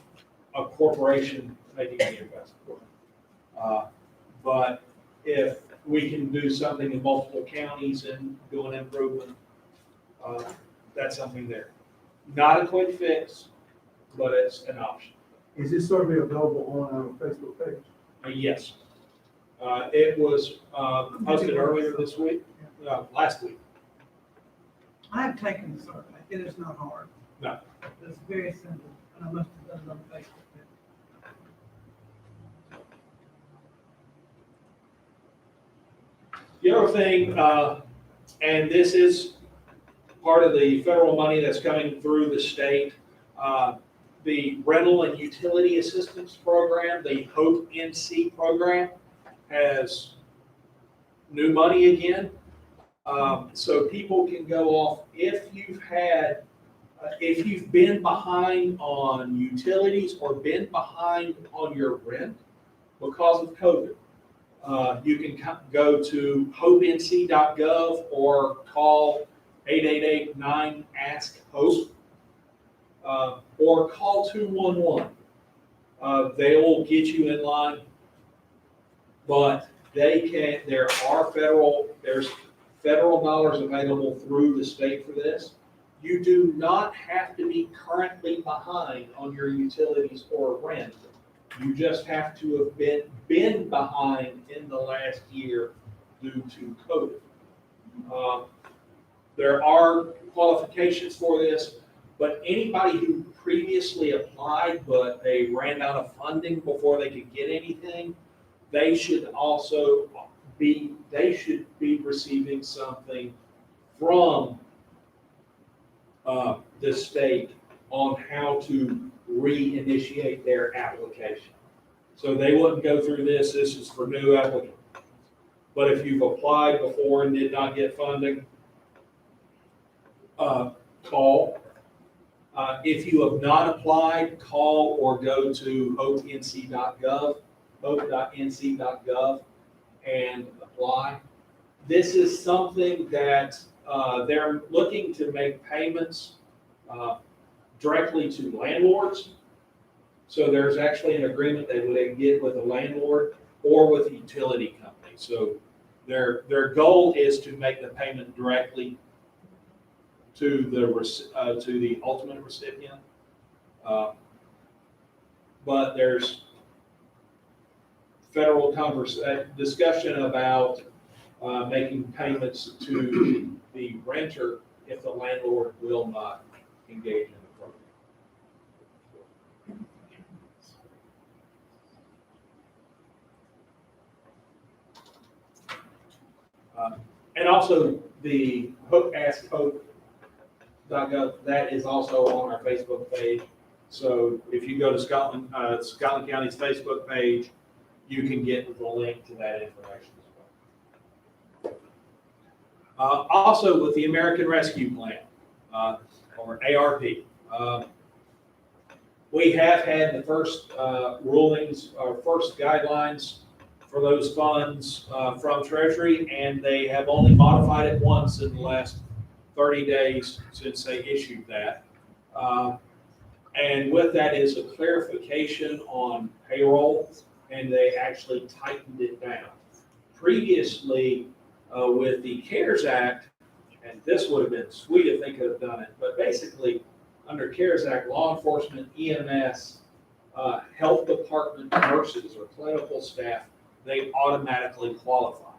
a corporation making any investment. But if we can do something in multiple counties and do an improvement, that's something there. Not a quick fix, but it's an option. Is this survey available on our Facebook page? Yes. It was posted earlier this week, last week. I have taken the survey. It is not hard. No. It's very simple, and I must have done it on Facebook. The other thing, and this is part of the federal money that's coming through the state, the rental and utility assistance program, the HOPE NC program, has new money again. So people can go off, if you've been behind on utilities or been behind on your rent because of COVID, you can go to hopenc.gov or call 888-9-ASK-HOPE, or call 211. They will get you in line, but there's federal dollars available through the state for this. You do not have to be currently behind on your utilities or rent. You just have to have been behind in the last year due to COVID. There are qualifications for this, but anybody who previously applied but they ran out of funding before they could get anything, they should be receiving something from the state on how to reinitiate their application. So they wouldn't go through this. This is for new applicants. But if you've applied before and did not get funding, call. If you have not applied, call or go to hopenc.gov and apply. This is something that they're looking to make payments directly to landlords. So there's actually an agreement they would get with a landlord or with a utility company. So their goal is to make the payment directly to the ultimate recipient. But there's federal discussion about making payments to the renter if the landlord will not engage in the program. And also the AskHope.gov, that is also on our Facebook page. So if you go to Scotland County's Facebook page, you can get the link to that information as well. Also with the American Rescue Plan, or ARP, we have had the first rulings, or first guidelines for those funds from Treasury, and they have only modified it once in the last 30 days since they issued that. And with that is a clarification on payroll, and they actually tightened it down. Previously, with the CARES Act, and this would have been sweet if they could have done it, but basically, under CARES Act, law enforcement, EMS, health department nurses or clinical staff, they automatically qualify.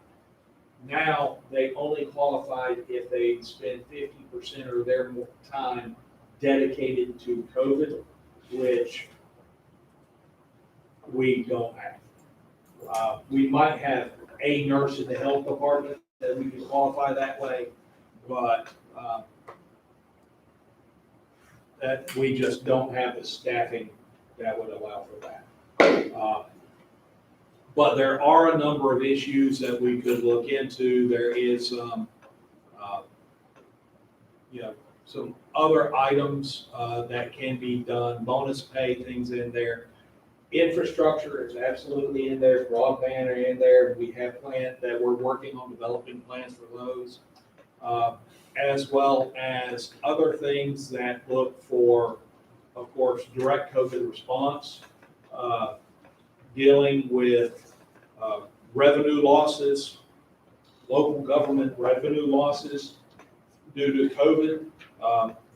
Now, they only qualified if they spend 50% of their time dedicated to COVID, which we don't have. We might have a nurse in the health department that we can qualify that way, but that we just don't have the staffing that would allow for that. But there are a number of issues that we could look into. There is some other items that can be done, bonus pay, things in there. Infrastructure is absolutely in there, broadband are in there. We have plans that we're working on developing plans for those, as well as other things that look for, of course, direct COVID response, dealing with revenue losses, local government revenue losses due to COVID.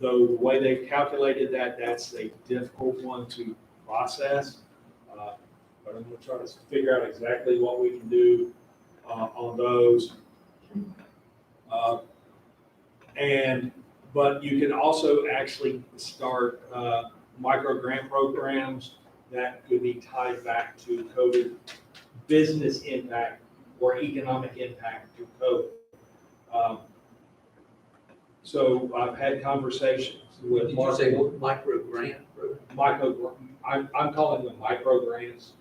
Though the way they've calculated that, that's a difficult one to process. But I'm going to try to figure out exactly what we can do on those. But you can also actually start micro grant programs that could be tied back to COVID business impact or economic impact to COVID. So I've had conversations with. Did you say micro grant? I'm calling them micro grants.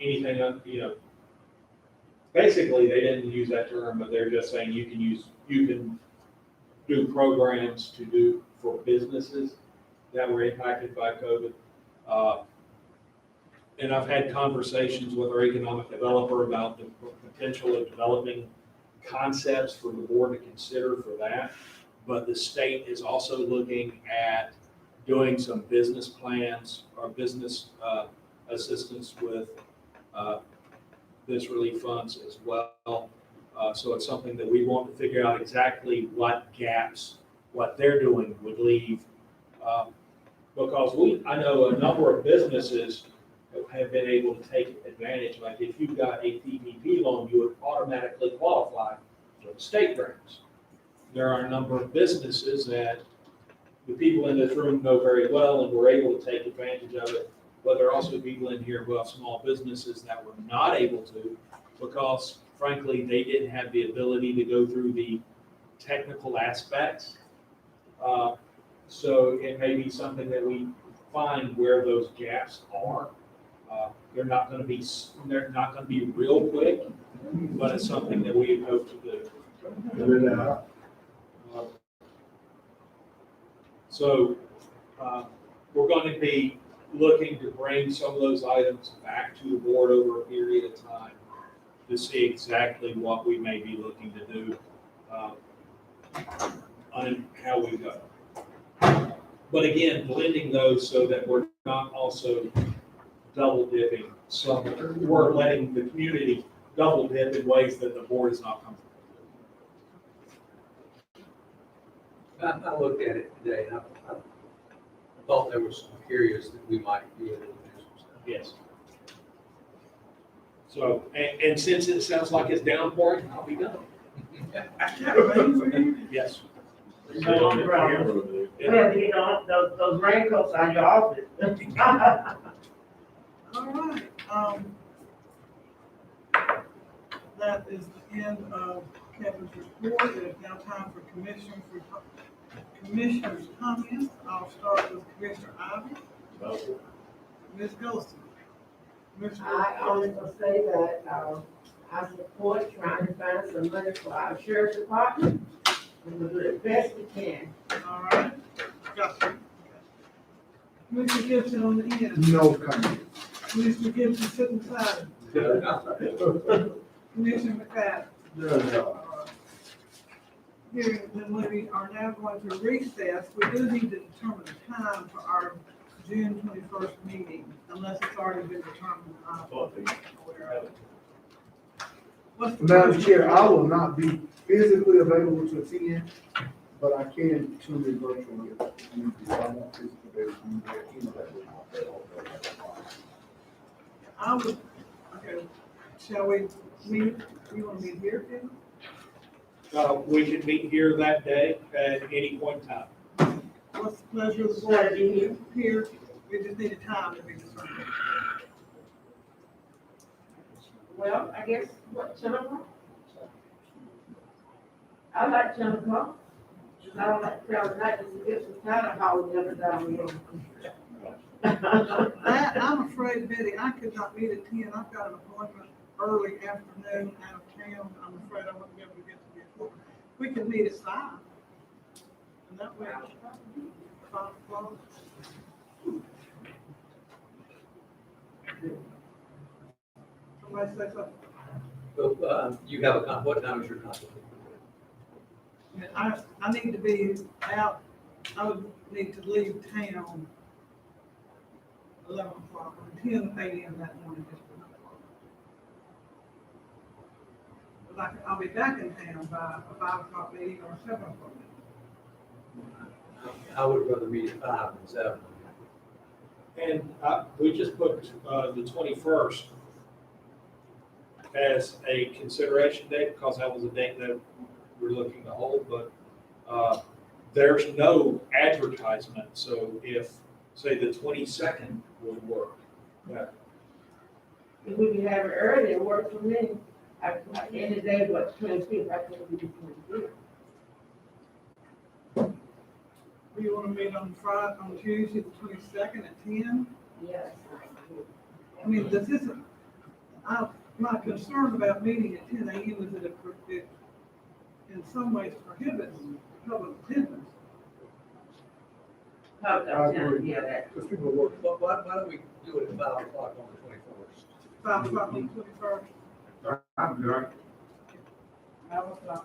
Anything, basically they didn't use that term, but they're just saying you can do programs to do for businesses that were impacted by COVID. And I've had conversations with our economic developer about the potential of developing concepts for the board to consider for that. But the state is also looking at doing some business plans or business assistance with this relief funds as well. So it's something that we want to figure out exactly what gaps, what they're doing would leave. Because I know a number of businesses have been able to take advantage. Like if you've got a PPP loan, you would automatically qualify for the state grants. There are a number of businesses that the people in this room know very well and were able to take advantage of it. But there are also people in here who have small businesses that were not able to because, frankly, they didn't have the ability to go through the technical aspects. So it may be something that we find where those gaps are. They're not going to be real quick, but it's something that we hope to do. So we're going to be looking to bring some of those items back to the board over a period of time to see exactly what we may be looking to do on how we go. But again, blending those so that we're not also double dipping somewhere. We're letting the community double dip in ways that the board is not comfortable with. I looked at it today and I thought there were some areas that we might be able to do some stuff. Yes. So, and since it sounds like it's downpouring, I'll be done. Yes. No problem. We have to get on those raincoats out your office. All right, that is the end of Kevin's report. It is now time for commissioners' comments. I'll start with Commissioner Ivy. Ms. Golson. I always will say that, I support trying to find some money for our sheriff's department, and we'll do the best we can. All right, got you. Commissioner Gibson on the end. No comment. Commissioner Gibson sitting beside him. Commissioner McFadden. No. Hearing then we are now going to recess. We do need to determine the time for our June 21st meeting, unless it's already been determined. What's the Madam Chair, I will not be physically available to attend, but I can tune in virtually. if I want physically available. I would, okay, shall we meet, you want to meet here, Kevin? We can meet here that day at any point in time. What's the pleasure of the board? Here, we just need a time to be determined. Well, I guess, what, 10 o'clock? I like 10 o'clock. I don't like to tell night, just to get some time to hold never down here. I'm afraid, Betty, I could not meet at 10. I've got an appointment early afternoon out of town. I'm afraid I wouldn't be able to get to the appointment. We can meet at 5. And that way, 5 o'clock. Somebody say something. Well, you have what time is your conflict? I need to be out, I would need to leave town 11 o'clock, or 10 a.m. that morning. But I'll be back in town by a 5 o'clock meeting or a 7 o'clock meeting. I would rather meet at 5 than 7. And we just put the 21st as a consideration date because that was a date that we're looking to hold, but there's no advertisement. So if, say, the 22nd would work. If we can have it early, it works for me. At the end of the day, what, 25th, I think we do 25th. Do you want to meet on Friday, on Tuesday, the 22nd at 10? Yes. I mean, this isn't, my concern about meeting at 10 a.m. is that it in some ways prohibits public attendance. Yeah, that. Because people work. Well, why don't we do it at 5 o'clock on the 21st? 5 o'clock on the 21st. I'm good. 5 o'clock.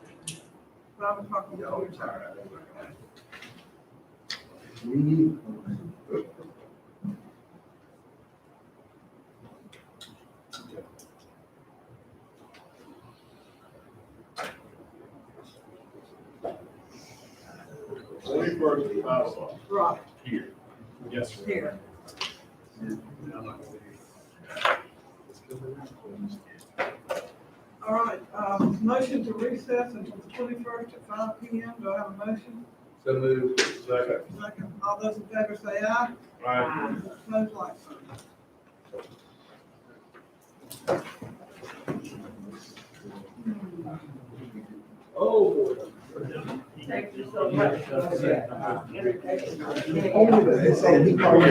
5 o'clock on the 21st. We need. Only first at 5 o'clock. Right, Here. Yes, sir. here. All right, motion to recess until the 21st at 5 p.m. Do I have a motion? So moved. Second. Second. All those in favor say aye. Aye. Opposed, like sign. Oh, Thank you so much. Only that, so he called.